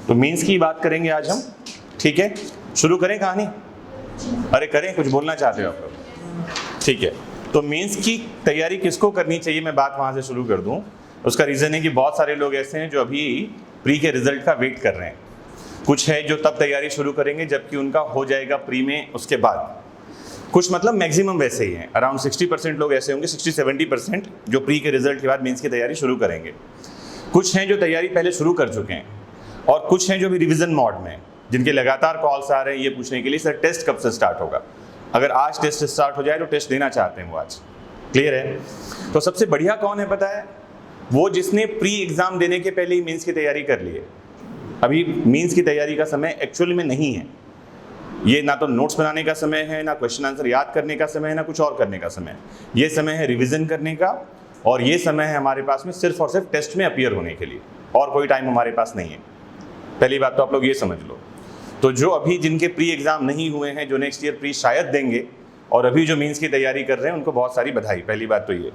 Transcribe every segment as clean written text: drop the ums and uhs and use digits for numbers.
तो मीन्स की बात करेंगे आज हम, ठीक है। शुरू करें कहानी? अरे करें, कुछ बोलना चाहते हो आप लोग? ठीक है। तो मीन्स की तैयारी किसको करनी चाहिए, मैं बात वहाँ से शुरू कर दूँ। उसका रीज़न है कि बहुत सारे लोग ऐसे हैं जो अभी प्री के रिजल्ट का वेट कर रहे हैं। कुछ है जो तब तैयारी शुरू करेंगे जबकि उनका हो जाएगा प्री में उसके बाद। कुछ मतलब मैक्सिमम वैसे ही हैं, अराउंड 60% लोग ऐसे होंगे, 60-70% जो प्री के रिजल्ट के बाद मीन्स की तैयारी शुरू करेंगे। कुछ हैं जो तैयारी पहले शुरू कर चुके हैं और कुछ हैं जो भी रिवीजन मोड में, जिनके लगातार कॉल्स आ रहे हैं ये पूछने के लिए सर टेस्ट कब से स्टार्ट होगा। अगर आज टेस्ट स्टार्ट हो जाए तो टेस्ट देना चाहते हैं वो आज। क्लियर है? तो सबसे बढ़िया कौन है पता है? वो जिसने प्री एग्जाम देने के पहले ही मीन्स की तैयारी कर ली है। अभी मीन्स की तैयारी का समय एक्चुअली में नहीं है। ये ना तो नोट्स बनाने का समय है, ना क्वेश्चन आंसर याद करने का समय है, ना कुछ और करने का समय है। ये समय है रिवीजन करने का, और ये समय है हमारे पास में सिर्फ और सिर्फ टेस्ट में अपीयर होने के लिए, और कोई टाइम हमारे पास नहीं है। पहली बात तो आप लोग ये समझ लो। तो जो अभी जिनके प्री एग्जाम नहीं हुए हैं, जो नेक्स्ट ईयर प्री शायद देंगे, और अभी जो मीन्स की तैयारी कर रहे हैं, उनको बहुत सारी बधाई। पहली बात तो ये।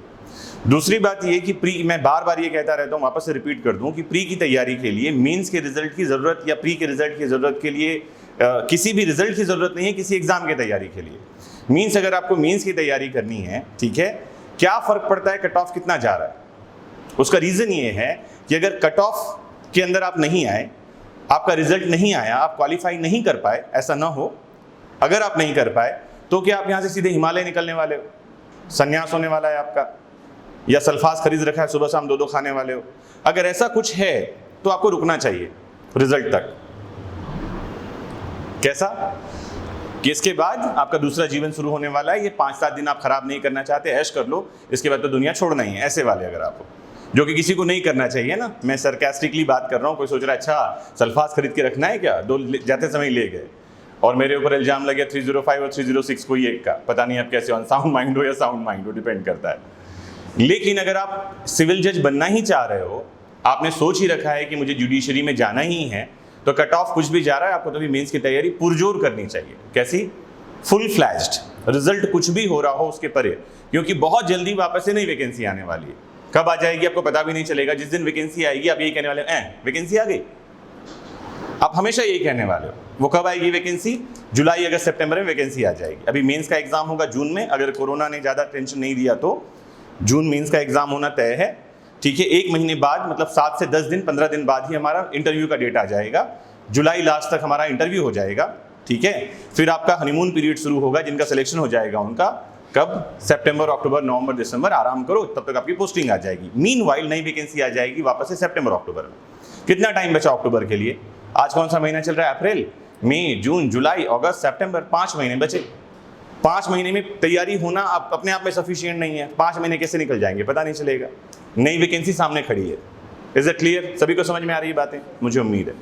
दूसरी बात ये कि प्री, मैं बार बार ये कहता रहता हूँ, वापस से रिपीट कर दूँ कि प्री की तैयारी के लिए मीन्स के रिजल्ट की ज़रूरत या प्री के रिजल्ट की ज़रूरत के लिए किसी भी रिजल्ट की ज़रूरत नहीं है किसी एग्जाम की तैयारी के लिए। मीन्स अगर आपको मीन्स की तैयारी करनी है, ठीक है, क्या फ़र्क पड़ता है कट ऑफ कितना जा रहा है? उसका रीज़न ये है कि अगर कट ऑफ के अंदर आप नहीं आए, आपका रिजल्ट नहीं आया, आप क्वालिफाई नहीं कर पाए, ऐसा ना हो, अगर आप नहीं कर पाए तो क्या आप यहाँ से सीधे हिमालय निकलने वाले हो, संन्यास होने वाला है आपका, या सल्फास खरीद रखा है सुबह शाम 2-2 खाने वाले हो? अगर ऐसा कुछ है तो आपको रुकना चाहिए रिजल्ट तक। कैसा कि इसके बाद आपका दूसरा जीवन शुरू होने वाला है। ये 5-7 दिन आप खराब नहीं करना चाहते, ऐश कर लो, इसके बाद तो दुनिया छोड़ना ही है। ऐसे वाले अगर आप हो, जो कि किसी को नहीं करना चाहिए ना, मैं सरकास्टिकली बात कर रहा हूँ। कोई सोच रहा है अच्छा सल्फास खरीद के रखना है क्या, 2 जाते समय ले गए और मेरे ऊपर इल्जाम लगे 305 और 306 कोई एक का, पता नहीं आप कैसे हो, साउंड माइंड हो या साउंड माइंड हो, डिपेंड करता है। लेकिन अगर आप सिविल जज बनना ही चाह रहे हो, आपने सोच ही रखा है कि मुझे जुडिशरी में जाना ही है, तो कट ऑफ कुछ भी जा रहा है, आपको तो भी मेंस की तैयारी पुरजोर करनी चाहिए। कैसी? Full flashed. रिजल्ट कुछ भी हो रहा हो उसके परे, क्योंकि बहुत जल्दी वापस से नई वैकेंसी आने वाली है। कब आ जाएगी आपको पता भी नहीं चलेगा। जिस दिन वैकेंसी आएगी आप यही कहने वाले हो, वैकेंसी आ गई। आप हमेशा यही कहने वाले हो। वो कब आएगी वैकेंसी? जुलाई, अगस्त, सितंबर में वैकेंसी आ जाएगी। अभी मेंस का एग्जाम होगा जून में, अगर कोरोना ने ज़्यादा टेंशन नहीं दिया तो जून मेंस का एग्जाम होना तय है, ठीक है। 1 महीने बाद, मतलब 7 से 10 दिन 15 दिन बाद ही हमारा इंटरव्यू का डेट आ जाएगा। जुलाई लास्ट तक हमारा इंटरव्यू हो जाएगा, ठीक है। फिर आपका हनीमून पीरियड शुरू होगा, जिनका सिलेक्शन हो जाएगा उनका कब? सितंबर, अक्टूबर, नवंबर, दिसंबर। आराम करो, तब तक आपकी पोस्टिंग आ जाएगी। मीनवाइल नई वैकेंसी आ जाएगी वापस से सितंबर, अक्टूबर में। कितना टाइम बचा अक्टूबर के लिए? आज कौन सा महीना चल रहा है? अप्रैल, मई, जून, जुलाई, अगस्त, सितंबर, 5 महीने बचे। 5 महीने में तैयारी होना आप अपने आप में सफिशिएंट नहीं है। 5 महीने कैसे निकल जाएंगे पता नहीं चलेगा। नई वैकेंसी सामने खड़ी है। Is it clear? सभी को समझ में आ रही है बातें? मुझे उम्मीद है।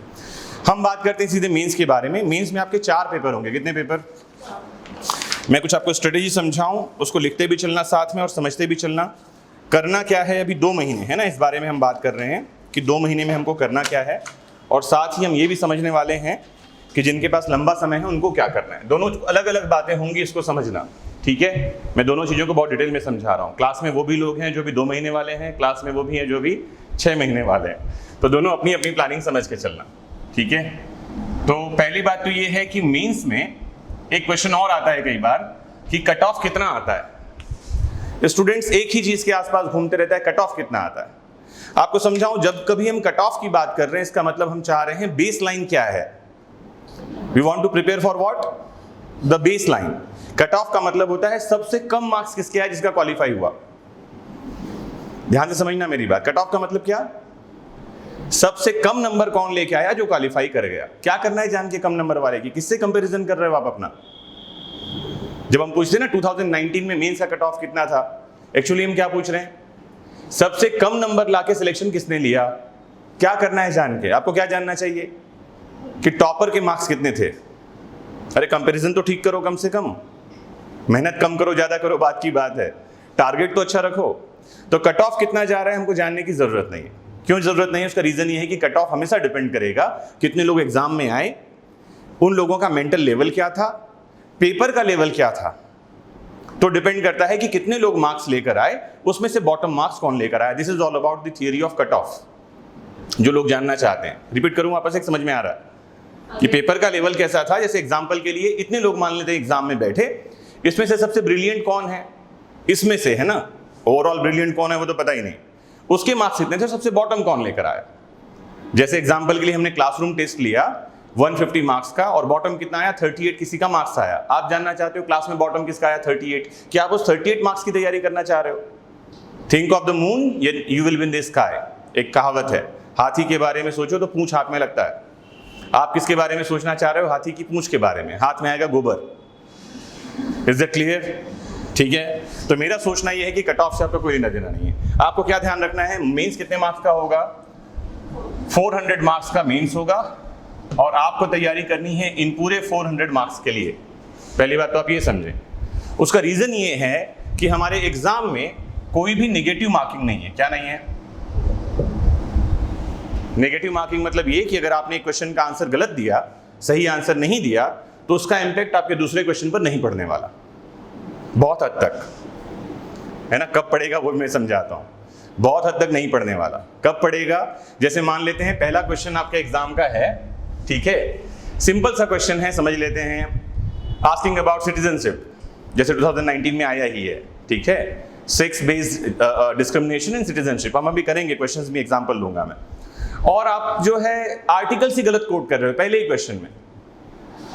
हम बात करते हैं सीधे मीन्स के बारे में। मीन्स में आपके 4 पेपर होंगे। कितने पेपर? मैं कुछ आपको स्ट्रेटेजी समझाऊं, उसको लिखते भी चलना साथ में और समझते भी चलना। करना क्या है? अभी 2 महीने है ना, इस बारे में हम बात कर रहे हैं कि 2 महीने में हमको करना क्या है, और साथ ही हम ये भी समझने वाले हैं कि जिनके पास लंबा समय है उनको क्या करना है। दोनों अलग अलग बातें होंगी, इसको समझना, ठीक है। मैं दोनों चीज़ों को बहुत डिटेल में समझा रहा हूँ। क्लास में वो भी लोग हैं जो भी 2 महीने वाले हैं, क्लास में वो भी हैं जो भी 6 महीने वाले हैं। तो दोनों अपनी अपनी प्लानिंग समझ के चलना, ठीक है। तो पहली बात तो ये है कि मेंस में एक क्वेश्चन और आता है कई बार कि कट ऑफ कितना आता है। स्टूडेंट्स एक ही चीज़ के आसपास घूमते रहता है, कट ऑफ कितना आता है। आपको समझाऊं, जब कभी हम कट ऑफ की बात कर रहे हैं, इसका मतलब हम चाह रहे हैं बेस लाइन क्या है। We want to prepare for what? The baseline. Cutoff का मतलब होता है सबसे कम मार्क्स किसके आए जिसका क्वालिफाई हुआ। ध्यान से समझना मेरी बात। कट ऑफ का मतलब क्या? सबसे कम नंबर कौन लेके आया जो क्वालिफाई कर गया। क्या करना है जान के कम नंबर वाले की? किससे कंपैरिजन कर रहे हो आप अपना? जब हम पूछते हैं ना 2019 में मेंस का कट ऑफ कितना था, एक्चुअली हम क्या पूछ रहे हैं? सबसे कम नंबर लाके सिलेक्शन किसने लिया। क्या करना है जान के? आपको क्या जानना चाहिए कि टॉपर के मार्क्स कितने थे। अरे कंपैरिजन तो ठीक करो, कम से कम मेहनत कम करो, ज्यादा करो, बात की बात है। टारगेट तो अच्छा रखो। तो कट ऑफ कितना जा रहा है हमको जानने की जरूरत नहीं है। क्यों जरूरत नहीं है? उसका रीजन ये है कि कट ऑफ हमेशा डिपेंड करेगा कितने लोग एग्जाम में आए, उन लोगों का मेंटल लेवल क्या था, पेपर का लेवल क्या था। तो डिपेंड करता है कि कितने लोग मार्क्स लेकर आए, उसमें से बॉटम मार्क्स कौन लेकर आया। This is all about the theory of cut off. जो लोग जानना चाहते हैं। रिपीट करूँ वापस, एक समझ में आ रहा है कि पेपर का लेवल कैसा था। जैसे एग्जाम्पल के लिए इतने लोग मान लेते हैं एग्जाम में बैठे, इसमें से सबसे ब्रिलियंट कौन है, इसमें से, है ना, ओवरऑल ब्रिलियंट कौन है वो तो पता ही नहीं, उसके मार्क्स कितने थे, सबसे बॉटम कौन लेकर आया। जैसे एग्जाम्पल के लिए हमने क्लासरूम टेस्ट लिया 150 मार्क्स का, और बॉटम कितना आया, 38 किसी का मार्क्स आया। आप जानना चाहते हो क्लास में बॉटम किसका आया, 38। क्या आप उस 38 मार्क्स की तैयारी करना चाह रहे हो? Think of the moon you will win the sky, एक कहावत है। हाथी के बारे में सोचो तो पूंछ हाथ में लगता है। आप किसके बारे में सोचना चाह रहे हो? हाथी की पूंछ के बारे में, हाथ में आएगा गोबर। Is that clear? ठीक है, तो मेरा सोचना यह है कि कट ऑफ से आपको कोई लेना देना नहीं है। आपको क्या ध्यान रखना है, मेंस कितने मार्क्स का होगा, 400 मार्क्स का मेंस होगा, और आपको तैयारी करनी है इन पूरे 400 मार्क्स के लिए। पहली बात तो आप ये समझें। उसका रीजन ये है कि हमारे एग्जाम में कोई भी नेगेटिव मार्किंग नहीं है। क्या नहीं है? नेगेटिव मार्किंग मतलब ये कि अगर आपने एक क्वेश्चन का आंसर गलत दिया, सही आंसर नहीं दिया, तो उसका इंपैक्ट आपके दूसरे क्वेश्चन पर नहीं पड़ने वाला, बहुत हद तक, है ना। कब पड़ेगा वो मैं समझाता हूं। बहुत हद तक नहीं पड़ने वाला। कब पड़ेगा? जैसे मान लेते हैं पहला क्वेश्चन आपके एग्जाम का है, ठीक है, सिंपल सा क्वेश्चन है, समझ लेते हैं, आस्किंग अबाउट सिटीजनशिप, जैसे 2019 में आया ही है, ठीक है, sex based discrimination in citizenship. हम अभी करेंगे, क्वेश्चंस भी एग्जांपल लूंगा मैं। और आप जो है आर्टिकल से गलत कोट कर रहे हो। पहले ही क्वेश्चन में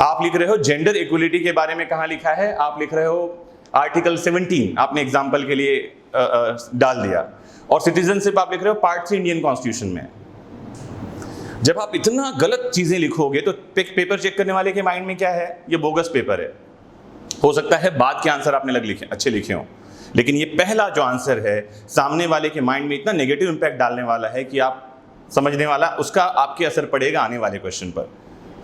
आप लिख रहे हो जेंडर इक्वलिटी के बारे में, कहां लिखा है, आप लिख रहे हो आर्टिकल 17 आपने एग्जांपल के लिए डाल दिया, और सिटीजनशिप आप लिख रहे हो पार्ट 3 इंडियन कॉन्स्टिट्यूशन में। जब आप इतना गलत चीजें लिखोगे तो पेपर चेक करने वाले के माइंड में क्या है, ये बोगस पेपर है। हो सकता है बाद के आंसर आपने अच्छे लिखे हो, लेकिन ये पहला जो आंसर है सामने वाले के माइंड में इतना नेगेटिव इंपैक्ट डालने वाला है कि आप समझने वाला, उसका आपके असर पड़ेगा आने वाले क्वेश्चन पर।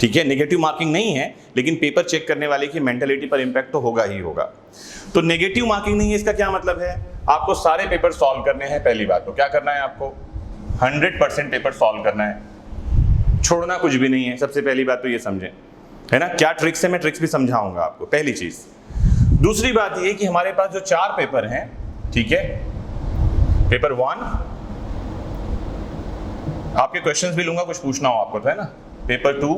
ठीक है, नेगेटिव मार्किंग नहीं है, लेकिन पेपर चेक करने वाले की मेंटालिटी पर इंपैक्ट तो होगा ही होगा। तो नेगेटिव मार्किंग नहीं है, इसका क्या मतलब है, आपको सारे पेपर सॉल्व करने हैं। पहली बात तो क्या करना है, आपको 100% पेपर सॉल्व करना है, छोड़ना कुछ भी नहीं है। सबसे पहली बात तो ये समझें, है ना। क्या ट्रिक्स है, मैं ट्रिक्स भी समझाऊंगा आपको, पहली चीज। दूसरी बात ये कि हमारे पास जो 4 पेपर हैं, ठीक है, पेपर 1 आपके क्वेश्चंस भी लूंगा, कुछ पूछना हो आपको तो, है ना। Paper 2,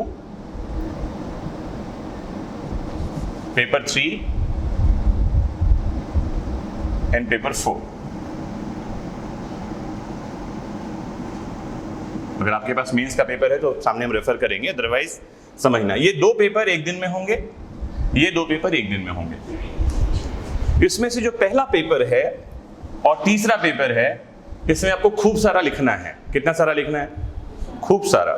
paper 3 and paper 4। अगर आपके पास मेंस का पेपर है तो सामने हम रेफर करेंगे, अदरवाइज समझना। ये 2 पेपर एक दिन में होंगे, ये 2 पेपर एक दिन में होंगे। इसमें से जो पहला पेपर है और तीसरा पेपर है, इसमें आपको खूब सारा लिखना है। कितना सारा लिखना है? खूब सारा।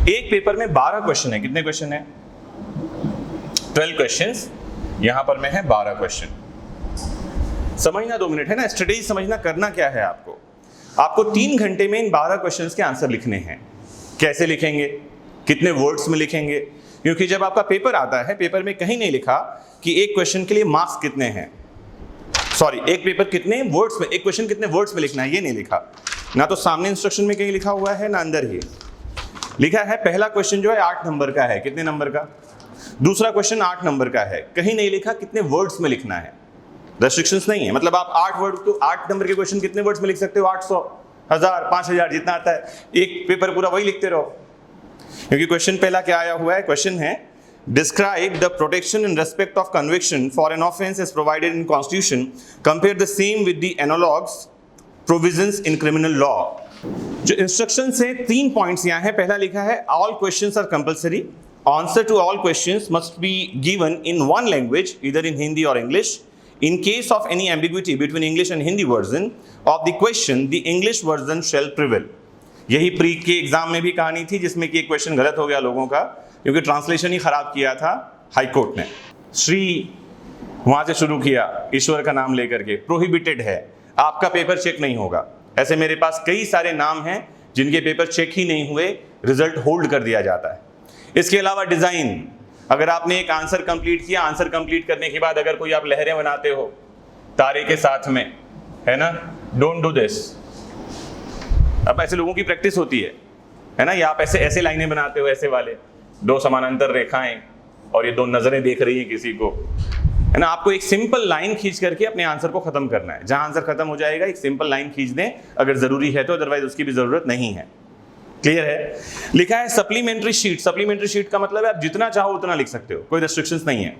एक पेपर में 12 क्वेश्चन है। कितने क्वेश्चन है? 12 क्वेश्चंस। यहां पर में है 12 क्वेश्चन। समझना 2 मिनट, है ना। स्ट्रेटेजी समझना, करना क्या है आपको। आपको 3 घंटे में इन 12 क्वेश्चंस के आंसर लिखने हैं। कैसे लिखेंगे, कितने वर्ड्स में लिखेंगे? क्योंकि जब आपका पेपर आता है, पेपर में कहीं नहीं लिखा कि एक क्वेश्चन के लिए मार्क्स कितने हैं, सॉरी, एक पेपर कितने वर्ड्स में, एक क्वेश्चन कितने वर्ड्स में लिखना है, ये नहीं लिखा। ना तो सामने इंस्ट्रक्शन में कहीं लिखा हुआ है, ना अंदर ही लिखा है। पहला क्वेश्चन जो है 8 नंबर का है। कितने नंबर का? दूसरा क्वेश्चन 8 नंबर का है। कहीं नहीं लिखा कितने वर्ड्स में लिखना है, रेस्ट्रिक्शंस नहीं है। मतलब आप 8 वर्ड, तो 8 नंबर के क्वेश्चन कितने वर्ड्स में लिख सकते हो? 800, 1000, 5000, जितना आता है, एक पेपर पूरा वही लिखते रहो। क्योंकि क्वेश्चन पहला क्या आया हुआ है, क्वेश्चन है describe the protection in respect of conviction for an offence as provided in constitution, compare the same with the analogous provisions in criminal law. जो इंस्ट्रक्शन से 3 पॉइंट्स यहाँ है। पहला लिखा है all questions are compulsory, answer to all questions must be given in one language, either in Hindi और English. In case of any ambiguity between English and Hindi version of the question, the English version shall prevail. यही pre के exam में भी कहानी थी, जिसमें कि एक क्वेश्चन गलत हो गया लोगों का, क्योंकि ट्रांसलेशन ही खराब किया था हाई कोर्ट ने। श्री वहां से शुरू किया, ईश्वर का नाम लेकर के, प्रोहिबिटेड है, आपका पेपर चेक नहीं होगा। ऐसे मेरे पास कई सारे नाम हैं जिनके पेपर चेक ही नहीं हुए, रिजल्ट होल्ड कर दिया जाता है। इसके अलावा डिजाइन, अगर आपने एक आंसर कंप्लीट किया, आंसर कंप्लीट करने के बाद अगर कोई आप लहरें बनाते हो तारे के साथ में, है ना, डोंट डू दिस। अब ऐसे लोगों की प्रैक्टिस होती है ना, या आप ऐसे ऐसे लाइनें बनाते हो, ऐसे वाले 2 समानांतर रेखाएं और ये 2 नजरें देख रही हैं किसी को, है ना। आपको एक सिंपल लाइन खींच करके अपने आंसर को खत्म करना है। जहां आंसर खत्म हो जाएगा एक सिंपल लाइन खींच दें अगर जरूरी है तो, अदरवाइज उसकी भी जरूरत नहीं है। क्लियर है? लिखा है सप्लीमेंट्री शीट। सप्लीमेंट्री शीट का मतलब है आप जितना चाहो उतना लिख सकते हो, कोई रेस्ट्रिक्शंस नहीं है।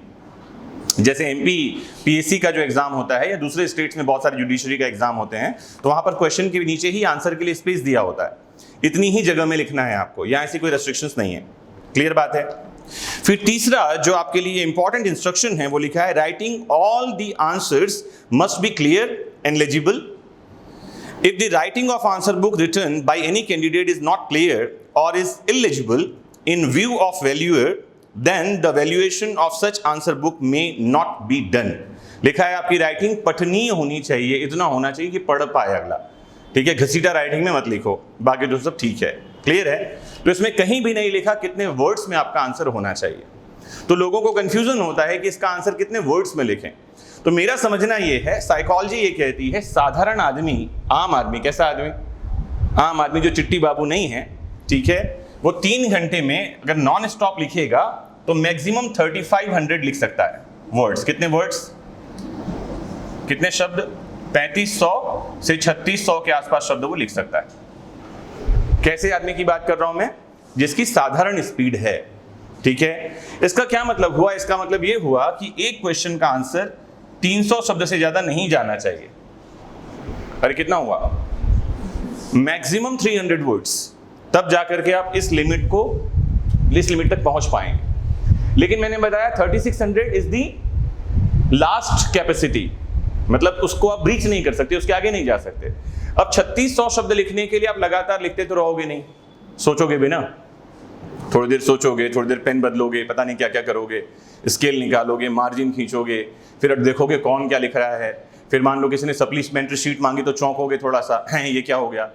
जैसे MPCJ का जो एग्जाम होता है या दूसरे स्टेट्स में बहुत सारे जुडिशरी का एग्जाम होते हैं, तो वहां पर क्वेश्चन के नीचे ही आंसर के लिए स्पेस दिया होता है, इतनी ही जगह में लिखना है आपको, यहाँ ऐसी कोई रेस्ट्रिक्शंस नहीं है। क्लियर बात है? फिर तीसरा जो आपके लिए इंपॉर्टेंट इंस्ट्रक्शन है वो लिखा है writing all the answers must be clear and legible. If the writing of answer book written by any candidate is not clear or is illegible in view of valuer, then the valuation of such answer book may not be done. लिखा है आपकी writing पठनीय होनी चाहिए, इतना होना चाहिए कि पढ़ पाए अगला। ठीक है, घसीटा राइटिंग में मत लिखो, बाकी तो सब ठीक है। क्लियर है? तो इसमें कहीं भी नहीं लिखा कितने वर्ड्स में आपका आंसर होना चाहिए, तो लोगों को कंफ्यूजन होता है कि इसका आंसर कितने वर्ड्स में लिखें। तो मेरा समझना ये है, साइकोलॉजी ये कहती है साधारण आदमी, आम आदमी, कैसा आदमी? आम आदमी जो चिट्टी बाबू नहीं है, ठीक है, वो 3 घंटे में अगर नॉन स्टॉप लिखेगा तो मैक्सिमम 3500 लिख सकता है वर्ड्स। कितने वर्ड्स? कितने शब्द? 3500 से 3600 के आसपास शब्द वो लिख सकता है। कैसे आदमी की बात कर रहा हूं मैं? जिसकी साधारण स्पीड है। ठीक है, इसका क्या मतलब हुआ? इसका मतलब ये हुआ कि एक क्वेश्चन का आंसर 300 शब्द से ज्यादा नहीं जाना चाहिए। अरे कितना हुआ? मैक्सिमम 300 वर्ड्स, तब जाकर के आप इस लिमिट तक पहुंच पाएंगे। लेकिन मैंने बताया 3600 इज दी लास्ट कैपेसिटी, मतलब उसको आप ब्रीच नहीं कर सकते, उसके आगे नहीं जा सकते। अब 3600 शब्द लिखने के लिए आप लगातार लिखते तो रहोगे नहीं, सोचोगे भी ना, थोड़ी देर सोचोगे, थोड़ी देर पेन बदलोगे, पता नहीं क्या क्या करोगे, स्केल निकालोगे, मार्जिन खींचोगे, फिर देखोगे कौन क्या लिख रहा है। फिर मान लो किसी ने सप्लीमेंट्री शीट मांगी तो चौंकोगे थोड़ा सा, हैं ये क्या हो गया।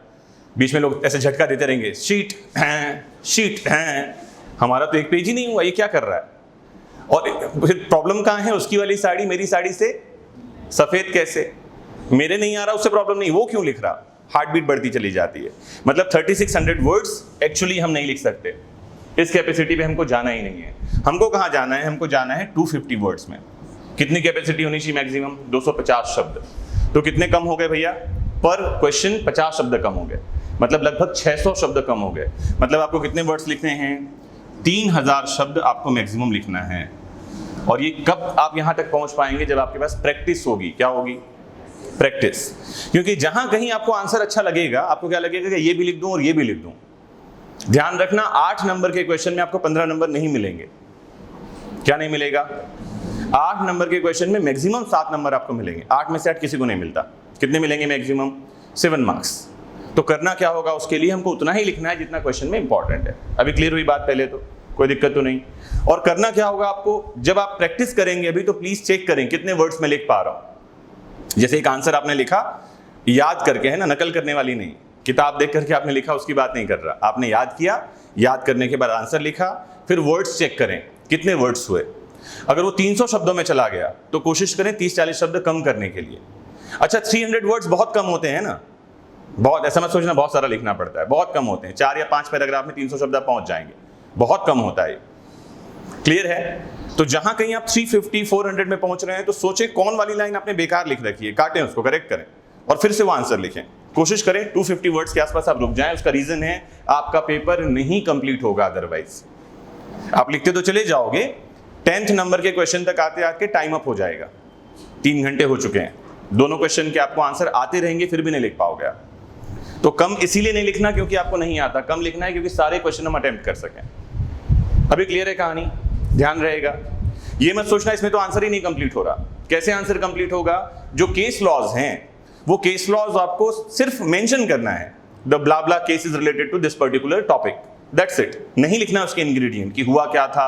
बीच में लोग ऐसे झटका देते रहेंगे, शीट हैं, हमारा तो एक पेज ही नहीं हुआ, ये क्या कर रहा है। और फिर प्रॉब्लम कहाँ है? उसकी वाली साड़ी मेरी साड़ी से सफेद कैसे? मेरे नहीं आ रहा, उससे प्रॉब्लम नहीं, वो क्यों लिख रहा? हार्ट बीट बढ़ती चली जाती है। मतलब 3600 वर्ड्स एक्चुअली हम नहीं लिख सकते, इस कैपेसिटी पे हमको जाना ही नहीं है। हमको कहाँ जाना है? हमको जाना है 250 वर्ड्स में। कितनी कैपेसिटी होनी चाहिए मैक्सिमम? 250 शब्द। तो कितने कम हो गए भैया? पर क्वेश्चन 50 शब्द कम हो गए, मतलब लगभग 600 शब्द कम हो गए। मतलब आपको कितने वर्ड्स लिखने हैं? 3000 शब्द आपको मैक्सिमम लिखना है। और ये कब आप यहां तक पहुंच पाएंगे? जब आपके पास प्रैक्टिस होगी। क्या होगी? प्रैक्टिस। क्योंकि जहां कहीं आपको आंसर अच्छा लगेगा, आपको क्या लगेगा कि ये भी लिख दूं और ये भी लिख दूं। ध्यान रखना, 8 नंबर के क्वेश्चन में आपको 15 नंबर नहीं मिलेंगे। क्या नहीं मिलेगा? 8 नंबर के क्वेश्चन में मैक्सिमम 7 नंबर आपको मिलेंगे। 8 में से 8 किसी को नहीं मिलता। कितने मिलेंगे मैक्सिमम? 7 मार्क्स। तो करना क्या होगा? उसके लिए हमको उतना ही लिखना है जितना क्वेश्चन में इंपॉर्टेंट है। अभी क्लियर हुई बात? पहले तो कोई दिक्कत तो नहीं। और करना क्या होगा आपको? जब आप प्रैक्टिस करेंगे अभी, तो प्लीज चेक करें कितने वर्ड्स में लिख पा रहा हूं। जैसे एक आंसर आपने लिखा याद करके, है ना, नकल करने वाली नहीं, किताब देख करके आपने लिखा उसकी बात नहीं कर रहा। आपने याद किया, याद करने के बाद आंसर लिखा, फिर वर्ड्स चेक करें कितने वर्ड्स हुए। अगर वो 300 शब्दों में चला गया तो कोशिश करें 30-40 शब्द कम करने के लिए। अच्छा, 300 वर्ड्स बहुत कम होते हैं ना, बहुत ऐसा मत सोचना बहुत सारा लिखना पड़ता है, बहुत कम होते हैं। 4 या 5 पैराग्राफ में 300 शब्द पहुंच जाएंगे, बहुत कम होता है। क्लियर है? तो जहां कहीं आप 350-400 में पहुंच रहे हैं तो सोचें कौन वाली लाइन आपने बेकार लिख रखी है, काटें उसको, करेक्ट करें और फिर से वो आंसर लिखें। कोशिश करें 250 वर्ड्स के आसपास आप रुक जाएं। उसका रीजन है आपका पेपर नहीं कंप्लीट होगा, अदरवाइज आप लिखते तो चले जाओगे, 10th नंबर के क्वेश्चन तक आते आते टाइम अप हो जाएगा। 3 घंटे हो चुके हैं, दोनों क्वेश्चन के आपको आंसर आते रहेंगे फिर भी नहीं लिख पाओगे आप। तो कम इसीलिए नहीं लिखना क्योंकि आपको नहीं आता, कम लिखना है क्योंकि सारे क्वेश्चन हम अटेम्प्ट कर सकें। अभी क्लियर है कहानी? ध्यान रहेगा। ये मत सोचना इसमें तो आंसर ही नहीं कंप्लीट हो रहा। कैसे आंसर कंप्लीट होगा? जो केस लॉज हैं वो केस लॉज आपको सिर्फ मेंशन करना है, the blah blah case is related to this particular topic, that's it. नहीं लिखना उसके इंग्रेडिएंट कि हुआ क्या था,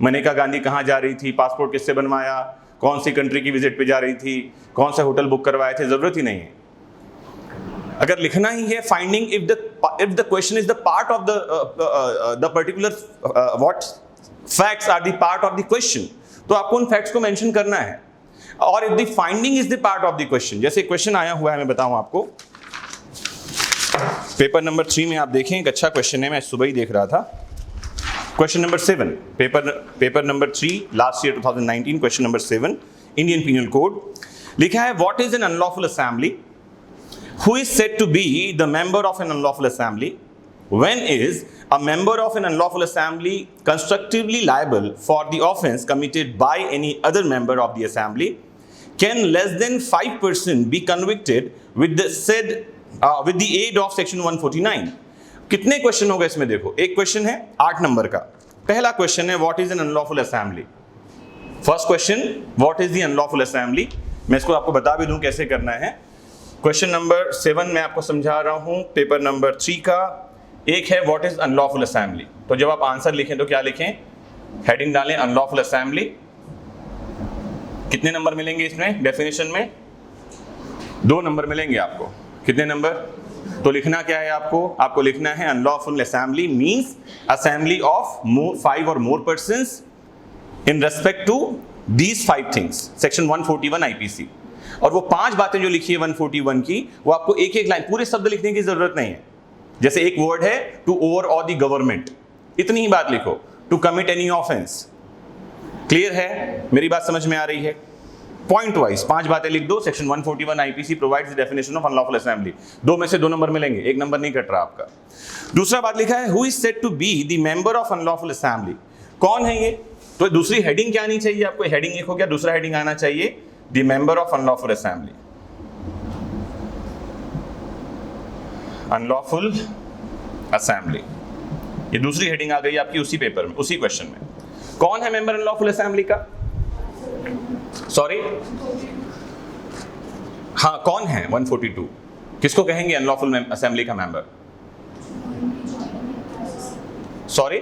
मनेका गांधी कहाँ जा रही थी, पासपोर्ट किससे बनवाया, कौन सी कंट्री की विजिट पे जा रही थी, कौन सा होटल बुक करवाए थे, जरूरत ही नहीं है। अगर लिखना ही है finding if the question is the part of the particular what facts are the part of the question, तो आपको उन फैक्ट्स को मेंशन करना है। और if the finding is the part of the question, जैसे क्वेश्चन आया हुआ है, मैं बताऊं आपको, पेपर नंबर 3 में आप देखें, एक अच्छा क्वेश्चन है, मैं सुबह ही देख रहा था। Question number 7, paper number 3 last year 2019, question number 7, Indian penal code. लिखा है what is an unlawful assembly, who is said to be the member of an unlawful assembly, When is a member of an unlawful assembly constructively liable for the offense committed by any other member of the assembly? Can less than 5% be convicted with the aid of section 149? कितने question हो गए इसमें? देखो, एक question है 8 number का। पहला question है what is an unlawful assembly. First question, what is the unlawful assembly. मैं इसको आपको बता भी दूं कैसे करना है। क्वेश्चन नंबर 7 मैं आपको समझा रहा हूं पेपर नंबर 3 का। एक है व्हाट इज अनलॉफुल असेंबली। तो जब आप आंसर लिखें तो क्या लिखें? हेडिंग डालें अनलॉफुल असेंबली। कितने नंबर मिलेंगे इसमें? डेफिनेशन में 2 नंबर मिलेंगे आपको। कितने नंबर? तो लिखना क्या है आपको लिखना है unlawful assembly means assembly of 5 और more persons in respect to these 5 things, section 141 IPC. और वो 5 बातें जो लिखी है 141 की, वो आपको एक एक लाइन, पूरे शब्द लिखने की जरूरत नहीं है। जैसे एक वर्ड है to overawe the government, इतनी ही बात लिखो। To commit any offence. Clear है? मेरी बात समझ में आ रही है? पॉइंट वाइज 5 बातें लिख दो। Section 141 IPC provides the definition of unlawful assembly. 2 में से 2 नंबर मिलेंगे, 1 नंबर नहीं कट रहा आपका। दूसरा बात लिखा है who is said to be the member of unlawful assembly. कौन है ये? तो दूसरी हेडिंग क्या आनी चाहिए आपको? हेडिंग लिखो, क्या दूसरा हेडिंग आना चाहिए the member of unlawful assembly. Unlawful assembly, ये दूसरी हेडिंग आ गई आपकी उसी पेपर में, उसी क्वेश्चन में। कौन है मेंबर अनलॉफुल असेंबली का? सॉरी, हाँ, कौन है 142? किसको कहेंगे अनलॉफुल असेंबली का मेंबर? सॉरी,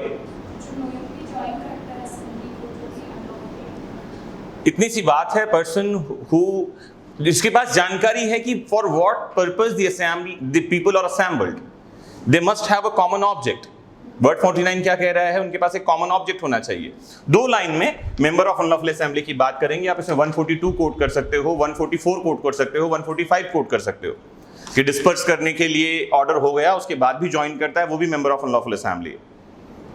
इतनी सी बात है, पर्सन हु जिसके पास जानकारी है कि for what purpose the assembly the people are assembled, they must have a common object. Word 49 क्या कह रहा है? उनके पास एक कॉमन ऑब्जेक्ट होना चाहिए। 2 लाइन में मेंबर ऑफ अनलॉफुल असेंबली की बात करेंगे। आप इसमें 142 कोट कर सकते हो, 144 कोट कर सकते हो, 145 कोट कर सकते हो कि डिस्पर्स करने के लिए ऑर्डर हो गया, उसके बाद भी ज्वाइन करता है, वो भी मेंबर ऑफ अनलॉफुल असेंबली है।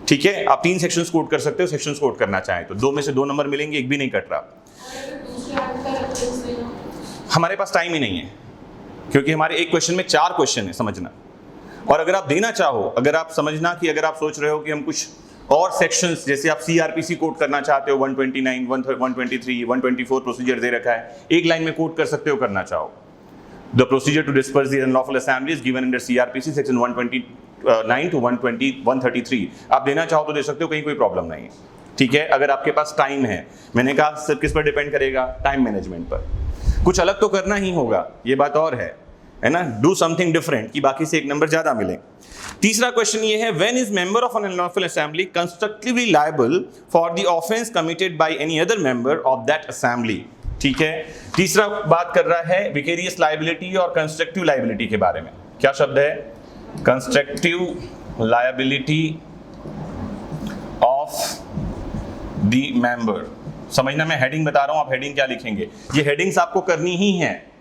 ठीक है, आप 3 सेक्शंस कोट कर सकते हो, सेक्शंस कोट करना चाहें तो। 2 में से 2 नंबर मिलेंगे, एक भी नहीं कट रहा। हमारे पास टाइम ही नहीं है, क्योंकि हमारे एक क्वेश्चन में 4 क्वेश्चन है, समझना। और अगर आप देना चाहो, अगर आप समझना कि अगर आप सोच रहे हो कि हम कुछ और सेक्शंस, जैसे आप सीआरपीसी कोड करना चाहते हो, 129, 123, 124 प्रोसीजर दे रखा है, एक लाइन में कोड कर सकते हो करना चाहो। The procedure to disperse the unlawful assembly is given under CrPC section 129 to 133। आप देना चाहो तो दे सकते हो, कहीं कोई प्रॉब्लम नहीं है। ठीक है, अगर आपके पास टाइम है। मैंने कहा सिर्फ किस पर डिपेंड करेगा? टाइम मैनेजमेंट पर। कुछ अलग तो करना ही होगा, ये बात और है ना। डू समथिंग डिफरेंट कि बाकी से 1 नंबर ज्यादा मिले। तीसरा क्वेश्चन ये है when is member of an unlawful assembly constructively liable for the offence committed by any other member of that assembly. ठीक है, तीसरा बात कर रहा है विकेरियस लायबिलिटी और कंस्ट्रक्टिव लायबिलिटी के बारे में। क्या शब्द है? Constructive liability of the member. समझना, मैं हेडिंग बता रहा हूं, आप हेडिंग क्या लिखेंगे। ये हेडिंग्स आपको करनी ही है।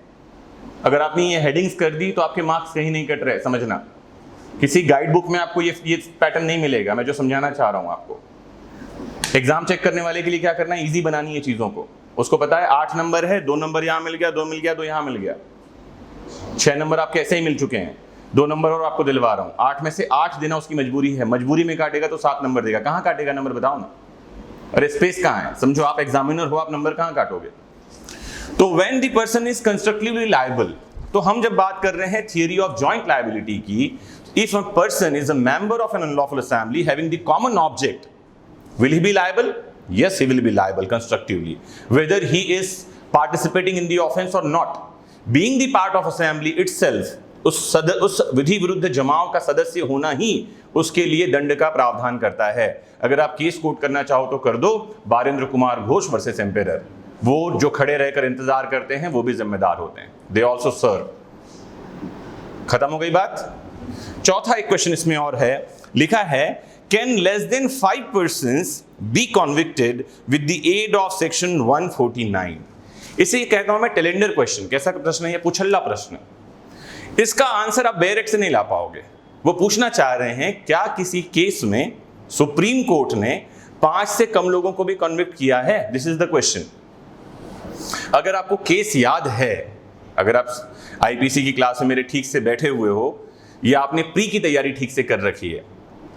अगर आपने ये हेडिंग्स कर दी तो आपके मार्क्स कहीं नहीं कट रहे, समझना। किसी गाइड बुक में आपको ये पैटर्न नहीं मिलेगा। मैं जो समझाना चाह रहा हूं आपको, एग्जाम चेक करने वाले के लिए क्या करना है, इजी बनानी है चीजों को। उसको पता है 8 नंबर है, 2 नंबर यहां मिल गया, 2 मिल गया, 2 यहां मिल गया, 6 नंबर आपके ऐसे ही मिल चुके हैं। 2 नंबर और आपको दिलवा रहा हूं। 8 में से 8 देना उसकी मजबूरी है। मजबूरी में काटेगा तो 7 नंबर देगा। कहां काटेगा नंबर बताओ ना। अरे स्पेस कहां है? समझो आप एग्जामिनर हो, आप नंबर कहां काटोगे? तो when the person is constructively liable, तो हम जब बात कर रहे हैं थियरी ऑफ जॉइंट लायबिलिटी की, if a person is a member of an unlawful assembly having the common object, will he be liable? Yes, he will be liable constructively, whether he is participating in the offense or not. Being the part of assembly itself, उस विधि विरुद्ध जमाव का सदस्य होना ही उसके लिए दंड का प्रावधान करता है। अगर आप केस कोट करना चाहो तो कर दो, बारेंद्र कुमार घोष वर्सेस एम्पेरर। वो जो खड़े रहकर इंतजार करते हैं वो भी जिम्मेदार होते हैं, दे ऑल्सो सर्व। खत्म हो गई बात। चौथा एक क्वेश्चन इसमें और है, लिखा है Can less than 5 persons be convicted with the aid of section 149? इसे कहता हूं मैं टेलेंडर क्वेश्चन। कैसा प्रश्न है ये? पुछल्ला प्रश्न। इसका आंसर आप बैरेक से नहीं ला पाओगे। वो पूछना चाह रहे हैं क्या किसी केस में सुप्रीम कोर्ट ने 5 से कम लोगों को भी कन्विक्ट किया है? This is the question. अगर आपको केस याद है, अगर आप आईपीसी की क्लास में मेरे ठीक से बैठे हुए हो, या आपने प्री की तैयारी ठीक से कर रखी है।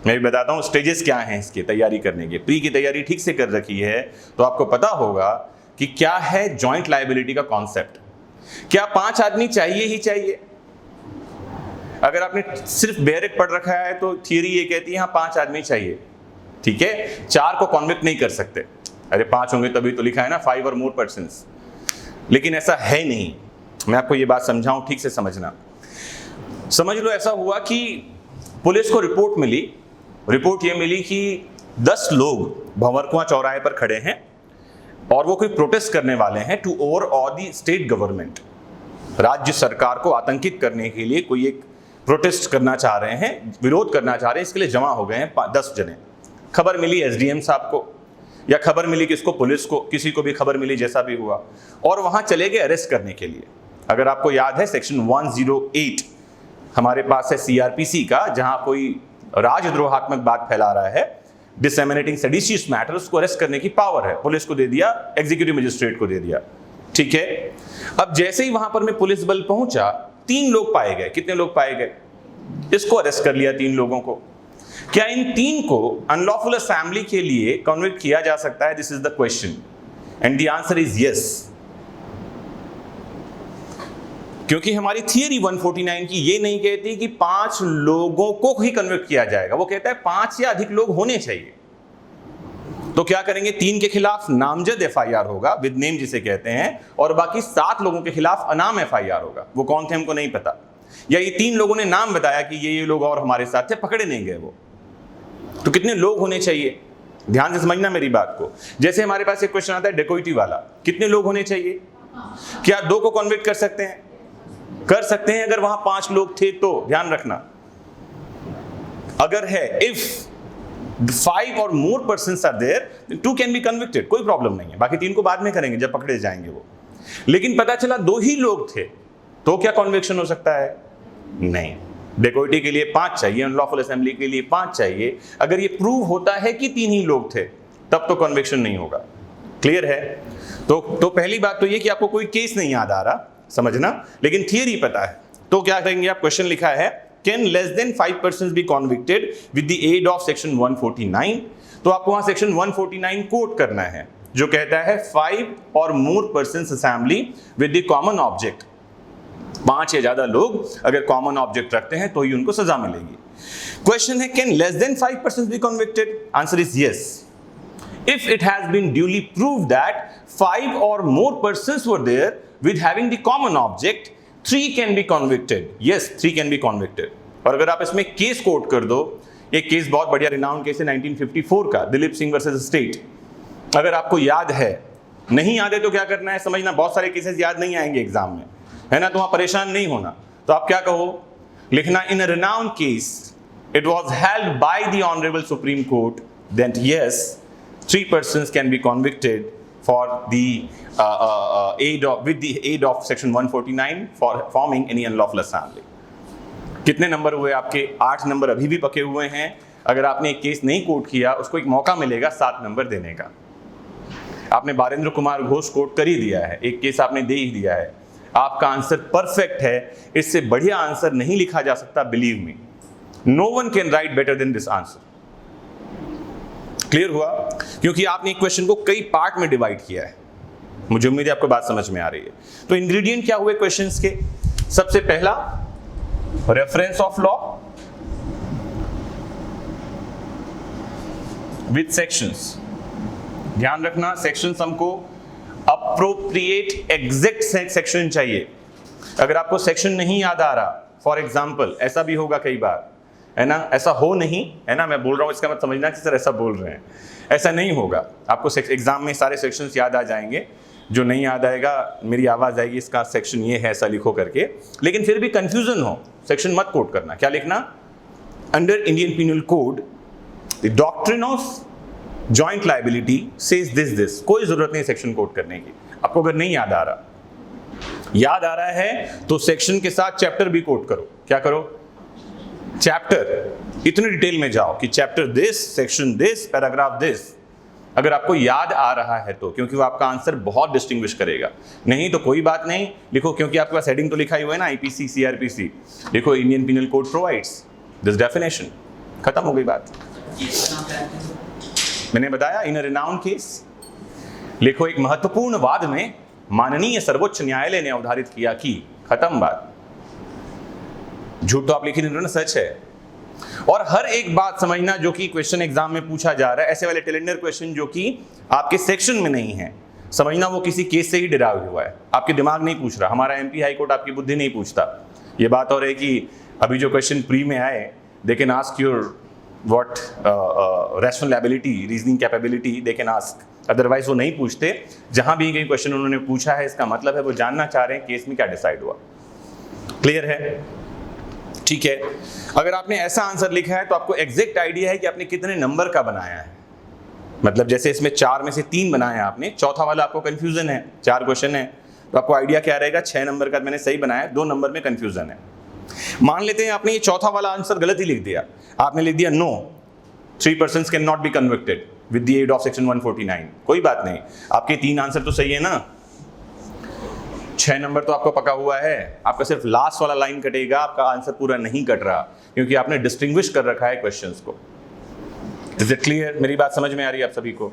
मैं भी बताता हूँ स्टेजेस क्या हैं इसके तैयारी करने के। प्री की तैयारी ठीक से कर रखी है तो आपको पता होगा कि क्या है जॉइंट लायबिलिटी का कॉन्सेप्ट। क्या 5 आदमी चाहिए ही चाहिए? अगर आपने सिर्फ बेरिक पढ़ रखा है तो थियरी ये कहती है हाँ 5 आदमी चाहिए, ठीक है, 4 को कॉन्विक्ट नहीं कर सकते। अरे 5 होंगे तभी तो लिखा है ना 5 और मोर पर्सन्स, लेकिन ऐसा है नहीं। मैं आपको ये बात समझाऊं, ठीक से समझना। समझ लो ऐसा हुआ कि पुलिस को रिपोर्ट मिली, रिपोर्ट ये मिली कि 10 लोग भंवरकुआं चौराहे पर खड़े हैं और वो कोई प्रोटेस्ट करने वाले हैं टू ओवरऑ द स्टेट गवर्नमेंट। राज्य सरकार को आतंकित करने के लिए कोई एक प्रोटेस्ट करना चाह रहे हैं, विरोध करना चाह रहे हैं, इसके लिए जमा हो गए हैं 10 जने। खबर मिली एसडीएम साहब को या खबर मिली किसको, पुलिस को, किसी को भी खबर मिली, जैसा भी हुआ, और वहां चले गए अरेस्ट करने के लिए। अगर आपको याद है सेक्शन 108 हमारे पास है सीआरपीसी का, जहां कोई राजद्रोहात्मक बात फैला रहा है, डिसेमिनेटिंग सेडिशियस मैटर्स, को अरेस्ट करने की पावर है, पुलिस को दे दिया, एग्जीक्यूटिव मजिस्ट्रेट को दे दिया, ठीक है। अब जैसे ही वहां पर में पुलिस बल पहुंचा, 3 लोग पाए गए। कितने लोग पाए गए? इसको अरेस्ट कर लिया 3 लोगों को। क्या इन 3 को अनलॉफुल असेंबली के लिए कन्विक्ट किया जा सकता है? This is the question and the answer is yes. क्योंकि हमारी थियरी 149 की ये नहीं कहती कि 5 लोगों को ही कन्विक्ट किया जाएगा, वो कहता है 5 या अधिक लोग होने चाहिए। तो क्या करेंगे? 3 के खिलाफ नामजद एफआईआर होगा, विद नेम जिसे कहते हैं, और बाकी 7 लोगों के खिलाफ अनाम एफआईआर होगा। वो कौन थे हमको नहीं पता, या ये 3 लोगों ने नाम बताया कि ये लोग और हमारे साथ थे, पकड़े नहीं गए वो। तो कितने लोग होने चाहिए? ध्यान से समझना मेरी बात को। जैसे हमारे पास एक क्वेश्चन आता है डेकोइटी वाला, कितने लोग होने चाहिए? क्या 2 को कन्विक्ट कर सकते हैं? कर सकते हैं अगर वहां 5 लोग थे तो। ध्यान रखना, अगर है इफ 5 और more persons are there 2 can be convicted, कोई प्रॉब्लम नहीं है। बाकी 3 को बाद में करेंगे जब पकड़े जाएंगे वो। लेकिन पता चला 2 ही लोग थे तो क्या कन्विक्शन हो सकता है? नहीं। डेकोइटी के लिए 5 चाहिए, अनलॉफुल असेंबली के लिए 5 चाहिए। अगर ये प्रूव होता है कि 3 ही लोग थे तब तो कन्विक्शन नहीं होगा। क्लियर है? तो पहली बात तो ये कि आपको कोई केस नहीं याद आ रहा, समझना, लेकिन थियरी पता है। तो क्या करेंगे आप? क्वेश्चन लिखा है can less than 5 persons be convicted with the aid of section 149। तो आपको वहां सेक्शन 149 कोट करना है जो कहता है 5 और more persons assembly with the common object. 5 या ज्यादा लोग अगर कॉमन ऑब्जेक्ट रखते हैं तो ही उनको सजा मिलेगी। क्वेश्चन है can less than 5 persons be convicted? Answer is yes. If it has been duly proved that 5 or more persons were there with having the common object, 3 can be convicted. Yes, 3 can be convicted. और अगर आप इसमें case coat कर दो, एक case बहुत बढ़िया renowned case है 1954 का, दिलीप सिंह वर्सेस स्टेट। अगर आपको याद है, नहीं याद है तो क्या करना है समझना, बहुत सारे केसेस याद नहीं आएंगे एग्जाम में, है ना, तो वहां परेशान नहीं होना। तो आप क्या कहो, लिखना in a renowned case it was held by the honourable supreme court that yes 3 persons can be convicted for the with the aid of section 149 for forming any unlawful assembly. कितने नंबर हुए आपके? 8 number अभी भी पके हुए हैं। अगर आपने एक केस नहीं कोट किया, उसको एक मौका मिलेगा 7 नंबर देने का। आपने बारेंद्र कुमार घोष कोट कर ही दिया है, एक केस आपने दे ही दिया है, आपका आंसर परफेक्ट है। इससे बढ़िया आंसर नहीं लिखा जा सकता, believe me, no one can write better than this answer. Clear हुआ? क्योंकि आपने एक क्वेश्चन को कई पार्ट में डिवाइड किया है। मुझे उम्मीद है आपको बात समझ में आ रही है। तो इंग्रेडिएंट क्या हुए क्वेश्चंस के? सबसे पहला reference of law with sections. ध्यान रखना, सेक्शंस हमको अप्रोप्रिएट एग्जैक्ट सेक्शन चाहिए। अगर आपको सेक्शन नहीं याद आ रहा, फॉर एग्जाम्पल, ऐसा भी होगा कई बार, है ना, ऐसा हो नहीं, है ना, मैं बोल रहा हूं इसका मत समझना कि सर ऐसा बोल रहे हैं, ऐसा नहीं होगा। आपको एग्जाम में सारे सेक्शंस याद आ जाएंगे। जो नहीं याद आएगा, मेरी आवाज आएगी इसका सेक्शन ये है, ऐसा लिखो करके। लेकिन फिर भी कंफ्यूजन हो, सेक्शन मत कोट करना। क्या लिखना? Under Indian penal Code the doctrine of joint liability says this. कोई जरूरत नहीं सेक्शन कोट करने की। आपको अगर नहीं याद आ रहा, याद आ रहा है तो सेक्शन के साथ चैप्टर भी कोट करो। क्या करो? चैप्टर, इतनी डिटेल में जाओ कि chapter this, section this, paragraph this, अगर आपको याद आ रहा है तो, क्योंकि वो आपका आंसर बहुत डिस्टिंग्विश करेगा। नहीं तो कोई बात नहीं, लिखो, क्योंकि आपके पास हेडिंग तो लिखा ही हुआ है ना, आईपीसी सीआरपीसी, लिखो Indian penal code provides this definition, खत्म हो गई बात। मैंने बताया इन अ रिनाउंड केस, लिखो एक महत्वपूर्ण वाद में माननीय सर्वोच्च न्यायालय ने अवधारित किया कि, खत्म बात। झूठ तो आप लिख ही नहीं रहे ना, सच है। और हर एक बात समझना जो कि क्वेश्चन एग्जाम में पूछा जा रहा है, ऐसे वाले टेलेंडर क्वेश्चन जो कि आपके सेक्शन में नहीं है, समझना वो किसी केस से ही डिराइव हुआ है, आपके दिमाग नहीं पूछ रहा। हमारा एमपी हाई कोर्ट आपकी बुद्धि नहीं पूछता। ये बात और है कि अभी जो क्वेश्चन प्री में आए, they can ask your what rational ability, reasoning capability, they can ask, otherwise वो नहीं पूछते। जहां भी कहीं क्वेश्चन उन्होंने पूछा है, इसका मतलब है वो जानना चाह रहे हैं केस में क्या डिसाइड हुआ। क्लियर है? ठीक है। अगर आपने ऐसा आंसर लिखा है तो आपको एग्जैक्ट आइडिया है कि आपने कितने नंबर का बनाया है। मतलब जैसे इसमें 4 में से 3 बनाया आपने, चौथा वाला आपको कंफ्यूजन है, 4 क्वेश्चन है तो आपको आइडिया क्या रहेगा, 6 नंबर का मैंने सही बनाया, 2 नंबर में कंफ्यूजन है। मान लेते हैं आपने ये चौथा वाला आंसर गलत ही लिख दिया, आपने लिख दिया no 3 persons can not be convicted with the aid of section 149। कोई बात नहीं, आपके 3 आंसर तो सही है ना, 6 नंबर तो आपको पका हुआ है। आपका सिर्फ लास्ट वाला लाइन कटेगा, आपका आंसर पूरा नहीं कट रहा, क्योंकि आपने डिस्टिंग्विश कर रखा है क्वेश्चंस को। Is it clear? मेरी बात समझ में आ रही है आप सभी को?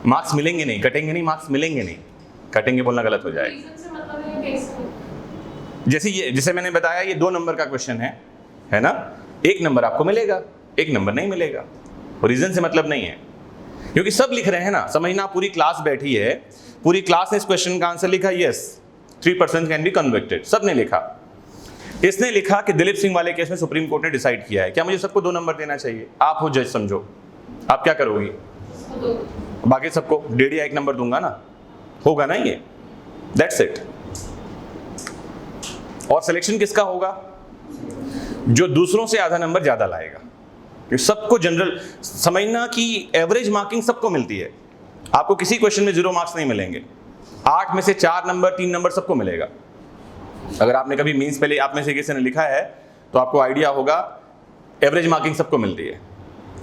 मार्क्स मिलेंगे नहीं, कटेंगे नहीं, मार्क्स मिलेंगे नहीं, कटेंगे बोलना गलत हो जाएगा। जैसे मैंने बताया ये 2 नंबर का क्वेश्चन है ना, 1 नंबर आपको मिलेगा, 1 नंबर नहीं मिलेगा। रीजन से मतलब नहीं है, क्योंकि सब लिख रहे हैं ना। समझना, पूरी क्लास बैठी है, पूरी क्लास ने इस क्वेश्चन का आंसर लिखा yes 3 persons can be convicted, सबने लिखा। इसने लिखा कि दिलीप सिंह वाले केस में सुप्रीम कोर्ट ने डिसाइड किया है, क्या मुझे सबको 2 नंबर देना चाहिए? आप हो जज, समझो आप क्या करोगी? बाकी सबको 1.5 या 1 नंबर दूंगा ना, होगा ना ये, दैट्स इट। और सिलेक्शन किसका होगा? जो दूसरों से आधा नंबर ज्यादा लाएगा। सबको जनरल समझना कि एवरेज मार्किंग सबको मिलती है, आपको किसी क्वेश्चन में 0 मार्क्स नहीं मिलेंगे। 8 में से 4 नंबर 3 नंबर सबको मिलेगा। अगर आपने कभी मींस पहले आप में से किसी ने लिखा है तो आपको आइडिया होगा, एवरेज मार्किंग सबको मिलती है।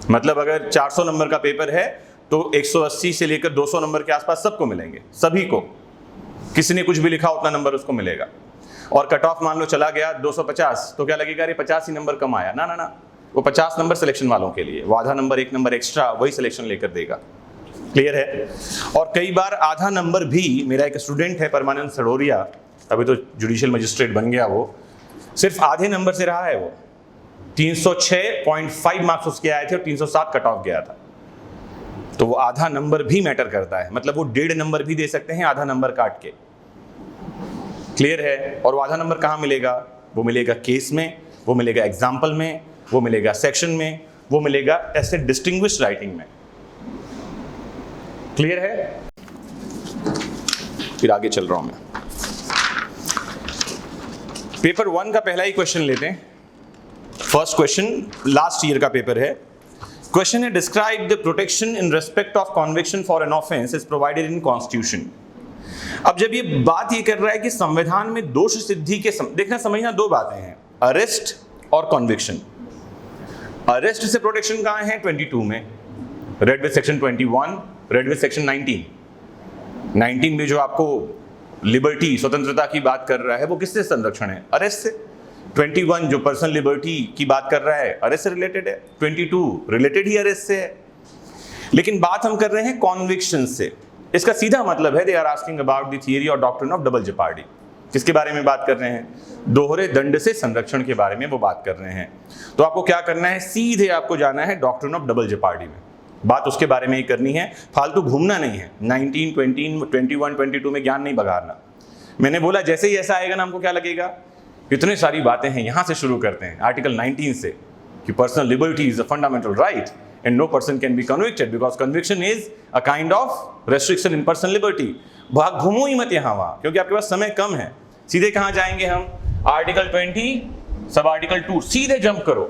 मतलब अगर 400 नंबर का पेपर है तो 180 से लेकर 200 नंबर के आसपास सबको मिलेंगे, सभी को। किसी ने कुछ भी लिखा उतना नंबर उसको मिलेगा। और कट ऑफ मान लो चला गया 250, तो क्या लगेगा, अरे 50 ही नंबर कम आया। ना ना ना, वो 50 नंबर सिलेक्शन वालों के लिए, वो आधा नंबर 1 नंबर एक्स्ट्रा वही सिलेक्शन लेकर देगा। क्लियर है? और कई बार आधा नंबर भी, मेरा एक स्टूडेंट है परमानंद सड़ोरिया, अभी तो जुडिशियल मजिस्ट्रेट बन गया, वो सिर्फ आधे नंबर से रहा है। वो 306.5 मार्क्स उसके आए थे और 307 कट ऑफ गया था। तो वो आधा नंबर भी मैटर करता है, मतलब वो 1.5 नंबर भी दे सकते हैं आधा नंबर काट के। क्लियर है? और वो आधा नंबर कहाँ मिलेगा? वो मिलेगा केस में, वो मिलेगा एग्जाम्पल में, वो मिलेगा सेक्शन में, वो मिलेगा ऐसे डिस्टिंग्विश राइटिंग में। क्लियर है? फिर आगे चल रहा हूं मैं। पेपर 1 का पहला ही क्वेश्चन लेते हैं। फर्स्ट क्वेश्चन लास्ट ईयर का पेपर है। क्वेश्चन है, describe the protection in respect of conviction for an offence is provided in constitution. अब जब ये बात ये कर रहा है कि संविधान में दोष सिद्धि के देखना समझना 2 बातें हैं, अरेस्ट और कॉन्विक्शन। अरेस्ट से प्रोटेक्शन कहां है? 22 में, read with section 21, read with section 19 में जो आपको लिबर्टी, स्वतंत्रता की बात कर रहा है, वो किससे संरक्षण है? अरेस्ट से। 21 जो पर्सनल लिबर्टी की बात कर रहा है, अरेस्ट से रिलेटेड है। 22 रिलेटेड ही अरेस्ट से है। लेकिन बात हम कर रहे हैं कॉन्विक्शन से। इसका सीधा मतलब है, they are asking about the theory और डॉक्ट्रिन ऑफ डबल जेपार्डी। किसके बारे में बात कर रहे हैं? दोहरे दंड से संरक्षण के बारे में वो बात कर रहे हैं। तो आपको क्या करना है, सीधे आपको जाना है डॉक्ट्रिन ऑफ डबल जेपार्डी में, बात उसके बारे में ही करनी है, फालतू घूमना नहीं है। 19, 20, 21, 22 में ज्ञान नहीं बघारना। मैंने बोला जैसे ही ऐसा आएगा ना, हमको क्या लगेगा, इतनी सारी बातें हैं, यहां से शुरू करते हैं आर्टिकल 19 से, कि personal liberty is a fundamental right and no person can be convicted because conviction is a kind of restriction in personal liberty। भाग घूमो ही मत यहाँ वहाँ, क्योंकि आपके पास समय कम है। सीधे कहाँ जाएंगे हम? आर्टिकल 20 सब आर्टिकल 2 सीधे जंप करो।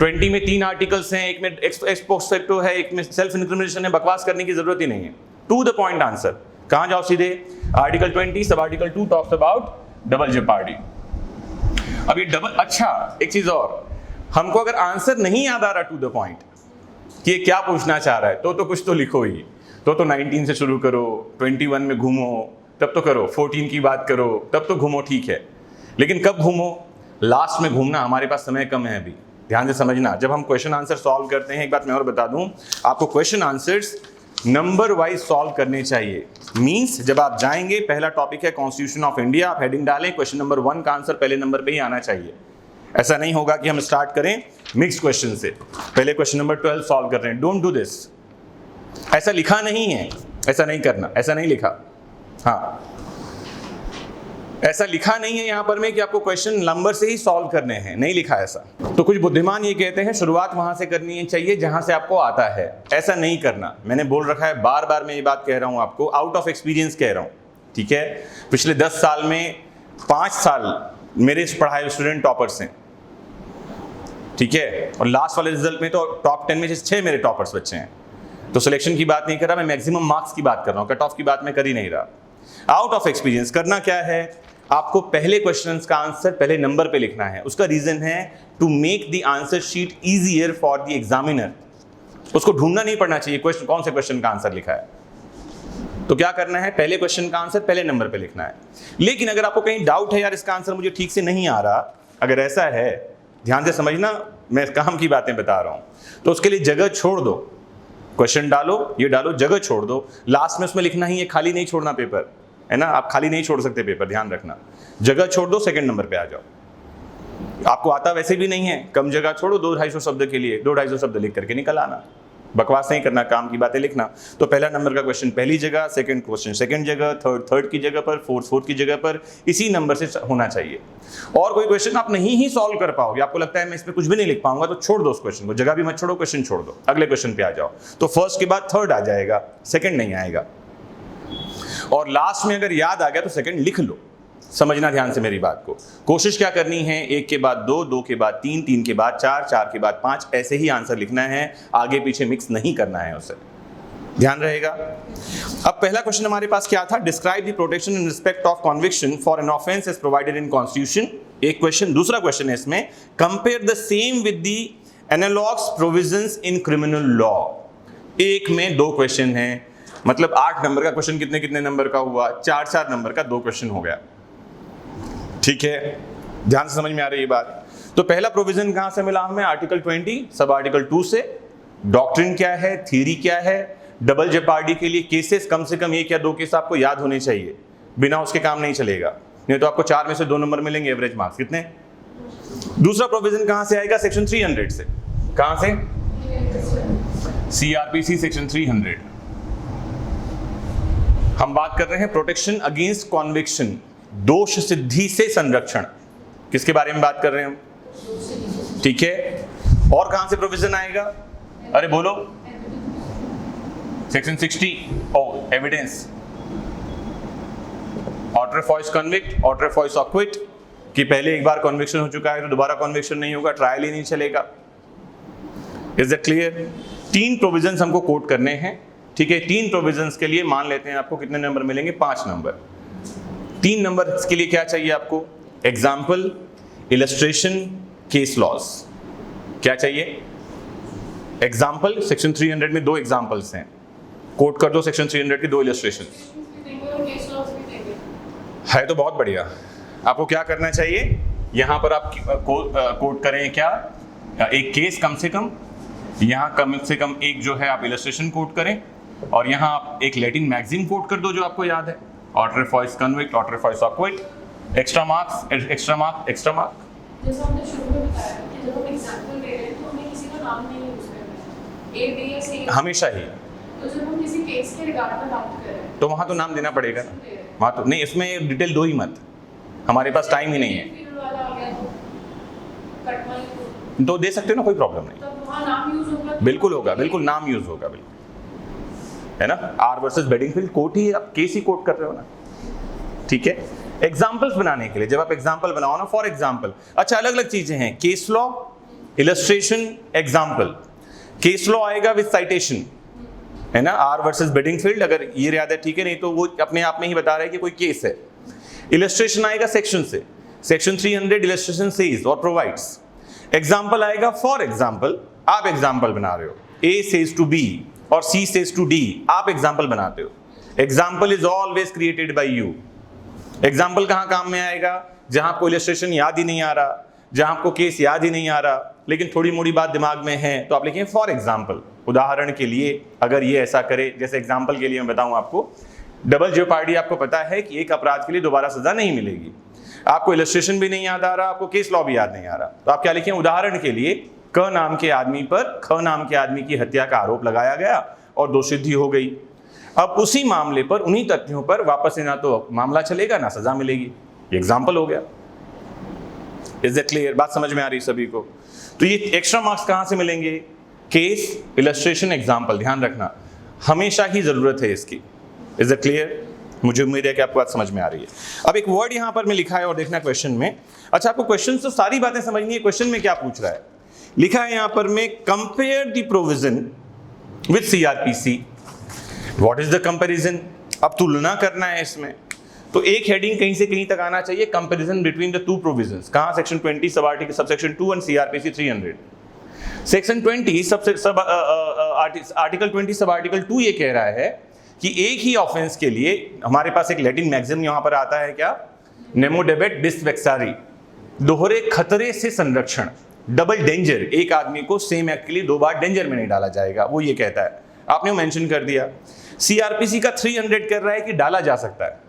20 में 3 आर्टिकल्स हैं, एक में एक्स पोस्ट फैक्टो है, एक में सेल्फ इंक्रिमिनेशन है। बकवास करने की जरूरत ही नहीं है, टू द पॉइंट आंसर। कहाँ जाओ सीधे? Article 20 sub article 2 talks about double जेपार्डी। अब ये डबल, अच्छा एक चीज और, हमको अगर आंसर नहीं याद आ रहा टू द पॉइंट कि ये क्या पूछना चाह रहा है, तो कुछ तो लिखो ही। तो 19 से शुरू करो, 21 में घूमो तब तो करो, 14 की बात करो तब तो घूमो, ठीक है, लेकिन कब घूमो? लास्ट में घूमना। हमारे पास समय कम है अभी, ध्यान से समझना। जब हम क्वेश्चन आंसर सॉल्व करते हैं, एक बात मैं और बता दूं, आपको question answers number wise solve करने चाहिए। मींस जब आप जाएंगे, पहला टॉपिक है कॉन्स्टिट्यूशन ऑफ इंडिया, आप हेडिंग डालें, क्वेश्चन नंबर 1 का आंसर पहले नंबर पे ही आना चाहिए। ऐसा नहीं होगा कि हम स्टार्ट करें मिक्स क्वेश्चन से, पहले क्वेश्चन नंबर 12 सॉल्व कर रहे हैं। Don't do this. ऐसा लिखा नहीं है, ऐसा नहीं करना, ऐसा नहीं लिखा। हाँ, ऐसा लिखा नहीं है यहां पर में कि आपको क्वेश्चन नंबर से ही सॉल्व करने हैं, नहीं लिखा ऐसा। तो कुछ बुद्धिमान ये कहते हैं शुरुआत वहां से करनी चाहिए जहां से आपको आता है। ऐसा नहीं करना। मैंने बोल रखा है, बार बार मैं ये बात कह रहा हूं आपको, आउट ऑफ एक्सपीरियंस कह रहा हूं, ठीक है। पिछले 10 साल में 5 साल मेरे पढ़ाए स्टूडेंट टॉपर्स हैं, ठीक है, और लास्ट वाले रिजल्ट में तो टॉप 10 में से 6 मेरे टॉपर्स बच्चे हैं। तो सिलेक्शन की बात नहीं कर रहा मैं, मैक्सिमम मार्क्स की बात कर रहा हूं, कट ऑफ की बात मैं कर ही नहीं रहा। आउट ऑफ एक्सपीरियंस करना क्या है, आपको पहले क्वेश्चंस का आंसर पहले नंबर पे लिखना है। उसका रीजन है to make the answer sheet easier for the examiner. उसको ढूंढना नहीं पड़ना चाहिए क्वेश्चन कौन से क्वेश्चन का आंसर लिखा है। तो क्या करना है, पहले क्वेश्चन का आंसर पहले नंबर पे लिखना है। लेकिन अगर आपको कहीं डाउट है, यार इसका आंसर मुझे ठीक से नहीं आ रहा, अगर ऐसा है, ध्यान से समझना, मैं काम की बातें बता रहा हूं, तो उसके लिए जगह छोड़ दो। क्वेश्चन डालो, ये डालो, जगह छोड़ दो। लास्ट में उसमें लिखना ही है, खाली नहीं छोड़ना पेपर, है ना। आप खाली नहीं छोड़ सकते पेपर, ध्यान रखना। जगह छोड़ दो, सेकंड नंबर पे आ जाओ। आपको आता वैसे भी नहीं है, कम जगह छोड़ो, 200-250 शब्द के लिए 200-250 शब्द लिख करके निकल आना। बकवास नहीं करना, काम की बातें लिखना। तो पहला नंबर का क्वेश्चन पहली जगह, सेकंड क्वेश्चन सेकंड जगह, थर्ड की जगह पर, फोर्थ की जगह पर, इसी नंबर से होना चाहिए। और कोई क्वेश्चन आप नहीं ही सॉल्व कर पाओगे, आपको लगता है मैं इसमें कुछ भी नहीं लिख पाऊंगा, तो छोड़ दो उस क्वेश्चन को, जगह भी मत छोड़ो, क्वेश्चन छोड़ दो, अगले क्वेश्चन पे आ जाओ। तो फर्स्ट के बाद थर्ड आ जाएगा, सेकंड नहीं आएगा। और लास्ट में अगर याद आ गया तो सेकंड लिख लो। समझना ध्यान से मेरी बात को। कोशिश क्या करनी है, 1 के बाद 2, 2 के बाद 3, 3 के बाद 4, 4 के बाद 5, ऐसे ही आंसर लिखना है, आगे पीछे मिक्स नहीं करना है उसे, ध्यान रहेगा। अब पहला क्वेश्चन हमारे पास क्या था, describe the protection in respect of conviction for an offence as provided in constitution. एक क्वेश्चन। दूसरा क्वेश्चन है इसमें, compare the same with the analogous provisions in criminal law. एक में 2 क्वेश्चन हैं, मतलब 8 नंबर का क्वेश्चन कितने कितने नंबर का हुआ, 4-4 नंबर का 2 क्वेश्चन हो गया, ठीक है। ध्यान से समझ में आ रही है बात। तो पहला प्रोविजन कहां से मिला हमें, आर्टिकल 20 सब आर्टिकल 2 से। डॉक्ट्रिन क्या है, थ्योरी क्या है, डबल जेपार्डी के लिए केसेस कम से कम 1 या 2 केस आपको याद होने चाहिए, बिना उसके काम नहीं चलेगा, नहीं तो आपको 4 में से 2 नंबर मिलेंगे, एवरेज मार्क्स कितने। दूसरा प्रोविजन कहां से आएगा, सेक्शन 300 से। कहां से, CRPC सेक्शन 300। हम बात कर रहे हैं प्रोटेक्शन अगेंस्ट कॉन्विक्शन, दोष सिद्धि से संरक्षण, किसके बारे में बात कर रहे हैं हम, ठीक है। और कहां से प्रोविजन आएगा, अरे बोलो, section 60 evidence, autrefois convict, autrefois acquit, कि पहले एक बार कन्विक्शन हो चुका है तो दोबारा कन्विक्शन नहीं होगा, ट्रायल ही नहीं चलेगा। Is that clear. 3 प्रोविजंस हमको कोट करने हैं, ठीक है। 3 प्रोविजंस के लिए मान लेते हैं आपको कितने नंबर मिलेंगे, 5 नंबर। 3 नंबर के लिए क्या चाहिए आपको, एग्जाम्पल, इलस्ट्रेशन, केस लॉज। क्या चाहिए, एग्जाम्पल। सेक्शन 300 में 2 एग्जाम्पल्स हैं, कोट कर दो सेक्शन 300 की 2 इलस्ट्रेशन है, तो बहुत बढ़िया। आपको क्या करना चाहिए, यहां पर आप कोट करें क्या, एक केस कम से कम, यहां कम से कम एक जो है आप इलस्ट्रेशन कोट करें, और यहां आप एक लैटिन मैगजीन कोट कर दो जो आपको याद है, autrefois convict, autrefois acquit, extra marks, extra mark, extra mark. जैसा हमने शुरू में बताया कि जब हम एग्जांपल दे रहे हैं तो हमें किसी का नाम नहीं यूज करना है, ए बी या सी हमेशा ही। तो जब हम किसी केस के रिगार्ड में बात कर रहे हैं तो वहां तो नाम देना पड़ेगा ना, वहां तो नहीं, इसमें डिटेल दो ही मत, हमारे पास टाइम ही नहीं है। तो दे सकते हो ना, कोई प्रॉब्लम नहीं, तो वहां नाम यूज होगा, बिल्कुल होगा, बिल्कुल नाम यूज होगा, बिल्कुल, है ना। आर वर्सेस बेडिंगफील्ड कोर्ट ही, आप केस ही कोर्ट कर रहे हो ना, ठीक है। एग्जाम्पल्स बनाने के लिए, जब आप एग्जाम्पल बनाओ ना, फॉर एग्जाम्पल, अच्छा अलग अलग चीजें हैं, case law, illustration, example. Case law आएगा विद साइटेशन, है ना, आर वर्सेस बेडिंगफील्ड, अगर ये याद है ठीक है, नहीं तो वो अपने आप में ही बता रहा है कि कोई केस है। इलस्ट्रेशन आएगा सेक्शन से, सेक्शन 300 इलस्ट्रेशन सेज और प्रोवाइड्स। एग्जाम्पल आएगा फॉर एग्जाम्पल, आप एग्जाम्पल बना रहे हो, A says to B और C says to D, आप एग्जाम्पल बनाते हो। Example is always created by you. Example कहां काम में आएगा? जहां आपको इलस्ट्रेशन याद ही नहीं आ रहा, जहां आपको केस याद ही नहीं आ रहा, लेकिन थोड़ी मोड़ी बात दिमाग में है, तो आप लिखें फॉर एग्जाम्पल, उदाहरण के लिए अगर ये ऐसा करे। जैसे एग्जाम्पल के लिए मैं बताऊं आपको, डबल जेओपार्डी आपको पता है कि एक अपराध के लिए दोबारा सजा नहीं मिलेगी। आपको इलस्ट्रेशन भी नहीं याद आ रहा, आपको केस लॉ भी याद नहीं आ रहा, तो आप क्या लिखें? उदाहरण के लिए क नाम के आदमी पर ख नाम के आदमी की हत्या का आरोप लगाया गया और दोषसिद्धि हो गई। अब उसी मामले पर, उन्हीं तथ्यों पर वापस से ना तो मामला चलेगा ना सजा मिलेगी। एग्जाम्पल हो गया। Is it clear? बात समझ में आ रही सभी को? तो ये एक्स्ट्रा मार्क्स कहां से मिलेंगे? केस, इलस्ट्रेशन, एग्जाम्पल, ध्यान रखना हमेशा ही जरूरत है इसकी। Is it clear? मुझे उम्मीद है कि आपको बात समझ में आ रही है। अब एक वर्ड यहां पर मैं लिखा है और देखना क्वेश्चन में। अच्छा, आपको क्वेश्चन तो सारी बातें समझनी है, क्वेश्चन में क्या पूछ रहा है? लिखा है यहां पर में compare the provision with CrPC. What is the comparison? अब तुलना करना है इसमें, तो एक हेडिंग कहीं से कहीं तक आना चाहिए, comparison between the two provisions. कहां? Section 20 subsection 2 and CrPC 300। Section 20 article 20 sub article 2 ये कह रहा है कि एक ही ऑफेंस के लिए हमारे पास एक लैटिन मैक्सिम यहां पर आता है, क्या? नेमो डेबेट डिस वेक्सारी, दोहरे खतरे से संरक्षण, डबल डेंजर। एक आदमी को सेम एक्ट के लिए दो बार डेंजर में नहीं डाला जाएगा, वो ये कहता है। आपने वो मेंशन कर दिया। सीआरपीसी का 300 कर रहा है कि डाला जा सकता है।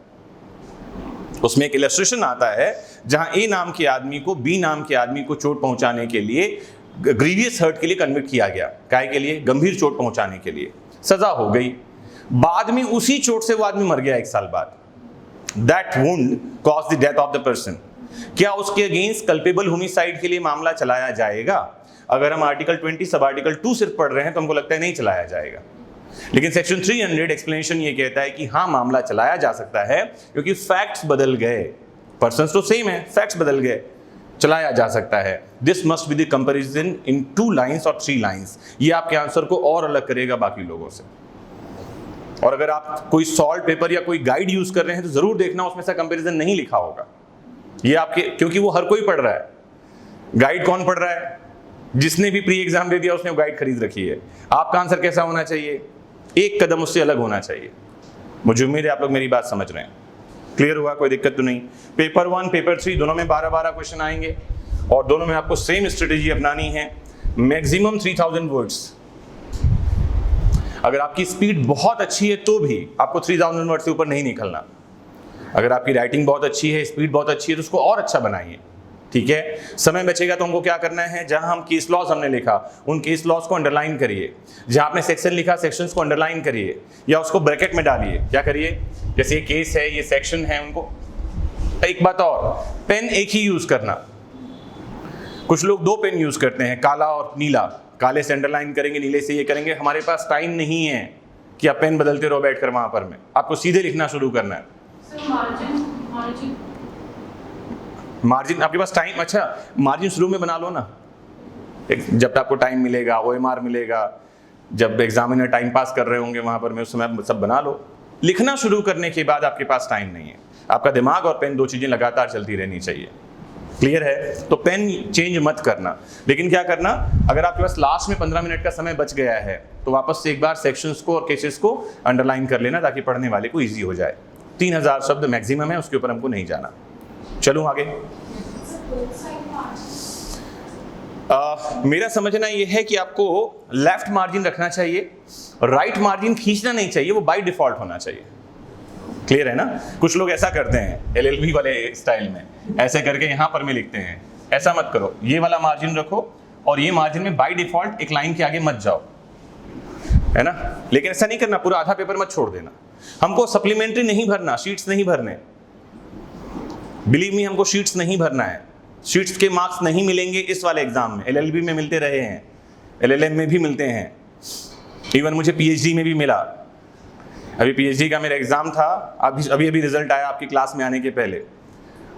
उसमें एक इलस्ट्रेशन आता है जहां ए नाम के आदमी को बी नाम के आदमी को चोट पहुंचाने के लिए, ग्रीवियस हर्ट के लिए कन्विक्ट किया गया। काहे के लिए? गंभीर चोट पहुंचाने के लिए। सजा हो गई, बाद में उसी चोट से वो आदमी मर गया 1 साल बाद। That wound cause the death of the person. क्या उसके अगेंस्ट कल्पेबल होमिसाइड के लिए मामला चलाया जाएगा? अगर हम आर्टिकल 20 सब आर्टिकल 2 सिर्फ पढ़ रहे हैं तो हमको लगता है नहीं चलाया जाएगा, लेकिन सेक्शन 300 एक्सप्लेनेशन ये कहता है कि हाँ, मामला चलाया जा सकता है, क्योंकि फैक्ट्स बदल गए। पर्सन्स तो सेम है, फैक्ट्स बदल गए, चलाया जा सकता है। This must be the comparison in 2 lines और 3 लाइन्स। ये आपके आंसर को और अलग करेगा बाकी लोगों से। और अगर आप कोई सॉल्व पेपर या कोई गाइड यूज कर रहे हैं तो जरूर देखना उसमें से कंपैरिजन नहीं लिखा होगा। ये आपके, क्योंकि वो हर कोई पढ़ रहा है। गाइड कौन पढ़ रहा है? जिसने भी प्री एग्जाम दे दिया उसने वो गाइड खरीद रखी है। आपका आंसर कैसा होना चाहिए? एक कदम उससे अलग होना चाहिए। मुझे उम्मीद है आप लोग मेरी बात समझ रहे हैं। क्लियर हुआ? कोई दिक्कत तो नहीं? पेपर 1 पेपर 3 दोनों में 12-12 क्वेश्चन आएंगे और दोनों में आपको सेम स्ट्रेटेजी अपनानी है। Maximum 3000 words. अगर आपकी स्पीड बहुत अच्छी है तो भी आपको 3000 वर्ड से ऊपर नहीं निकलना। अगर आपकी राइटिंग बहुत अच्छी है, स्पीड बहुत अच्छी है, तो उसको और अच्छा बनाइए। ठीक है? समय बचेगा तो हमको क्या करना है? जहां हम केस लॉज हमने लिखा, उन केस लॉज को अंडरलाइन करिए। जहां आपने सेक्शन लिखा, सेक्शंस को अंडरलाइन करिए या उसको ब्रैकेट में डालिए। क्या करिए? जैसे ये केस है, ये सेक्शन है, उनको। एक बात और, पेन एक ही यूज करना। कुछ लोग 2 पेन यूज करते हैं, काला और नीला। काले से अंडरलाइन करेंगे, नीले से ये करेंगे। हमारे पास टाइम नहीं है कि आप पेन बदलते रहो बैठकर वहां पर। में आपको सीधे लिखना शुरू करना है। मार्जिन आपके पास टाइम, अच्छा मार्जिन शुरू में बना लो ना, जब आपको टाइम मिलेगा, OMR मिलेगा, जब एग्जामिनर टाइम पास कर रहे होंगे वहां पर में, उस समय सब बना लो। लिखना शुरू करने के बाद आपके पास टाइम नहीं है। आपका दिमाग और पेन 2 चीजें लगातार चलती रहनी चाहिए। क्लियर है? तो पेन चेंज मत करना, लेकिन क्या करना, अगर आपके पास लास्ट में 15 मिनट का समय बच गया है तो वापस से एक बार सेक्शंस को और केसेस को अंडरलाइन कर लेना, ताकि पढ़ने वाले को ईजी हो जाए। 3000 शब्द मैक्सिमम है, उसके ऊपर हमको नहीं जाना। चलूं आगे। मेरा समझना यह है कि आपको लेफ्ट मार्जिन रखना चाहिए, राइट मार्जिन खींचना नहीं चाहिए, वो बाय डिफॉल्ट होना चाहिए। क्लियर है ना? कुछ लोग ऐसा करते हैं LLB वाले स्टाइल में, ऐसे करके यहां पर में लिखते हैं। ऐसा मत करो, ये वाला मार्जिन रखो और ये मार्जिन में बाय डिफॉल्ट एक लाइन के आगे मत जाओ, है ना? लेकिन ऐसा नहीं करना, पूरा आधा पेपर मत छोड़ देना। हमको सप्लीमेंट्री नहीं भरना, शीट्स नहीं भरने। बिलीव मी, हमको शीट्स नहीं भरना है। शीट्स के मार्क्स नहीं मिलेंगे इस वाले एग्जाम में। LLB में मिलते रहे हैं, LLM में भी मिलते हैं, इवन मुझे PhD में भी मिला। अभी PhD का मेरा एग्जाम था, अभी रिजल्ट आया आपकी क्लास में आने के पहले,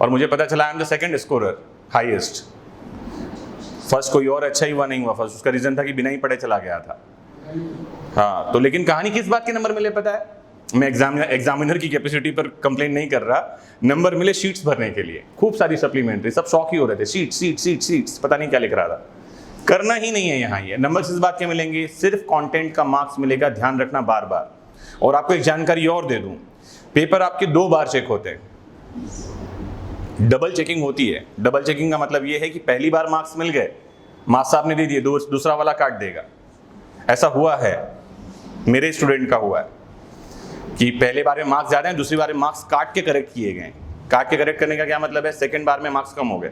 और मुझे पता चला I am the second scorer highest. First कोई और अच्छा ही हुआ नहीं हुआ फर्स्ट, उसका रीजन था कि बिना ही पढ़े चला गया था। हाँ, तो लेकिन कहानी किस बात के नंबर मिले पता है? मैं एग्जामिनर की कैपेसिटी पर कंप्लेंट नहीं कर रहा, नंबर मिले शीट्स भरने के लिए, खूब सारी सप्लीमेंट्री, सब शौक ही हो रहे थे, सीट्स, पता नहीं क्या लिख रहा था। करना ही नहीं है यहाँ, ये नंबर इस बात के मिलेंगे, सिर्फ कंटेंट का मार्क्स मिलेगा, ध्यान रखना बार बार। और आपको एक जानकारी और दे दूं, पेपर आपके 2 बार चेक होते हैं, डबल चेकिंग होती है। डबल चेकिंग का मतलब ये है कि पहली बार मार्क्स मिल गए, मार्क्स साहब ने दे दिए, दूसरा वाला काट देगा। ऐसा हुआ है, मेरे स्टूडेंट का हुआ है कि पहले बार में मार्क्स ज़्यादा हैं, दूसरी बार में मार्क्स काट के करेक्ट किए गए। काट के करेक्ट करने का क्या मतलब है, सेकंड बार में मार्क्स कम हो गए।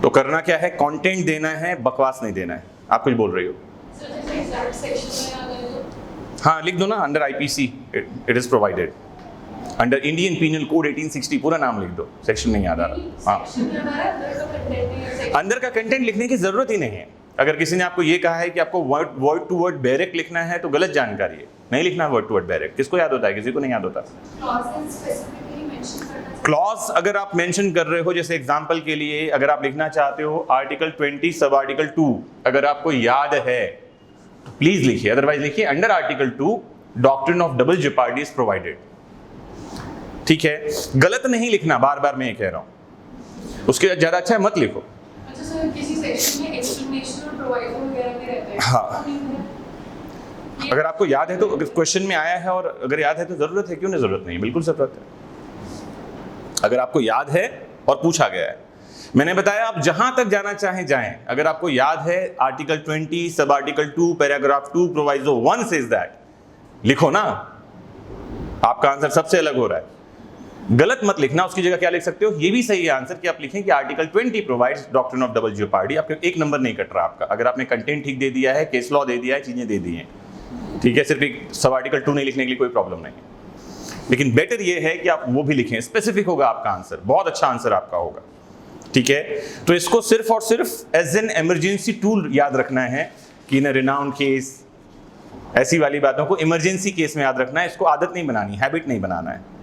तो करना क्या है, कंटेंट देना है, बकवास नहीं देना है। आप कुछ बोल रही हो? हाँ लिख दो ना, under IPC it is provided, under Indian penal Code 1860 पूरा नाम लिख दो, सेक्शन नहीं याद आ रहा। हाँ, अंदर का कंटेंट लिखने की जरूरत ही नहीं है। अगर किसी ने आपको ये कहा है कि आपको वर्ड टू वर्ड बैरेक लिखना है तो गलत जानकारी है, नहीं लिखना वर्ड टू वर्ड बैरेक। किसको याद होता है, किसी को नहीं याद होता। क्लॉज अगर आप मेंशन कर रहे हो, जैसे एग्जांपल के लिए अगर आप लिखना चाहते हो आर्टिकल 20 सब आर्टिकल 2, अगर आपको याद है तो प्लीज लिखिए, अदरवाइज लिखिए under article 2 doctrine of double jeopardy is provided. ठीक है, गलत नहीं लिखना, बार बार मैं ये कह रहा हूं, उसके ज्यादा अच्छा है मत लिखो। अच्छा सर, किसी सेक्शन में एक्सप्लेनेशन और प्रोवाइडर वगैरह में रहता है। हाँ, अगर आपको याद है तो, अगर क्वेश्चन में आया है और अगर याद है तो जरूरत है, क्यों नहीं जरूरत नहीं, बिल्कुल जरूरत है। अगर आपको याद है और पूछा गया है, मैंने बताया आप जहां तक जाना चाहें जाएं। अगर आपको याद है article 20 sub article 2 paragraph 2 proviso 1 says that, लिखो ना, आपका आंसर सबसे अलग हो रहा है। गलत मत लिखना, उसकी जगह क्या लिख सकते हो, ये भी सही है आंसर कि आप लिखें कि article 20 provides doctrine of double jeopardy. आपके एक नंबर नहीं कट रहा आपका, अगर आपने कंटेंट ठीक दे दिया है, केस लॉ दे दिया है, चीजें दे दी हैं, ठीक है। सिर्फ एक सब आर्टिकल 2 नहीं लिखने के लिए कोई प्रॉब्लम नहीं है, लेकिन बेटर ये है कि आप वो भी लिखें, स्पेसिफिक होगा आपका आंसर, बहुत अच्छा आंसर आपका होगा। ठीक है, तो इसको सिर्फ और सिर्फ एज एन इमरजेंसी टूल याद रखना है कि इन रिनाउंड केस, ऐसी वाली बातों को इमरजेंसी केस में याद रखना है। इसको आदत नहीं बनानी, हैबिट नहीं बनाना है।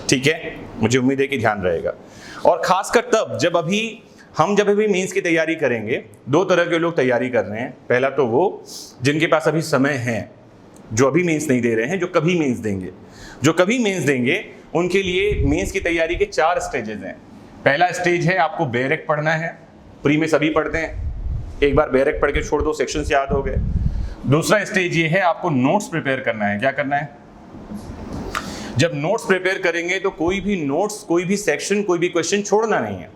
ठीक है, मुझे उम्मीद है कि ध्यान रहेगा। और खासकर तब जब अभी मेंस की तैयारी करेंगे, 2 तरह के लोग तैयारी कर रहे हैं। पहला तो वो जिनके पास अभी समय है, जो अभी मेंस नहीं दे रहे हैं, जो कभी मेंस देंगे। जो कभी मेंस देंगे उनके लिए मेंस की तैयारी के 4 स्टेजेस हैं। पहला स्टेज है आपको बैरेक पढ़ना है, प्री में सभी पढ़ते हैं, एक बार बैरेक पढ़ के छोड़ दो, सेक्शंस याद हो गए। दूसरा स्टेज ये है आपको नोट्स प्रिपेयर करना है। क्या करना है, जब नोट्स प्रिपेयर करेंगे तो कोई भी नोट्स, कोई भी सेक्शन, कोई भी क्वेश्चन छोड़ना नहीं है।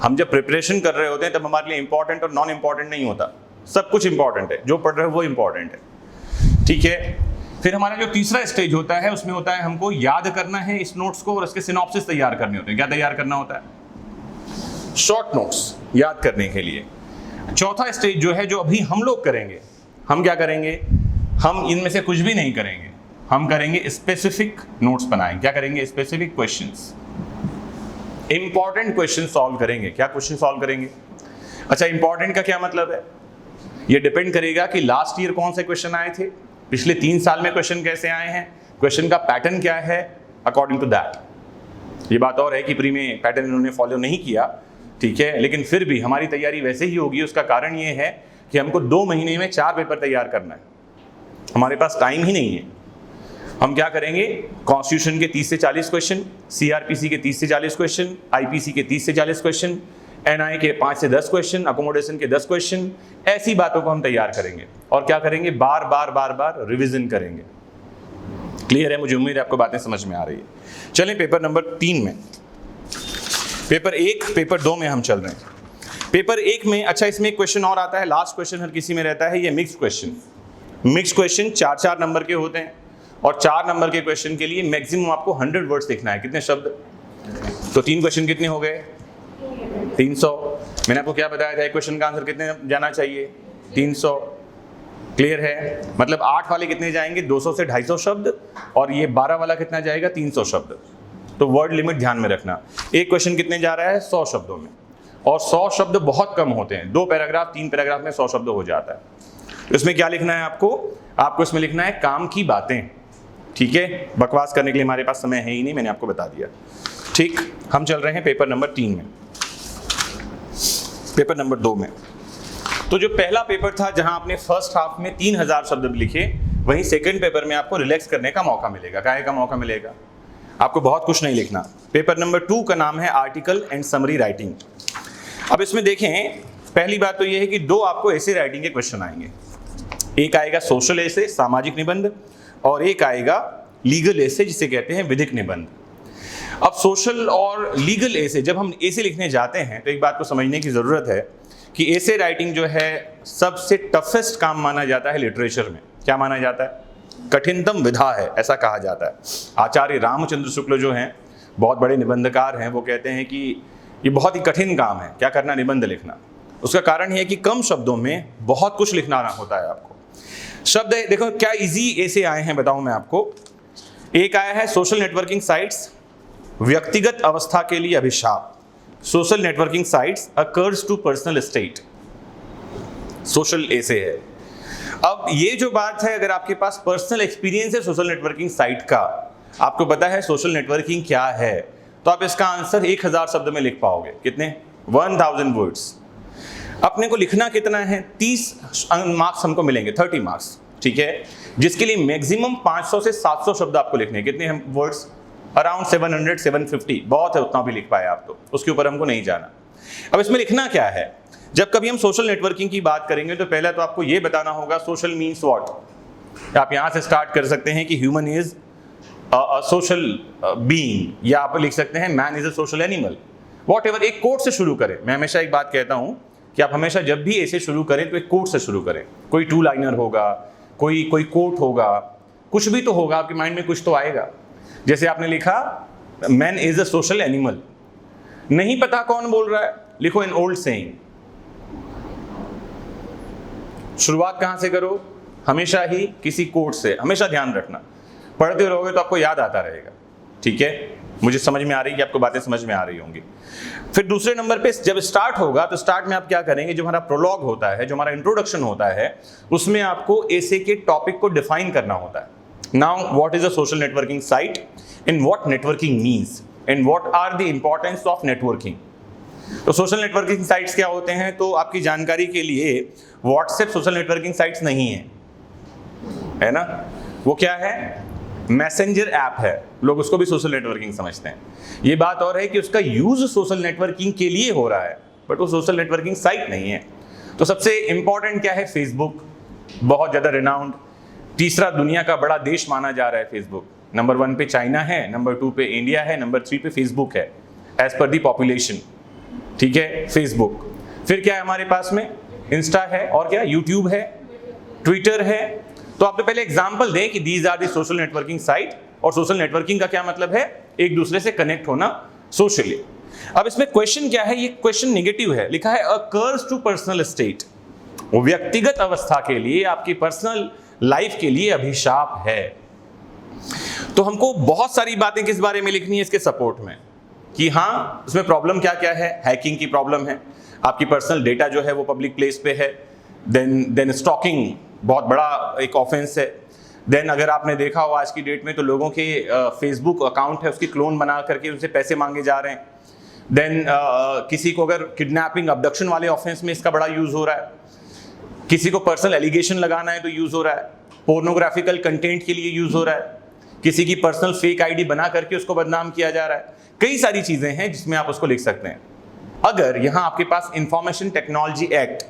हम जब प्रिपरेशन कर रहे होते हैं तब हमारे लिए इंपॉर्टेंट और नॉन इंपॉर्टेंट नहीं होता, सब कुछ इंपॉर्टेंट है, जो पढ़ रहे हो वो इंपॉर्टेंट है। ठीक है, फिर हमारा जो तीसरा स्टेज होता है उसमें होता है हमको याद करना है इस नोट्स को और इसके सिनॉप्सिस तैयार करने होते हैं। क्या तैयार करना होता है, शॉर्ट नोट्स याद करने के लिए। चौथा स्टेज जो है, जो अभी हम लोग करेंगे, हम क्या करेंगे, हम इनमें से कुछ भी नहीं करेंगे, हम करेंगे स्पेसिफिक नोट्स बनाएंगे। क्या करेंगे, specific questions, important question solve करेंगे। क्या क्वेश्चन सॉल्व करेंगे, अच्छा इंपॉर्टेंट का क्या मतलब है, ये डिपेंड करेगा कि लास्ट ईयर कौन से क्वेश्चन आए थे, पिछले 3 साल में क्वेश्चन कैसे आए हैं, क्वेश्चन का पैटर्न क्या है, अकॉर्डिंग टू दैट। ये बात और है कि प्री में पैटर्न इन्होंने फॉलो नहीं किया, ठीक है, लेकिन फिर भी हमारी तैयारी वैसे ही होगी। उसका कारण ये है कि हमको 2 महीने में 4 पेपर तैयार करना है, हमारे पास टाइम ही नहीं है। हम क्या करेंगे, कॉन्स्टिट्यूशन के 30 से 40 क्वेश्चन, सीआरपीसी के 30 से 40 क्वेश्चन, आईपीसी के 30 से 40 क्वेश्चन, एनआई के 5 से 10 क्वेश्चन, अकोमोडेशन के 10 क्वेश्चन, ऐसी बातों को हम तैयार करेंगे। और क्या करेंगे, बार बार रिवीजन करेंगे। क्लियर है, मुझे उम्मीद है आपको बातें समझ में आ रही है। चलें पेपर नंबर 3 में, पेपर 1, पेपर 2 में हम चल रहे हैं। पेपर 1 में, अच्छा इसमें एक क्वेश्चन और आता है, लास्ट क्वेश्चन हर किसी में रहता है, ये mix question. Mix question 4-4 number के होते हैं और 4 नंबर के क्वेश्चन के लिए मैक्सिमम आपको 100 वर्ड्स लिखना है। कितने शब्द, तो 3 क्वेश्चन कितने हो गए, 300। मैंने आपको क्या बताया था, एक क्वेश्चन का आंसर कितने जाना चाहिए, 300। क्लियर है, मतलब 8 वाले कितने जाएंगे, 200 से 250 शब्द, और ये 12 वाला कितना जाएगा, 300 शब्द। तो वर्ड लिमिट ध्यान में रखना। एक क्वेश्चन कितने जा रहा है, 100 शब्दों में, और 100 शब्द बहुत कम होते हैं, 2 पैराग्राफ 3 पैराग्राफ में 100 शब्द हो जाता है। इसमें क्या लिखना है आपको इसमें लिखना है काम की बातें। ठीक है, बकवास करने के लिए हमारे पास समय है ही नहीं, मैंने आपको बता दिया। ठीक, हम चल रहे हैं पेपर नंबर 3 में। पेपर नंबर 2 में तो जो पहला पेपर था, जहां आपने फर्स्ट हाफ में 3000 शब्द लिखे, वहीं सेकंड पेपर में आपको रिलैक्स करने का मौका मिलेगा। काहे का मौका मिलेगा? आपको बहुत कुछ नहीं लिखना। पेपर नंबर 2 का नाम है आर्टिकल एंड समरी राइटिंग। अब इसमें देखें, पहली बात तो ये है कि 2 आपको ऐसे राइटिंग के क्वेश्चन आएंगे। एक आएगा सोशल एसे, सामाजिक निबंध, और एक आएगा लीगल एसे, जिसे कहते हैं विधिक निबंध। अब सोशल और लीगल एसे, जब हम एसे लिखने जाते हैं तो एक बात को समझने की ज़रूरत है कि एसे राइटिंग जो है सबसे टफेस्ट काम माना जाता है लिटरेचर में। क्या माना जाता है? कठिनतम विधा है, ऐसा कहा जाता है। आचार्य रामचंद्र शुक्ल जो हैं, बहुत बड़े निबंधकार हैं, वो कहते हैं कि ये बहुत ही कठिन काम है, क्या करना, निबंध लिखना। उसका कारण ये है कि कम शब्दों में बहुत कुछ लिखना होता है आपको। शब्द है, देखो क्या इजी एसे आए हैं बताऊं मैं आपको। एक आया है सोशल नेटवर्किंग साइट्स, व्यक्तिगत अवस्था के लिए अभिशाप। Social networking sites a curse to personal state, social essay है। अब ये जो बात है, अगर आपके पास पर्सनल एक्सपीरियंस है सोशल नेटवर्किंग साइट का, आपको पता है सोशल नेटवर्किंग क्या है, तो आप इसका आंसर 1000 शब्द में लिख पाओगे। कितने? 1000 वर्ड्स। अपने को लिखना कितना है? 30 मार्क्स हमको मिलेंगे, 30 मार्क्स, ठीक है, जिसके लिए मैक्सिमम 500 से 700 शब्द आपको लिखने हैं। कितने हम वर्ड्स? अराउंड 700 750, बहुत है, उतना भी लिख पाए आप तो, उसके ऊपर हमको नहीं जाना। अब इसमें लिखना क्या है? जब कभी हम सोशल नेटवर्किंग की बात करेंगे तो पहले तो आपको ये बताना होगा सोशल मीन्स व्हाट। आप यहाँ से स्टार्ट कर सकते हैं कि human is a social being, या आप लिख सकते हैं man is a social animal, what ever. एक कोट से शुरू करें। मैं हमेशा एक बात कहता हूँ कि आप हमेशा जब भी ऐसे शुरू करें तो एक कोट से शुरू करें। कोई 2 लाइनर होगा, कोई कोट होगा, कुछ भी तो होगा, आपके माइंड में कुछ तो आएगा। जैसे आपने लिखा man is a social animal, नहीं पता कौन बोल रहा है, लिखो एन ओल्ड सेइंग। शुरुआत कहां से करो? हमेशा ही किसी कोट से, हमेशा ध्यान रखना। पढ़ते रहोगे तो आपको याद आता रहेगा, ठीक है। मुझे समझ में आ रही है कि आपको बातें समझ में आ रही होंगी। फिर दूसरे नंबर पे जब स्टार्ट होगा तो स्टार्ट में आप क्या करेंगे? जो हमारा प्रोलॉग होता है, जो हमारा इंट्रोडक्शन होता है, उसमें आपको एसे के टॉपिक को डिफाइन करना होता है। Now what is a social networking site, and what networking means, and what are the importance of networking. तो सोशल नेटवर्किंग साइट्स क्या होते हैं? तो आपकी जानकारी के लिए व्हाट्सएप सोशल नेटवर्किंग साइट्स नहीं है ना। वो क्या है? मैसेंजर ऐप है, लोग उसको भी सोशल नेटवर्किंग समझते हैं। ये बात और है कि उसका यूज सोशल नेटवर्किंग के लिए हो रहा है, बट वो सोशल नेटवर्किंग साइट नहीं है। तो सबसे इंपॉर्टेंट क्या है? फेसबुक, बहुत ज़्यादा रिनाउंड, तीसरा दुनिया का बड़ा देश माना जा रहा है फेसबुक। नंबर 1 पे चाइना है, नंबर 2 पे इंडिया है, नंबर 3 पे फेसबुक है एज पर दी पॉपुलेशन, ठीक है, फेसबुक। फिर क्या है हमारे पास में? इंस्टा है, और क्या? यूट्यूब है, ट्विटर है। तो आप तो पहले एग्जांपल दें कि these are the social networking site, और सोशल नेटवर्किंग का क्या मतलब है? एक दूसरे से कनेक्ट होना सोशली। अब इसमें क्वेश्चन क्या है? ये क्वेश्चन नेगेटिव है, लिखा है अ कर्स टू पर्सनल स्टेट, वो व्यक्तिगत अवस्था के लिए, आपकी पर्सनल लाइफ के लिए अभिशाप है। तो हमको बहुत सारी बातें किस बारे में लिखनी है इसके सपोर्ट में, कि हाँ इसमें प्रॉब्लम क्या क्या है। हैकिंग की प्रॉब्लम है, आपकी पर्सनल डेटा जो है वो पब्लिक प्लेस पे है। देन स्टॉकिंग बहुत बड़ा एक ऑफेंस है। देन अगर आपने देखा हो आज की डेट में तो लोगों के फेसबुक अकाउंट है उसकी क्लोन बना करके उनसे पैसे मांगे जा रहे हैं। देन किसी को अगर किडनैपिंग अबडक्शन वाले ऑफेंस में इसका बड़ा यूज हो रहा है। किसी को पर्सनल एलिगेशन लगाना है तो यूज हो रहा है। पोर्नोग्राफिकल कंटेंट के लिए यूज हो रहा है। किसी की पर्सनल फेक आईडी बना करके उसको बदनाम किया जा रहा है। कई सारी चीजें हैं जिसमें आप उसको लिख सकते हैं। अगर यहाँ आपके पास इंफॉर्मेशन टेक्नोलॉजी एक्ट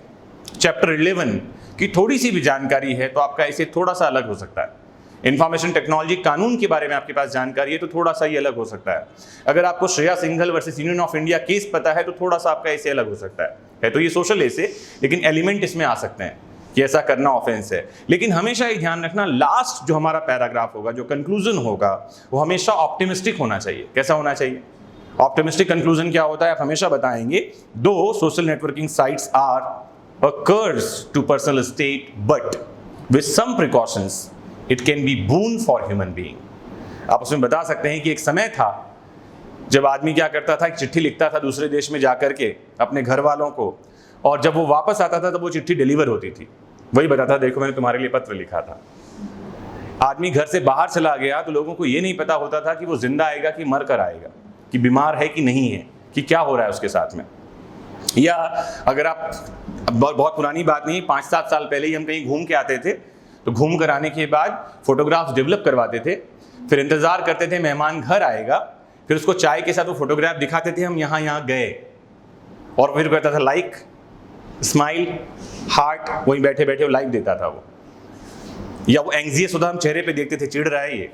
चैप्टर 11 की थोड़ी सी भी जानकारी है तो आपका इसे थोड़ा सा अलग हो सकता है। इंफॉर्मेशन टेक्नोलॉजी कानून के बारे में आपके पास जानकारी है तो थोड़ा सा ये अलग हो सकता है। अगर आपको Shreya Singhal versus union of India case पता है तो थोड़ा सा आपका इसे अलग हो सकता है। तो ये सोशल ऐसे, लेकिन एलिमेंट इसमें आ सकते हैं कि ऐसा करना ऑफेंस है। लेकिन हमेशा ये ध्यान रखना, लास्ट जो हमारा पैराग्राफ होगा, जो कंक्लूजन होगा, वो हमेशा ऑप्टिमिस्टिक होना चाहिए। कैसा होना चाहिए? ऑप्टिमिस्टिक कंक्लूजन क्या होता है? आप हमेशा बताएंगे, दो social networking sites are a curse to personal state but with some precautions it can be boon for human being. आप उसमें बता सकते हैं कि एक समय था जब आदमी क्या करता था, एक चिट्ठी लिखता था दूसरे देश में जाकर के अपने घर वालों को, और जब वो वापस आता था तब वो चिट्ठी डिलीवर होती थी। वही बताता, देखो मैंने तुम्हारे लिए पत्र लिखा था। आदमी घर से बाहर चला गया तो लोगों को ये नहीं पता होता था कि वो जिंदा आएगा कि मर कर आएगा, कि बीमार है कि नहीं है, कि क्या हो रहा है उसके साथ में। या अगर आप, बहुत पुरानी बात नहीं, 5-7 साल पहले ही हम कहीं घूम के आते थे तो घूम कर आने के बाद फोटोग्राफ्स डेवलप करवाते थे, फिर इंतजार करते थे मेहमान घर आएगा, फिर उसको चाय के साथ वो फोटोग्राफ दिखाते थे हम यहाँ यहाँ गए, और फिर कहता था लाइक, स्माइल, हार्ट, वहीं बैठे बैठे वो लाइक देता था वो। या वो एंग्जियस होता हम चेहरे पे देखते थे, चिढ़ रहा है ये,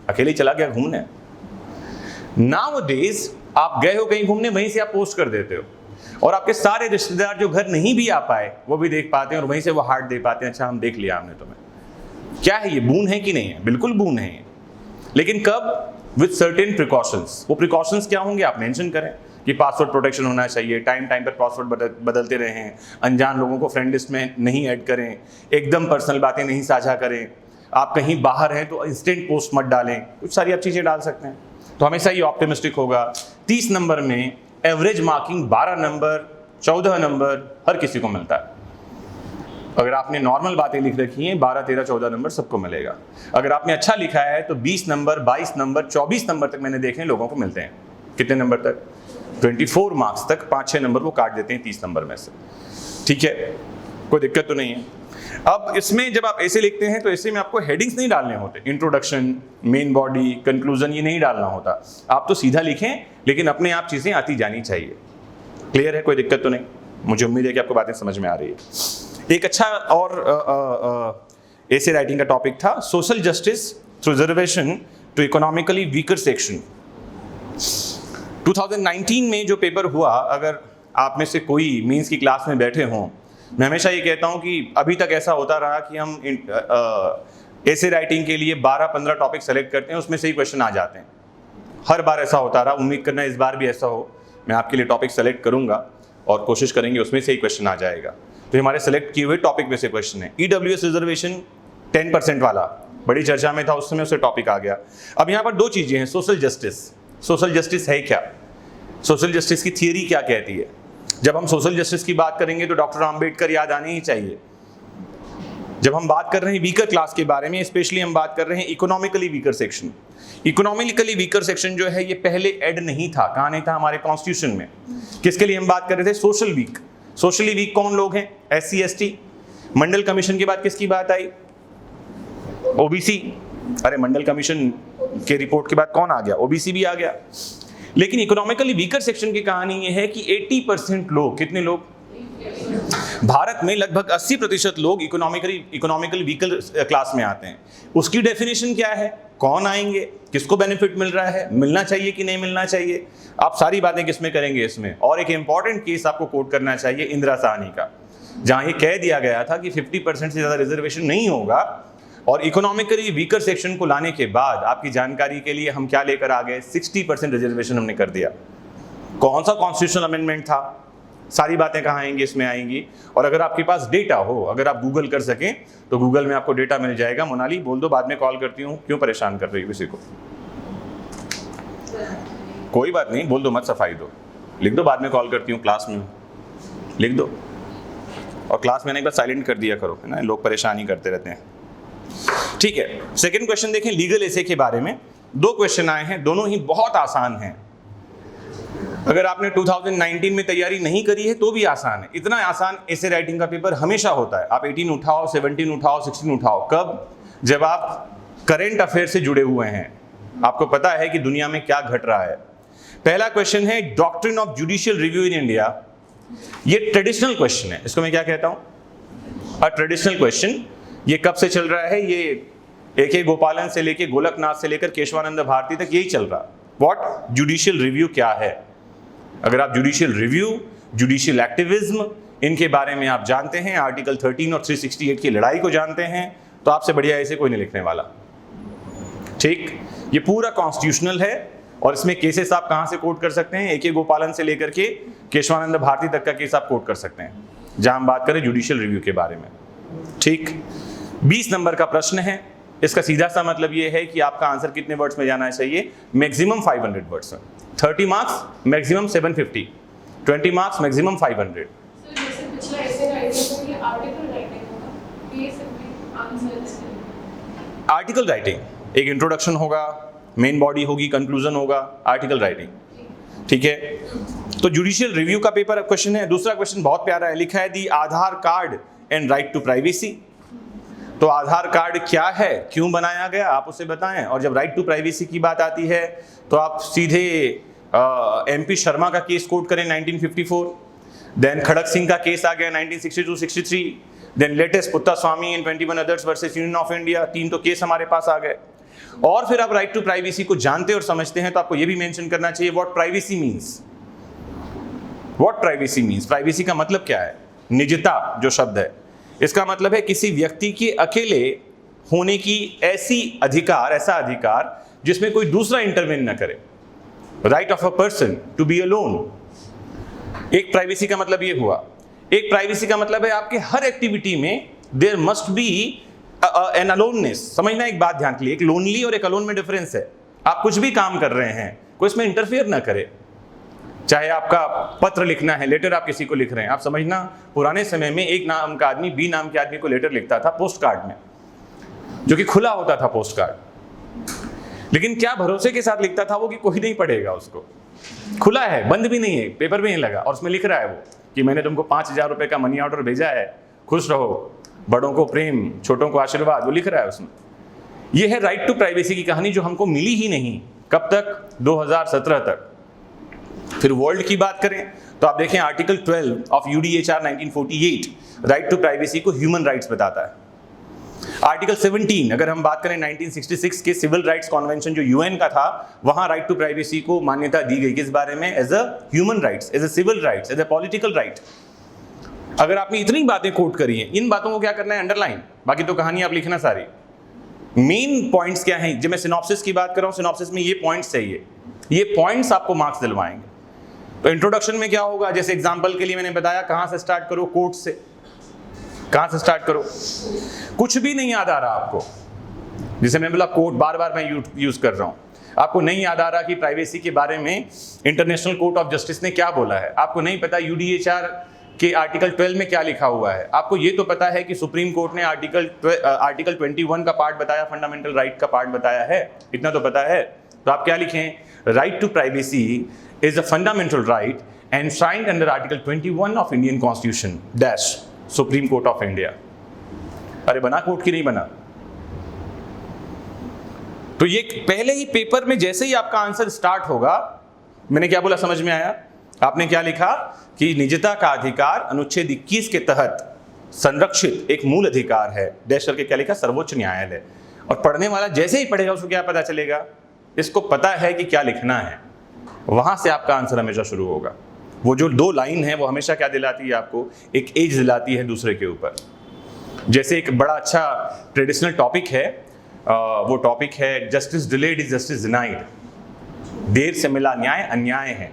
अकेले चला गया घूमने। नाउअडेज आप गए हो कहीं घूमने, वहीं से आप पोस्ट कर देते हो, और आपके सारे रिश्तेदार जो घर नहीं भी आ पाए वो भी देख पाते हैं, और वहीं से वो हार्ट दे पाते हैं, अच्छा हम देख लिया हमने तुम्हें। क्या है ये, बून है कि नहीं है? बिल्कुल बून है ये, लेकिन कब? With certain precautions. वो प्रिकॉशंस क्या होंगे आप मेंशन करें कि पासवर्ड प्रोटेक्शन होना चाहिए, टाइम टाइम पर पासवर्ड बदलते रहें, अनजान लोगों को फ्रेंड लिस्ट में नहीं ऐड करें, एकदम पर्सनल बातें नहीं साझा करें, आप कहीं बाहर हैं तो इंस्टेंट पोस्ट मत डालें, कुछ सारी आप चीज़ें डाल सकते हैं, तो हमेशा ये ऑप्टिमिस्टिक होगा। 30 नंबर में एवरेज मार्किंग 12 नंबर 14 नंबर हर किसी को मिलता है। अगर आपने नॉर्मल बातें लिख रखी हैं 12 13 14 नंबर सबको मिलेगा। अगर आपने अच्छा लिखा है तो 20 नंबर 22 नंबर 24 नंबर तक मैंने देखे हैं लोगों को मिलते हैं। कितने नंबर तक? 24 मार्क्स तक 5-6 नंबर वो काट देते हैं 30 नंबर में से। ठीक है, कोई दिक्कत तो नहीं है। अब इसमें जब आप ऐसे लिखते हैं तो ऐसे में आपको हेडिंग्स नहीं डालने होते, इंट्रोडक्शन, मेन बॉडी, कंक्लूजन, ये नहीं डालना होता। आप तो सीधा लिखें, लेकिन अपने आप चीज़ें आती जानी चाहिए। क्लियर है, कोई दिक्कत तो नहीं? मुझे उम्मीद है कि आपको बातें समझ में आ रही है। एक अच्छा और ऐसे राइटिंग का टॉपिक था social justice through reservation to economically weaker section. 2019 में जो पेपर हुआ, अगर आप में से कोई मींस की क्लास में बैठे हों, मैं हमेशा ये कहता हूँ कि अभी तक ऐसा होता रहा कि हम ऐसे राइटिंग के लिए 12-15 टॉपिक सेलेक्ट करते हैं, उसमें से ही क्वेश्चन आ जाते हैं। हर बार ऐसा होता रहा, उम्मीद करना इस बार भी ऐसा हो। मैं आपके लिए टॉपिक सेलेक्ट करूँगा और कोशिश करेंगे उसमें से ही क्वेश्चन आ जाएगा। तो हमारे सेलेक्ट किए हुए टॉपिक में से क्वेश्चन है। EWS रिजर्वेशन 10% वाला बड़ी चर्चा में था उस समय, उससे टॉपिक आ गया। अब यहाँ पर दो चीज़ें हैं, सोशल जस्टिस। सोशल जस्टिस है क्या? सोशल जस्टिस की थियरी क्या कहती है? जब हम सोशल जस्टिस की बात करेंगे तो डॉक्टर आम्बेडकर याद आने ही चाहिए। जब हम बात कर रहे हैं वीकर क्लास के बारे में, स्पेशली हम बात कर रहे हैं economically weaker section. Economically weaker section जो है ये पहले ऐड नहीं था। कहाँ नहीं था? हमारे कॉन्स्टिट्यूशन में। किसके लिए हम बात कर रहे थे? Social week. सोशली वीक कौन लोग हैं? SC ST। मंडल कमीशन के बाद किसकी बात आई? OBC। अरे मंडल कमीशन के रिपोर्ट के बाद कौन आ गया? OBC भी आ गया। लेकिन इकोनॉमिकली वीकर सेक्शन की कहानी ये है कि 80% लोग, कितने लोग? भारत में लगभग 80% लोग इकोनॉमिकली वीकर क्लास में आते हैं। उसकी डेफिनेशन क्या है? कौन आएंगे, किसको बेनिफिट मिल रहा है, मिलना चाहिए कि नहीं मिलना चाहिए, आप सारी बातें किसमें करेंगे इसमें। और एक इंपॉर्टेंट केस आपको कोट करना चाहिए इंदिरा साहनी का, जहां ये कह दिया गया था कि 50% से ज़्यादा रिजर्वेशन नहीं होगा। और इकोनॉमिकली वीकर सेक्शन को लाने के बाद आपकी जानकारी के लिए हम क्या लेकर आ गए? 60% रिजर्वेशन हमने कर दिया। कौन सा कॉन्स्टिट्यूशनल अमेंडमेंट था? सारी बातें कहाँ आएंगी? इसमें आएंगी। और अगर आपके पास डेटा हो, अगर आप गूगल कर सकें तो गूगल में आपको डेटा मिल जाएगा। मोनाली बोल दो, बाद में कॉल करती हूँ, क्यों परेशान कर रही हो किसी को? कोई बात नहीं, बोल दो, मत सफाई दो, लिख दो, बाद में कॉल करती हूँ, क्लास में लिख दो। और क्लास में एक बार साइलेंट कर दिया करो, है ना, लोग परेशान ही करते रहते हैं। ठीक है, सेकंड क्वेश्चन देखें लीगल एसे के बारे में। 2 क्वेश्चन आए हैं, दोनों ही बहुत आसान हैं। अगर आपने 2019 में तैयारी नहीं करी है तो भी आसान है। इतना आसान एसे राइटिंग का पेपर हमेशा होता है। आप 18 उठाओ, 17 उठाओ, 16 उठाओ। कब? जब आप करंट अफेयर से जुड़े हुए हैं, आपको पता है कि दुनिया में क्या घट रहा है। पहला क्वेश्चन है doctrine of judicial review in India. ये ट्रेडिशनल क्वेश्चन है, इसको मैं क्या कहता हूं? A traditional question. ये कब से चल रहा है? ये AK गोपालन से लेकर गोलकनाथ से लेकर केशवानंद भारती तक यही चल रहा। व्हाट जुडिशियल रिव्यू क्या है? अगर आप जुडिशियल रिव्यू, जुडिशियल एक्टिविज्म, इनके बारे में आप जानते हैं, आर्टिकल 13 और 368 की लड़ाई को जानते हैं, तो आपसे बढ़िया ऐसे कोई नहीं लिखने वाला। ठीक, ये पूरा कॉन्स्टिट्यूशनल है और इसमें केसेस आप कहां से कोट कर सकते हैं? AK गोपालन से लेकर के केशवानंद भारती तक का केस आप कोट कर सकते हैं, जहां हम बात करें जुडिशियल रिव्यू के बारे में। ठीक, 20 नंबर का प्रश्न है। इसका सीधा सा मतलब ये है कि आपका आंसर कितने वर्ड्स में जाना चाहिए? मैक्सिमम 500 वर्ड्स में। 30 मार्क्स मैक्सिमम 750, 20 मार्क्स मैक्सिमम 500। जैसे पिछला ऐसे राइटिंग ये आर्टिकल राइटिंग होगा, ये सिंपली आंसर। आर्टिकल राइटिंग, एक इंट्रोडक्शन होगा, मेन बॉडी होगी, कंक्लूजन होगा, आर्टिकल राइटिंग। ठीक है, तो जुडिशियल रिव्यू का पेपर क्वेश्चन है। दूसरा क्वेश्चन बहुत प्यारा है, लिखा है the Aadhaar card and right to privacy. तो आधार कार्ड क्या है, क्यों बनाया गया, आप उसे बताएं। और जब राइट टू प्राइवेसी की बात आती है तो आप सीधे MP शर्मा का केस कोट करें 1954, देन खड़क सिंह का केस आ गया 1962-63, then latest Puttaswamy and 21 others versus union of India, 3 तो केस हमारे पास आ गए। और फिर आप राइट टू प्राइवेसी को जानते और समझते हैं तो आपको यह भी मेंशन करना चाहिए what privacy means. What privacy means, privacy का मतलब क्या है? निजता जो शब्द है, इसका मतलब है किसी व्यक्ति के अकेले होने की ऐसा अधिकार जिसमें कोई दूसरा इंटरवेन न करे। Right of a person to be alone, एक प्राइवेसी का मतलब ये हुआ। एक प्राइवेसी का मतलब है आपके हर एक्टिविटी में there must be an aloneness. समझना एक बात ध्यान के लिए, एक लोनली और एक अलोन में डिफरेंस है। आप कुछ भी काम कर रहे हैं, कोई इसमें इंटरफेयर ना करे। चाहे आपका पत्र लिखना है, लेटर आप किसी को लिख रहे हैं, आप समझना पुराने समय में एक नाम का आदमी बी नाम के आदमी को लेटर लिखता था पोस्ट कार्ड में, जो कि खुला होता था पोस्ट कार्ड, लेकिन क्या भरोसे के साथ लिखता था वो कि कोई नहीं पढ़ेगा उसको। खुला है, बंद भी नहीं है, पेपर भी नहीं लगा, और उसमें लिख रहा है वो कि मैंने तुमको 5,000 रुपए का मनी ऑर्डर भेजा है, खुश रहो, बड़ों को प्रेम, छोटों को आशीर्वाद, वो लिख रहा है उसमें। ये है राइट टू प्राइवेसी की कहानी जो हमको मिली ही नहीं। कब तक? 2017 तक। फिर वर्ल्ड की बात करें तो आप देखें article 12 of UDHR 1948 right to privacy को ह्यूमन राइट्स बताता है। आर्टिकल 17 अगर हम बात करें 1966 के सिविल राइट्स कॉन्वेंशन जो UN का था, वहां राइट टू प्राइवेसी को मान्यता दी गई। किस बारे में? As a human rights, as a civil rights, as a political right. अगर आपने इतनी बातें कोट करी हैं, इन बातों को क्या करना है? अंडरलाइन। बाकी तो कहानी आप लिखना सारी। मेन पॉइंट्स क्या हैं? जब मैं सिनॉप्सिस की बात कर रहा हूं, सिनॉप्सिस में ये पॉइंट्स चाहिए, ये पॉइंट्स आपको मार्क्स दिलवाएंगे। तो इंट्रोडक्शन में क्या होगा? जैसे एग्जांपल के लिए मैंने बताया, कहां से स्टार्ट करो? कोर्ट से। कहां से स्टार्ट करो? कुछ भी नहीं याद आ रहा आपको, जैसे मैंने बोला कोर्ट बार बार मैं यूज कर रहा हूं, आपको नहीं याद आ रहा कि प्राइवेसी के बारे में इंटरनेशनल कोर्ट ऑफ जस्टिस ने क्या बोला है, आपको नहीं पता UDHR के आर्टिकल 12 में क्या लिखा हुआ है, आपको ये तो पता है कि सुप्रीम कोर्ट ने आर्टिकल 21 का पार्ट बताया, फंडामेंटल राइट का पार्ट बताया है, इतना तो पता है। तो आप क्या लिखें? Right to privacy is a fundamental right enshrined under Article 21 of Indian Constitution dash Supreme Court of India। अरे बना कोर्ट की नहीं बना? तो ये पहले ही पेपर में जैसे ही आपका आंसर स्टार्ट होगा, मैंने क्या बोला समझ में आया? आपने क्या लिखा कि निजता का अधिकार अनुच्छेद 21 के तहत संरक्षित एक मूल अधिकार है, डैश करके क्या लिखा? सर्वोच्च न्यायालय। और पढ़ने वाला जैसे ही पढ़ेगा उसको क्या पता चलेगा? इसको पता है कि क्या लिखना है, वहां से आपका आंसर हमेशा शुरू होगा। वो जो 2 लाइन है वो हमेशा क्या दिलाती है आपको? एक एज दिलाती है दूसरे के ऊपर। जैसे एक बड़ा अच्छा ट्रेडिशनल टॉपिक है, वो टॉपिक है justice delayed is justice denied, देर से मिला न्याय अन्याय है।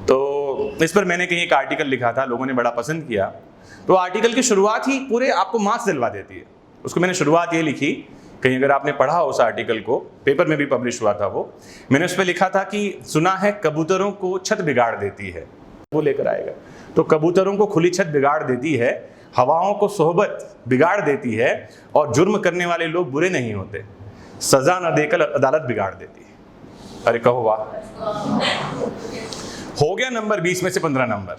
तो इस पर मैंने कहीं एक आर्टिकल लिखा था, लोगों ने बड़ा पसंद किया। तो आर्टिकल की शुरुआत ही पूरे आपको मार्क्स दिलवा देती है। उसको मैंने शुरुआत ये लिखी, कहीं अगर आपने पढ़ा उस आर्टिकल को, पेपर में भी पब्लिश हुआ था वो, मैंने उस पर लिखा था कि सुना है कबूतरों को छत बिगाड़ देती है, वो लेकर आएगा। तो कबूतरों को खुली छत बिगाड़ देती है, हवाओं को सोहबत बिगाड़ देती है, और जुर्म करने वाले लोग बुरे नहीं होते, सजा न देकर अदालत बिगाड़ देती है। अरे कहो वाह, हो गया नंबर 20 में से 15 नंबर।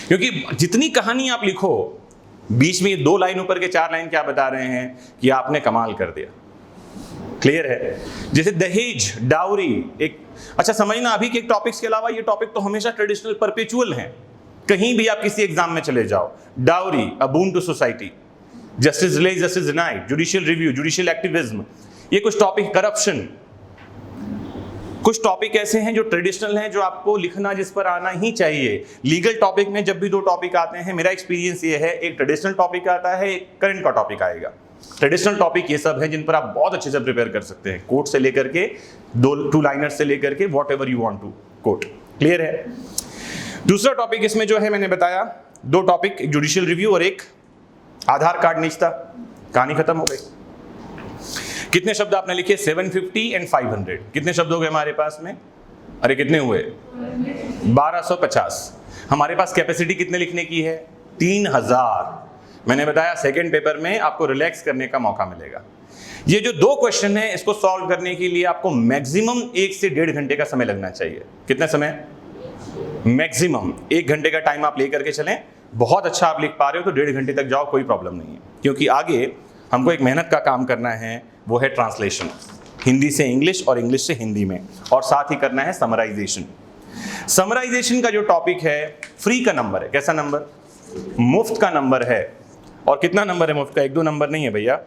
क्योंकि जितनी कहानी आप लिखो, बीच में ये 2 लाइन ऊपर के 4 लाइन क्या बता रहे हैं कि आपने कमाल कर दिया। क्लियर है? जैसे दहेज, डाउरी, एक अच्छा समझना, अभी के टॉपिक्स के अलावा ये टॉपिक तो हमेशा ट्रेडिशनल परपेचुअल हैं। कहीं भी आप किसी एग्जाम में चले जाओ, dowry a boon to society, justice delayed justice denied, judicial review, judicial activism, ये कुछ टॉपिक, करप्शन, कुछ टॉपिक ऐसे हैं जो ट्रेडिशनल हैं, जो आपको लिखना, जिस पर आना ही चाहिए। लीगल टॉपिक में जब भी 2 टॉपिक आते हैं, मेरा एक्सपीरियंस ये है, एक ट्रेडिशनल टॉपिक आता है, एक करंट का टॉपिक आएगा। ट्रेडिशनल टॉपिक ये सब है जिन पर आप बहुत अच्छे से प्रिपेयर कर सकते हैं, कोट से लेकर के 2 लाइनर्स से लेकर के whatever you want to quote. Clear है? दूसरा टॉपिक इसमें जो है मैंने बताया, 2 टॉपिक, एक जुडिशियल रिव्यू और एक आधार कार्ड निजता। कहानी खत्म हो गई। कितने शब्द आपने लिखे? 750 एंड 500। कितने शब्द हो गए हमारे पास में? अरे कितने हुए? 1250। हमारे पास कैपेसिटी कितने लिखने की है? 3000। मैंने बताया सेकंड पेपर में आपको रिलैक्स करने का मौका मिलेगा। ये जो 2 क्वेश्चन है, इसको सॉल्व करने के लिए आपको मैक्सिमम 1 से 1.5 घंटे का समय लगना चाहिए। कितना समय? मैक्सिमम 1 घंटे का टाइम आप लेकर के चलें। बहुत अच्छा आप लिख पा रहे हो तो 1.5 घंटे तक जाओ, कोई प्रॉब्लम नहीं है। क्योंकि आगे हमको एक मेहनत का काम करना है, वो है ट्रांसलेशन, हिंदी से इंग्लिश और इंग्लिश से हिंदी में, और साथ ही करना है समराइजेशन। समराइजेशन का जो टॉपिक है, फ्री का नंबर है। कैसा नंबर? मुफ्त का नंबर है। और कितना नंबर है मुफ्त का? 1-2 नंबर नहीं है भैया,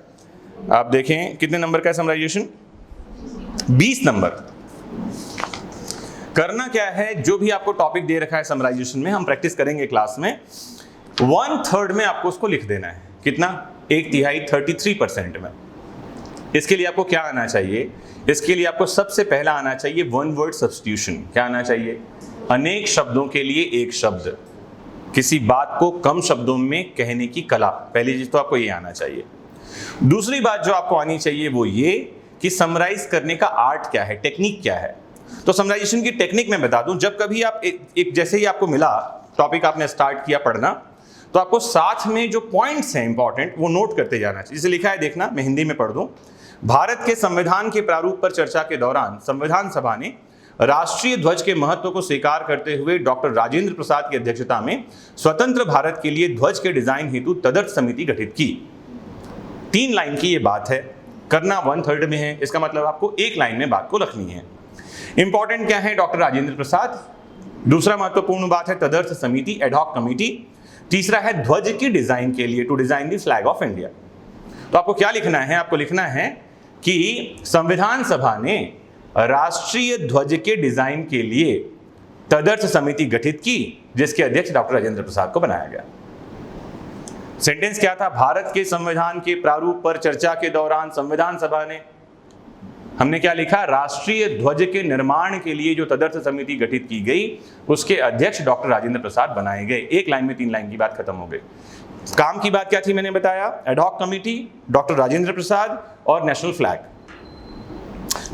आप देखें कितने नंबर का है समराइजेशन? 20 नंबर। करना क्या है, जो भी आपको टॉपिक दे रखा है समराइजेशन में, हम प्रैक्टिस करेंगे क्लास में, 1/3 में आपको उसको लिख देना है। कितना? 1/3, 33% में। इसके लिए आपको क्या आना चाहिए? इसके लिए आपको सबसे पहला आना चाहिए वन वर्ड सब्स्टिट्यूशन। क्या आना चाहिए? अनेक शब्दों के लिए एक शब्द, किसी बात को कम शब्दों में कहने की कला। पहली चीज तो आपको ये आना चाहिए। दूसरी बात जो आपको आनी चाहिए वो ये कि समराइज करने का आर्ट क्या है, टेक्निक क्या है। तो समराइजेशन की टेक्निक मैं बता दूं, जब कभी आप एक जैसे ही आपको मिला टॉपिक, आपने स्टार्ट किया पढ़ना, तो आपको साथ में जो पॉइंट्स हैं इंपॉर्टेंट, वो नोट करते जाना चाहिए। जैसे लिखा है, देखना, मैं हिंदी में पढ़ दूं। भारत के संविधान के प्रारूप पर चर्चा के दौरान संविधान सभा ने राष्ट्रीय ध्वज के महत्व को स्वीकार करते हुए डॉक्टर राजेंद्र प्रसाद की अध्यक्षता में स्वतंत्र भारत के लिए ध्वज के डिजाइन हेतु तदर्थ समिति गठित की। 3 लाइन की ये बात है, करना 1/3 में है, इसका मतलब आपको 1 लाइन में बात को रखनी है। इंपॉर्टेंट क्या है? डॉक्टर राजेंद्र प्रसाद। दूसरा महत्वपूर्ण बात है तदर्थ समिति, एडहॉक कमिटी। तीसरा है ध्वज की डिजाइन के लिए, to design the flag of India. तो आपको क्या लिखना है? आपको लिखना है कि संविधान सभा ने राष्ट्रीय ध्वज के डिजाइन के लिए तदर्थ समिति गठित की, जिसके अध्यक्ष डॉक्टर राजेंद्र प्रसाद को बनाया गया। सेंटेंस क्या था? भारत के संविधान के प्रारूप पर चर्चा के दौरान संविधान सभा ने, हमने क्या लिखा? राष्ट्रीय ध्वज के निर्माण के लिए जो तदर्थ समिति गठित की गई, उसके अध्यक्ष डॉक्टर राजेंद्र प्रसाद बनाए गए। 1 लाइन में 3 लाइन की बात खत्म हो गई। काम की बात क्या थी? मैंने बताया, एडहॉक कमिटी, डॉक्टर राजेंद्र प्रसाद और नेशनल फ्लैग।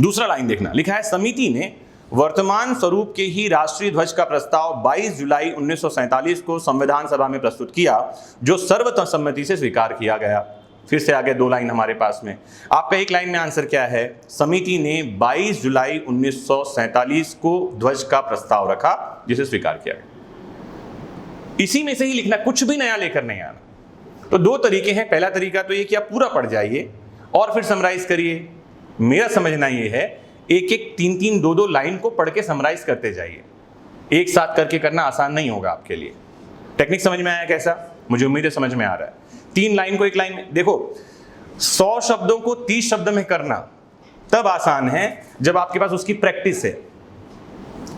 दूसरा लाइन देखना, लिखा है समिति ने वर्तमान स्वरूप के ही राष्ट्रीय ध्वज का प्रस्ताव 22 जुलाई 1947 को संविधान सभा में प्रस्तुत किया, जो सर्वसम्मति से स्वीकार किया गया। फिर से आगे 2 लाइन हमारे पास में। आपका 1 लाइन में आंसर क्या है? समिति ने 22 जुलाई 1947 को ध्वज का प्रस्ताव रखा, जिसे स्वीकार किया गया। इसी में से ही लिखना, कुछ भी नया लेकर नहीं आना। तो 2 तरीके हैं। पहला तरीका तो ये कि आप पूरा पढ़ जाइए और फिर समराइज करिए। मेरा समझना ये है, 1-1, 3-3, 2-2 लाइन को पढ़ के समराइज करते जाइए। एक साथ करके करना आसान नहीं होगा आपके लिए। टेक्निक समझ में आया कैसा? मुझे उम्मीद है समझ में आ रहा है। 3 लाइन को 1 लाइन में, देखो 100 शब्दों को 30 शब्द में करना तब आसान है जब आपके पास उसकी प्रैक्टिस है।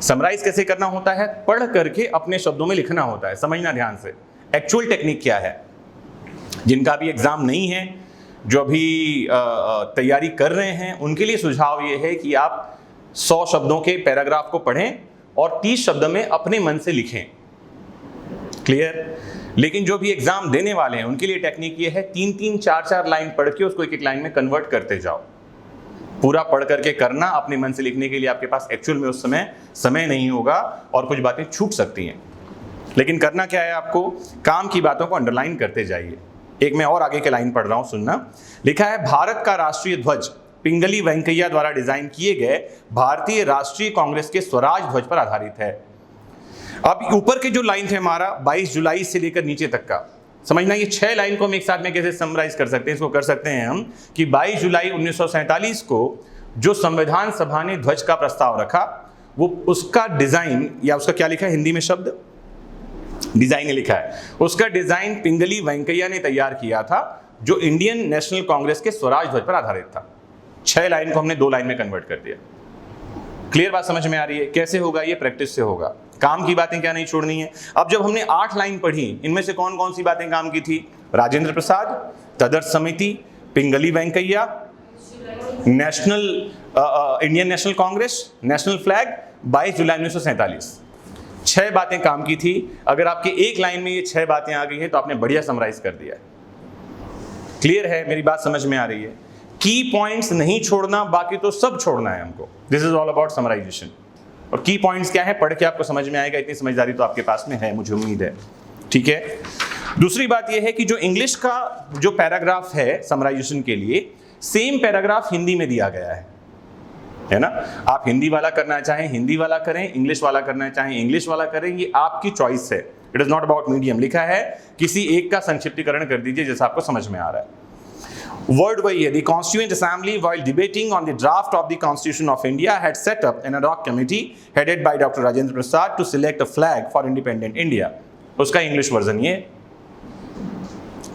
समराइज कैसे करना होता है? पढ़ करके अपने शब्दों में लिखना होता है। समझना ध्यान से, एक्चुअल टेक्निक क्या है। जिनका भी एग्जाम नहीं है, जो अभी तैयारी कर रहे हैं, उनके लिए सुझाव ये है कि आप 100 शब्दों के पैराग्राफ को पढ़ें और 30 शब्द में अपने मन से लिखें। क्लियर? लेकिन जो भी एग्जाम देने वाले हैं उनके लिए टेक्निक ये है, 3-3, 4-4 लाइन पढ़ के उसको 1-1 लाइन में कन्वर्ट करते जाओ। पूरा पढ़ करके करना, अपने मन से लिखने के लिए आपके पास एक्चुअल में उस समय नहीं होगा और कुछ बातें छूट सकती हैं। लेकिन करना क्या है आपको? काम की बातों को अंडरलाइन करते जाइए। एक मैं और आगे के लाइन पढ़ रहा हूं, सुनना। लिखा है भारत का राष्ट्रीय ध्वज पिंगली वेंकैया द्वारा डिजाइन किए गए भारतीय राष्ट्रीय कांग्रेस के स्वराज ध्वज पर आधारित है। अब ऊपर के जो लाइन थे हमारा 22 जुलाई से लेकर नीचे तक का, समझना ये 6 लाइन को हम एक साथ में कैसे समराइज कर सकते हैं। इसको कर सकते हैं हम कि 22 जुलाई 1947 को जो संविधान सभा ने ध्वज का प्रस्ताव रखा, वो उसका डिजाइन, या उसका क्या लिखा है हिंदी में शब्द? डिजाइन लिखा है। उसका डिजाइन पिंगली वेंकैया ने तैयार किया था, जो इंडियन नेशनल कांग्रेस के स्वराज ध्वज पर आधारित था। 6 लाइन को हमने 2 लाइन में कन्वर्ट कर दिया। क्लियर बात समझ में आ रही है? कैसे होगा ये? प्रैक्टिस से होगा। काम की बातें क्या नहीं छोड़नी है। अब जब हमने 8 लाइन पढ़ी, इनमें से कौन कौन सी बातें काम की थी? राजेंद्र प्रसाद, तदर्थ समिति, Pingali Venkayya, national Indian National Congress, national flag, 22 जुलाई 1947। 6 बातें काम की थी। अगर आपके 1 लाइन में ये 6 बातें आ गई हैं तो आपने बढ़िया समराइज कर दिया। क्लियर है? मेरी बात समझ में आ रही है? की पॉइंट्स नहीं छोड़ना, बाकी तो सब छोड़ना है हमको। This is all about summarisation. और की पॉइंट्स क्या है, पढ़ के आपको समझ में आएगा। इतनी समझदारी तो आपके पास में है, मुझे उम्मीद है। ठीक है। दूसरी बात यह है कि जो इंग्लिश का जो पैराग्राफ है समराइजेशन के लिए, सेम पैराग्राफ हिंदी में दिया गया है ना। आप हिंदी वाला करना चाहें हिंदी वाला करें, इंग्लिश वाला करना चाहें इंग्लिश वाला करें, ये आपकी चॉइस है। It is not about medium. लिखा है किसी एक का संक्षिप्तीकरण कर दीजिए जैसा आपको समझ में आ रहा है। वर्ड वही है, the constituent assembly while debating on the draft of the constitution of India had set up an ad hoc committee headed by doctor Rajendra Prasad to select a flag for independent India. उसका English version ये।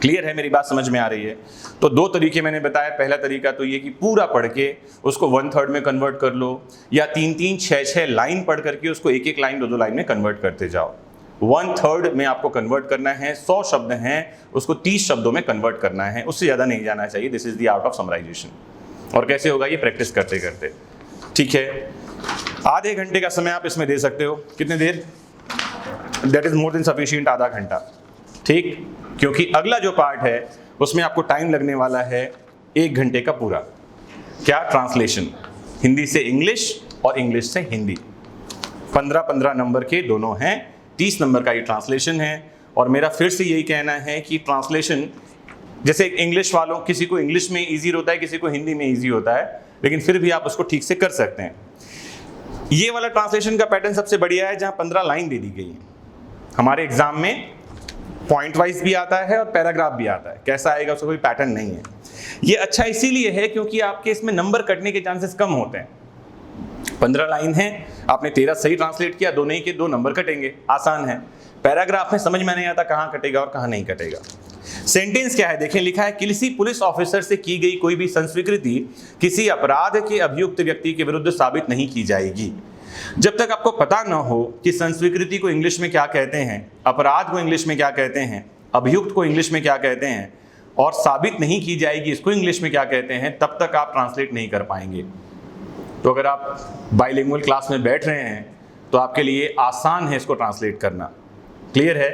Clear है, मेरी बात समझ में आ रही है? तो दो तरीके मैंने बताया। पहला तरीका तो ये कि पूरा पढ़ के उसको 1/3 में कन्वर्ट कर लो, या 3-3, 6-6 लाइन पढ़ करके उसको 1-1 लाइन 2-2 लाइन में कन्वर्ट करते जाओ। 1/3 में आपको कन्वर्ट करना है, 100 शब्द हैं उसको 30 शब्दों में कन्वर्ट करना है, उससे ज़्यादा नहीं जाना चाहिए। This is the art of summarisation. और कैसे होगा ये? प्रैक्टिस करते करते। ठीक है, आधे घंटे का समय आप इसमें दे सकते हो। कितने देर? That is more than sufficient, आधा घंटा। ठीक, क्योंकि अगला जो पार्ट है उसमें आपको टाइम लगने वाला है 1 घंटे का पूरा। क्या? ट्रांसलेशन, हिंदी से इंग्लिश और इंग्लिश से हिंदी। 15-15 नंबर के दोनों हैं, 30 नंबर का ये ट्रांसलेशन है। और मेरा फिर से यही कहना है कि ट्रांसलेशन, जैसे इंग्लिश वालों, किसी को इंग्लिश में ईजी होता है, किसी को हिंदी में ईजी होता है, लेकिन फिर भी आप उसको ठीक से कर सकते हैं। ये वाला ट्रांसलेशन का पैटर्न सबसे बढ़िया है, जहां 15 लाइन दे दी गई है। हमारे एग्जाम में पॉइंट वाइज भी आता है और पैराग्राफ भी आता है। कैसा आएगा उसका कोई पैटर्न नहीं है। ये अच्छा इसीलिए है क्योंकि आपके इसमें नंबर कटने के चांसेस कम होते हैं। 15 लाइन है, आपने 13 सही ट्रांसलेट किया, 2 नहीं के 2 नंबर कटेंगे, आसान है। पैराग्राफ में समझ में नहीं आता कहाँ कटेगा और कहाँ नहीं कटेगा। सेंटेंस क्या है देखें, लिखा है किसी पुलिस ऑफिसर से की गई कोई भी संस्वीकृति किसी अपराध के अभियुक्त व्यक्ति के विरुद्ध साबित नहीं की जाएगी। जब तक आपको पता न हो कि संस्वीकृति को इंग्लिश में क्या कहते हैं, अपराध को इंग्लिश में क्या कहते हैं, अभियुक्त को इंग्लिश में क्या कहते हैं, और साबित नहीं की जाएगी इसको इंग्लिश में क्या कहते हैं, तब तक आप ट्रांसलेट नहीं कर पाएंगे। तो अगर आप बाइलिंगुअल क्लास में बैठ रहे हैं तो आपके लिए आसान है इसको ट्रांसलेट करना। क्लियर है?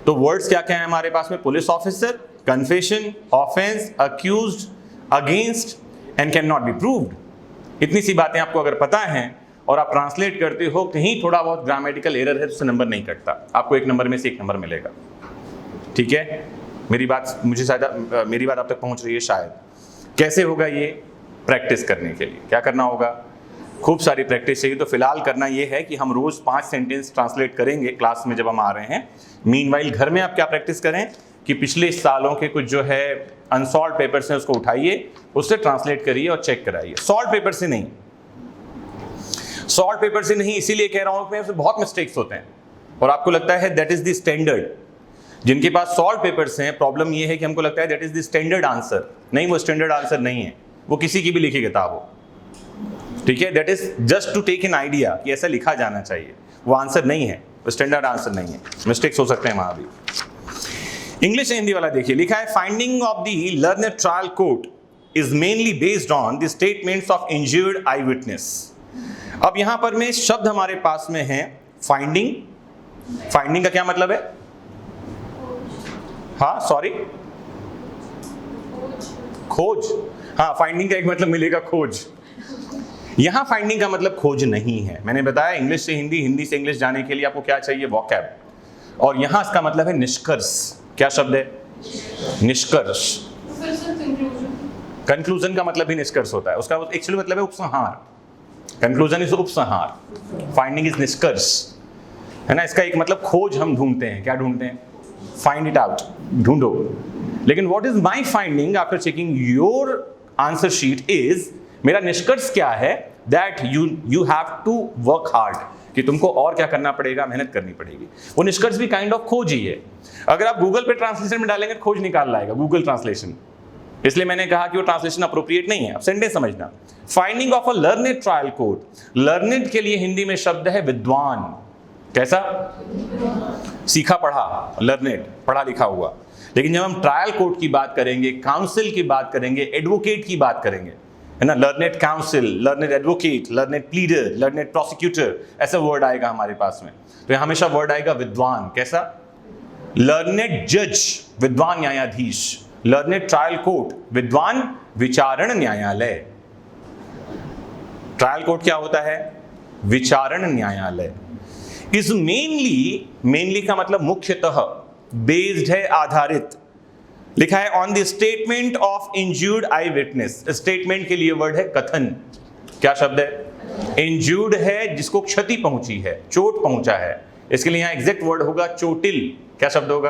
तो वर्ड्स क्या क्या है हमारे पास में? Police officer, confession, offence, accused, against and can not be proved. इतनी सी बातें आपको अगर पता हैं और आप ट्रांसलेट करते हो, कहीं थोड़ा बहुत ग्रामेटिकल एरर है तो उससे नंबर नहीं कटता, आपको 1 नंबर में से 1 नंबर मिलेगा। ठीक है, मेरी बात मुझे शायद मेरी बात आप तक पहुंच रही है शायद। कैसे होगा ये? प्रैक्टिस करने के लिए क्या करना होगा? खूब सारी प्रैक्टिस चाहिए। तो फिलहाल करना ये है कि हम रोज 5 सेंटेंस ट्रांसलेट करेंगे क्लास में जब हम आ रहे हैं। मीनवाइल घर में आप क्या प्रैक्टिस करें कि पिछले सालों के कुछ जो है अनसॉल्व पेपर्स हैं उसको उठाइए, उससे ट्रांसलेट करिए और चेक कराइए। सॉल्व पेपर से नहीं, सॉल्व पेपर से नहीं इसीलिए कह रहा हूं कि उसमें बहुत मिस्टेक्स होते हैं और आपको लगता है दैट इज द स्टैंडर्ड। जिनके पास सॉल्व पेपर्स हैं, प्रॉब्लम ये है कि हमको लगता है that is the standard answer. नहीं, वो स्टैंडर्ड आंसर नहीं है, वो किसी की भी लिखी किताब हो। ठीक है, that is just to take an idea कि ऐसा लिखा जाना चाहिए, वो आंसर नहीं है, वो स्टैंडर्ड आंसर नहीं है। मिस्टेक्स हो सकते हैं वहां भी। इंग्लिश हिंदी वाला देखिए, लिखा है finding of the learner trial court is mainly based on the statements of injured I witness. अब यहां पर में शब्द हमारे पास में है फाइंडिंग। फाइंडिंग का क्या मतलब है? हाँ सॉरी, खोज। हाँ, फाइंडिंग का एक मतलब मिलेगा खोज। यहां फाइंडिंग का मतलब खोज नहीं है। मैंने बताया इंग्लिश से हिंदी, हिंदी से इंग्लिश जाने के लिए आपको क्या चाहिए? वोकैब। और यहां इसका मतलब है निष्कर्ष। क्या शब्द है? निष्कर्ष। कंक्लूजन का मतलब भी निष्कर्ष होता है, उसका एक्चुअली मतलब है उपसंहार। कंक्लूजन इज उपसंहार, फाइंडिंग इज निष्कर्ष, है ना। इसका एक मतलब खोज हम ढूंढते हैं। क्या ढूंढते हैं? फाइंड इट आउट, ढूंढो। लेकिन what is my finding after checking your answer sheet is, मेरा निष्कर्ष क्या है? That you have to work hard, कि तुमको और क्या करना पड़ेगा? मेहनत करनी पड़ेगी। वो निष्कर्ष भी काइंड ऑफ खोज ही है। अगर आप गूगल पे ट्रांसलेशन में डालेंगे खोज निकाल लाएगा गूगल ट्रांसलेशन, इसलिए मैंने कहा कि वो ट्रांसलेशन अप्रोप्रिएट नहीं है। अब सेंटेंस समझना। Finding of a learned trial court, learned के लिए हिंदी में शब्द है विद्वान। कैसा? सीखा पढ़ा, लर्नेड, पढ़ा लिखा हुआ। लेकिन जब हम ट्रायल कोर्ट की बात करेंगे, काउंसिल की बात करेंगे, एडवोकेट की बात करेंगे, है ना, learned council, learned advocate, learned pleader, learned prosecutor, ऐसा वर्ड आएगा हमारे पास में। तो यहां हमेशा वर्ड आएगा विद्वान। कैसा? लर्नेड जज, विद्वान न्यायाधीश। लर्नेड ट्रायल कोर्ट, विद्वान विचारण न्यायालय। ट्रायल कोर्ट क्या होता है? विचारण न्यायालय। इज मेनली का मतलब मुख्यतः, बेस्ड है, आधारित। लिखा है on the statement of इंज्यूर्ड I witness. Statement के लिए वर्ड है कथन। क्या शब्द है? इंज्यूर्ड है जिसको क्षति पहुंची है, चोट पहुंचा है, इसके लिए यहां एग्जैक्ट वर्ड होगा चोटिल। क्या शब्द होगा?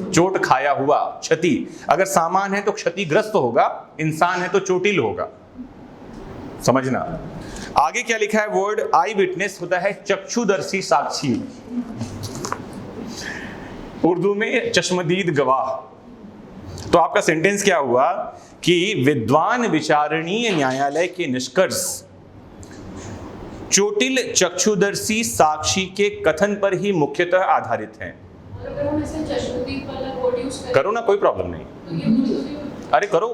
चोट खाया हुआ, क्षति। अगर सामान है तो क्षतिग्रस्त होगा, इंसान है तो चोटिल होगा, समझना। आगे क्या लिखा है वर्ड आई विटनेस होता है चक्षुदर्शी साक्षी, उर्दू में चश्मदीद गवाह। तो आपका सेंटेंस क्या हुआ कि विद्वान विचारणीय न्यायालय के निष्कर्ष चोटिल चक्षुदर्शी साक्षी के कथन पर ही मुख्यतः आधारित हैं। और अगर हम ऐसे चश्मदीद वाला वर्ड यूज करें करो ना, कोई प्रॉब्लम नहीं। तो ये उर्दू भी अरे करो,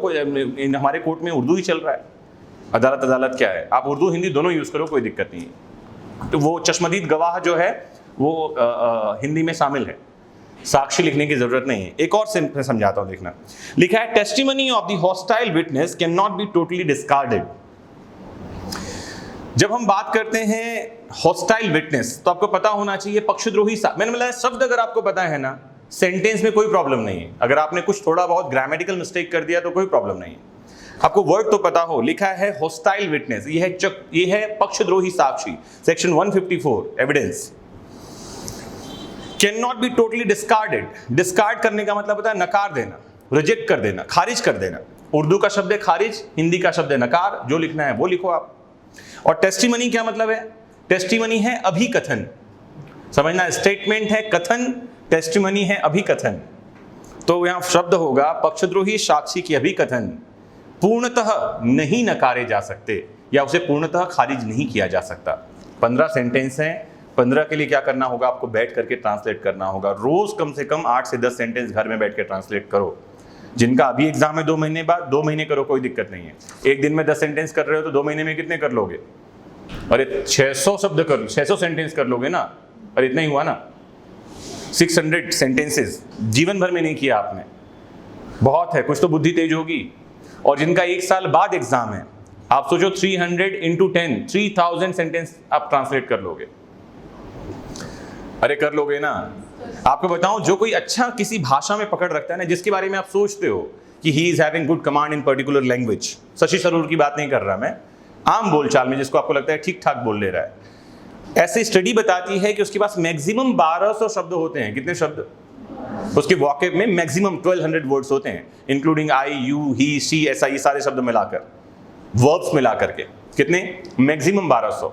हमारे कोर्ट में उर्दू ही चल रहा है, अदालत क्या है, आप उर्दू हिंदी दोनों यूज करो, कोई दिक्कत नहीं है। तो वो चश्मदीद गवाह जो है वो हिंदी में शामिल है, साक्षी लिखने की जरूरत नहीं है। एक और से समझाता हूं, देखना। लिखा है testimony of the hostile witness can not be totally discarded. जब हम बात करते हैं हॉस्टाइल विटनेस तो आपको पता होना चाहिए पक्षद्रोही मैंने बोला शब्द अगर आपको पता है ना, सेंटेंस में कोई प्रॉब्लम नहीं है। अगर आपने कुछ थोड़ा बहुत ग्रामेटिकल मिस्टेक कर दिया तो कोई प्रॉब्लम नहीं है, आपको वर्ड तो पता हो। लिखा है हॉस्टाइल विटनेस, ये है पक्षद्रोही साक्षी, section 154 evidence can not be totally discarded. Discard करने का मतलब होता है नकार देना, रिजेक्ट कर देना, खारिज कर देना। उर्दू का शब्द है खारिज, हिंदी का शब्द है नकार, जो लिखना है वो लिखो आप। और टेस्टिमनी क्या मतलब है? टेस्टिमनी है अभिकथन, समझना, स्टेटमेंट है कथन, टेस्टिमनी है अभिकथन। तो यहां शब्द होगा पक्षद्रोही साक्षी के अभिकथन पूर्णतः नहीं नकारे जा सकते या उसे पूर्णतः खारिज नहीं किया जा सकता। 15 सेंटेंस हैं, 15 के लिए क्या करना होगा, आपको बैठ करके ट्रांसलेट करना होगा। रोज कम से कम 8 से 10 सेंटेंस घर में बैठ के ट्रांसलेट करो। जिनका अभी एग्जाम है 2 महीने बाद, 2 महीने करो, कोई दिक्कत नहीं है। एक दिन में 10 सेंटेंस कर रहे हो तो 2 महीने में कितने कर लोगे? अरे 600 शब्द कर, 600 सेंटेंस कर लोगे ना। अरे इतना ही हुआ ना, 600 सेंटेंसेस जीवन भर में नहीं किया आपने, बहुत है। कुछ तो बुद्धि तेज होगी। और जिनका 1 साल बाद एग्जाम है, आप सोचो 300 into 10 3000 सेंटेंस आप ट्रांसलेट कर लोगे। अरे कर लोगे ना। आपको बताऊं, जो कोई अच्छा किसी भाषा में पकड़ रखता है ना, जिसके बारे में आप सोचते हो कि he is having good command in particular language, Shashi Tharoor की बात नहीं कर रहा मैं, आम बोलचाल में जिसको आपको लगता है ठीक ठाक बोल ले रहा है, ऐसी स्टडी बताती है कि उसके पास मैक्सिमम 1200 शब्द होते हैं। कितने शब्द? उसके वॉकेब में मैक्सिमम 1200 वर्ड्स होते हैं, including I, you, he, she, ऐसा ये सारे शब्द मिलाकर, वर्ब्स मिला करके। कितने? मैक्सिमम 1200।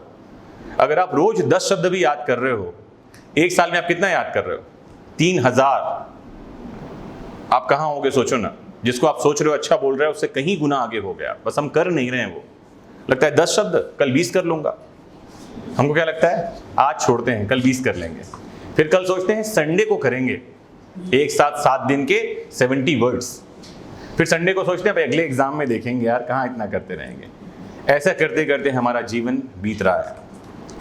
अगर आप रोज 10 शब्द भी याद कर रहे हो, 1 साल में आप कितना याद कर रहे हो? 3000। आप कहां होगे सोचो ना। जिसको आप सोच रहे हो अच्छा बोल रहे हो, उससे कहीं गुना आगे हो गया, बस हम कर नहीं रहे हैं। वो लगता है 10 शब्द, कल 20 कर लूंगा। हमको क्या लगता है, आज छोड़ते हैं, कल 20 कर लेंगे। फिर कल सोचते हैं संडे को करेंगे, एक साथ 7 दिन के 70 वर्ड्स। फिर संडे को सोचते हैं भाई अगले एग्जाम में देखेंगे, यार कहाँ इतना करते रहेंगे। ऐसा करते करते हमारा जीवन बीत रहा है।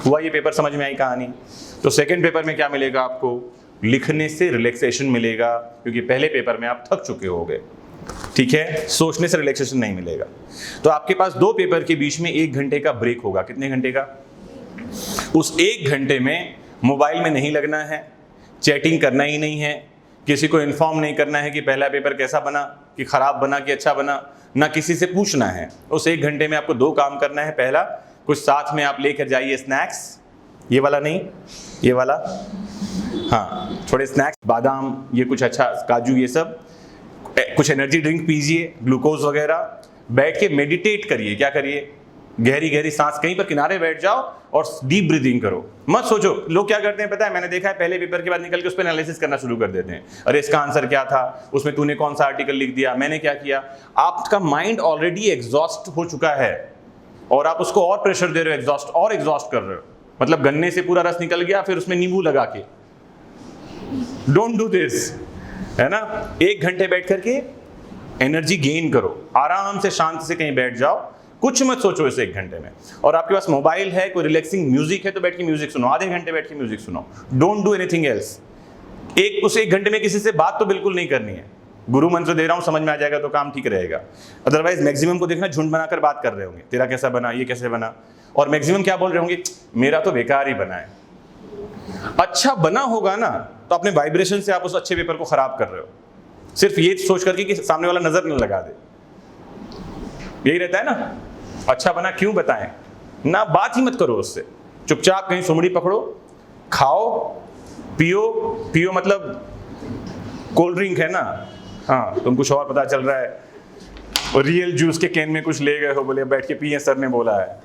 हुआ ये पेपर, समझ में आई कहानी? तो सेकंड पेपर में क्या मिलेगा आपको? लिखने से रिलैक्सेशन मिलेगा, क्योंकि पहले पेपर में आप थक चुके होगे, ठीक है। सोचने से रिलैक्सेशन नहीं मिलेगा। तो आपके पास 2 पेपर के बीच में 1 घंटे का ब्रेक होगा। कितने घंटे का? उस 1 घंटे में मोबाइल में नहीं लगना है, चैटिंग करना ही नहीं है, किसी को इन्फॉर्म नहीं करना है कि पहला पेपर कैसा बना, कि खराब बना कि अच्छा बना, ना किसी से पूछना है। उस 1 घंटे में आपको 2 काम करना है। पहला, कुछ साथ में आप लेकर जाइए स्नैक्स, ये वाला नहीं, ये वाला, हाँ थोड़े स्नैक्स, बादाम, ये कुछ अच्छा, काजू, ये सब, कुछ एनर्जी ड्रिंक पीजिए, ग्लूकोज वगैरह। बैठ के मेडिटेट करिए। क्या करिए? गहरी गहरी सांस, कहीं पर किनारे बैठ जाओ और डीप ब्रीदिंग करो। मत सोचो। लोग क्या करते हैं पता है, मैंने देखा है, पहले पेपर के बाद निकल के उस पर एनालिसिस करना शुरू कर देते हैं। अरे इसका आंसर क्या था, उसमें तूने कौन सा आर्टिकल लिख दिया, मैंने क्या किया। आपका माइंड ऑलरेडी एग्जॉस्ट हो चुका है और आप उसको और प्रेशर दे रहे हो, एग्जॉस्ट कर रहे हो। मतलब गन्ने से पूरा रस निकल गया, फिर उसमें नींबू लगा के। डोंट डू दिस, है ना। 1 घंटे बैठ करके एनर्जी गेन करो, आराम से शांति से कहीं बैठ जाओ, कुछ मत सोचो इस 1 घंटे में। और आपके पास मोबाइल है, कोई रिलैक्सिंग म्यूजिक है तो बैठ के म्यूजिक सुनो, आधे घंटे बैठ के म्यूजिक सुनो। Don't do anything else. उस 1 घंटे में किसी से बात तो बिल्कुल नहीं करनी है। गुरु मंत्र दे रहा हूं, समझ में आ जाएगा तो काम ठीक रहेगा। अदरवाइज मैक्सिमम को देखना झुंड बनाकर बात कर रहे होंगे, तेरा कैसा बना, ये कैसे बना, और मैक्सिमम क्या बोल रहे होंगे, मेरा तो बेकार ही बना है। अच्छा बना होगा ना, तो अपने वाइब्रेशन से आप उस अच्छे पेपर को खराब कर रहे हो, सिर्फ ये सोच करके कि सामने वाला नजर न लगा दे। यही रहता है ना, अच्छा बना क्यों बताएं ना, बात ही मत करो उससे। चुपचाप कहीं सुमड़ी पकड़ो, खाओ, पियो मतलब कोल्ड ड्रिंक है ना, हाँ तुम कुछ और पता चल रहा है, और रियल जूस के कैन में कुछ ले गए हो, बोले बैठ के पिए सर ने बोला है।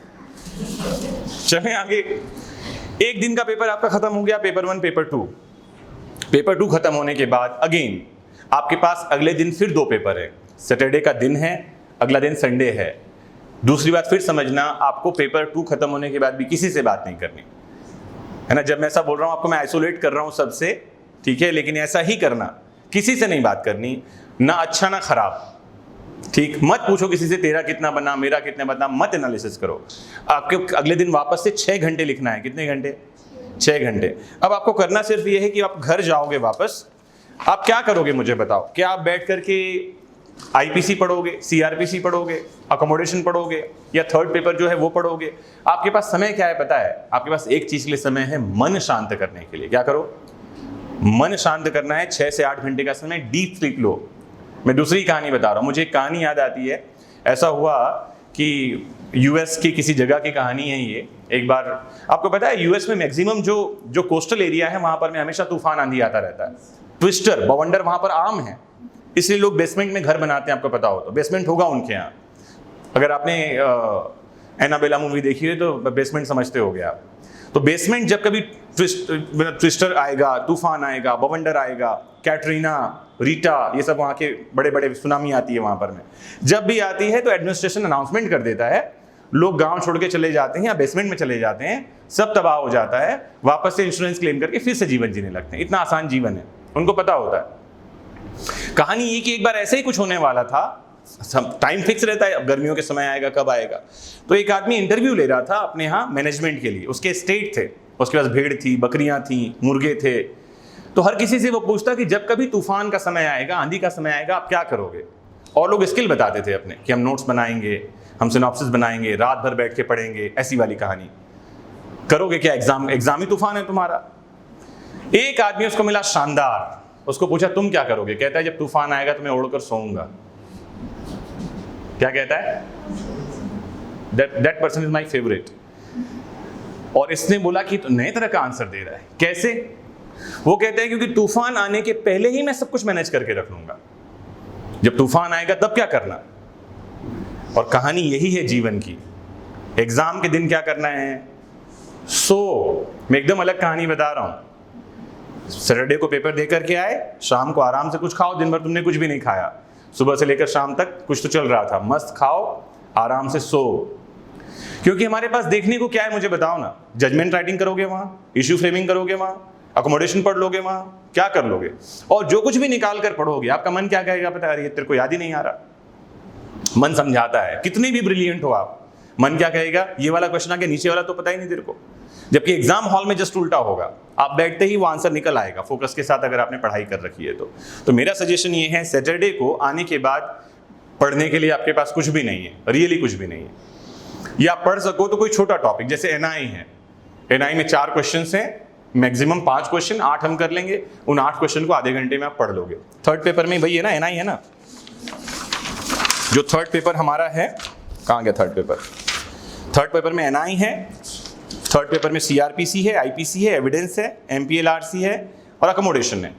चलें आगे। एक दिन का पेपर आपका खत्म हो गया, पेपर 1 पेपर 2। पेपर 2 खत्म होने के बाद अगेन आपके पास अगले दिन फिर 2 पेपर है। सैटरडे का दिन है, अगला दिन संडे है। दूसरी बात फिर समझना, आपको पेपर 2 खत्म होने के बाद भी किसी से बात नहीं करनी है ना। जब मैं ऐसा बोल रहा हूं आपको, मैं आइसोलेट कर रहा हूं सबसे, ठीक है, लेकिन ऐसा ही करना, किसी से नहीं बात करनी, ना अच्छा ना खराब, ठीक। मत पूछो किसी से तेरा कितना बना, मेरा कितना बना, मत एनालिसिस करो। आपके अगले दिन वापस से 6 घंटे लिखना है। कितने घंटे? 6 घंटे। अब आपको करना सिर्फ ये है कि आप घर जाओगे वापस, आप क्या करोगे मुझे बताओ। क्या आप बैठ करके आईपीसी पढ़ोगे, सीआरपीसी पढ़ोगे, अकोमोडेशन पढ़ोगे, या थर्ड पेपर जो है वो पढ़ोगे? आपके पास समय क्या है पता है? आपके पास एक चीज के लिए समय है, मन शांत करने के लिए। क्या करो? मन शांत करना है। 6 से 8 घंटे का समय, डीप स्लीप लो। मैं दूसरी कहानी बता रहा हूं, मुझे एक कहानी याद आती है। ऐसा हुआ कि यूएस की किसी जगह की कहानी है ये। एक बार आपको पता है यूएस में मैक्सिमम जो कोस्टल एरिया है वहां पर में हमेशा तूफान आंधी आता रहता है। ट्विस्टर, बवंडर वहां पर आम है, इसलिए लोग बेसमेंट में घर बनाते हैं। आपको पता हो तो बेसमेंट होगा उनके यहाँ। अगर आपने एनाबेला मूवी देखी है तो बेसमेंट समझते हो गया आप। तो बेसमेंट जब कभी ट्विस्टर आएगा, तूफान आएगा, बवंडर आएगा, कैटरीना, रीटा, ये सब वहाँ के बड़े बड़े सुनामी आती है वहाँ पर में, जब भी आती है तो एडमिनिस्ट्रेशन अनाउंसमेंट कर देता है, लोग गांव छोड़ के चले जाते हैं या बेसमेंट में चले जाते हैं, सब तबाह हो जाता है, वापस से इंश्योरेंस क्लेम करके फिर से जीवन जीने लगते हैं। इतना आसान जीवन है, उनको पता होता है। कहानी ये कि एक बार ऐसे ही कुछ होने वाला था, टाइम फिक्स रहता है, अब गर्मियों के समय आएगा, कब आएगा। तो एक आदमी इंटरव्यू ले रहा था अपने यहाँ मैनेजमेंट के लिए, उसके स्टेट थे, उसके पास भेड़ थी, बकरियां थी, मुर्गे थे। तो हर किसी से वो पूछता कि जब कभी तूफान का समय आएगा, आंधी का समय आएगा, आप क्या करोगे? और लोग स्किल बताते थे अपने कि हम नोट्स बनाएंगे, हम सिनॉप्सिस बनाएंगे, रात भर बैठ के पढ़ेंगे, ऐसी वाली कहानी। करोगे क्या? एग्जाम ही तूफान है तुम्हारा। एक आदमी उसको मिला शानदार, उसको पूछा तुम क्या करोगे? कहता है जब तूफान आएगा तो मैं ओढ़कर सोऊंगा। क्या कहता है? That person is my favourite. और इसने बोला कि तो नए तरह का आंसर दे रहा है। कैसे? वो कहते हैं क्योंकि तूफान आने के पहले ही मैं सब कुछ मैनेज करके रख लूंगा, जब तूफान आएगा तब क्या करना। और कहानी यही है जीवन की। एग्जाम के दिन क्या करना है? मैं एकदम अलग कहानी बता रहा हूं। सैटरडे को पेपर दे करके आए, शाम को आराम से कुछ खाओ। दिन भर तुमने कुछ भी नहीं खाया, सुबह से लेकर शाम तक कुछ तो चल रहा था, मस्त खाओ, आराम से सो। क्योंकि हमारे पास देखने को क्या है मुझे बताओ ना। जजमेंट राइटिंग करोगे वहां, इश्यू फ्रेमिंग करोगे वहां, अकोमोडेशन पढ़ लोगे वहां, क्या कर लोगे? और जो कुछ भी निकाल कर पढ़ोगे, आपका मन क्या कहेगा पता है? तेरे को याद ही नहीं आ रहा। मन समझाता है, कितने भी ब्रिलियंट हो आप, मन क्या कहेगा? ये वाला क्वेश्चन आ गया, नीचे वाला तो पता ही नहीं तेरे को। जबकि एग्जाम हॉल में जस्ट उल्टा होगा, आप बैठते ही वो आंसर निकल आएगा फोकस के साथ, अगर आपने पढ़ाई कर रखी है तो मेरा सजेशन ये है, सैटरडे को आने के बाद पढ़ने के लिए आपके पास कुछ भी नहीं है, रियली कुछ भी नहीं है। या पढ़ सको तो कोई छोटा टॉपिक, जैसे एनआई है, एनआई में 4 क्वेश्चन हैं, मैक्सिमम 5 क्वेश्चन, 8 हम कर लेंगे। उन 8 क्वेश्चन को आधे घंटे में आप पढ़ लोगे। थर्ड पेपर में वही है ना, एनआई है ना, जो थर्ड पेपर हमारा है। कहाँ गया थर्ड पेपर? थर्ड पेपर में एनआई है, थर्ड पेपर में सीआरपीसी है, आईपीसी है, एविडेंस है, एमपीएलआरसी है और अकोमोडेशन है।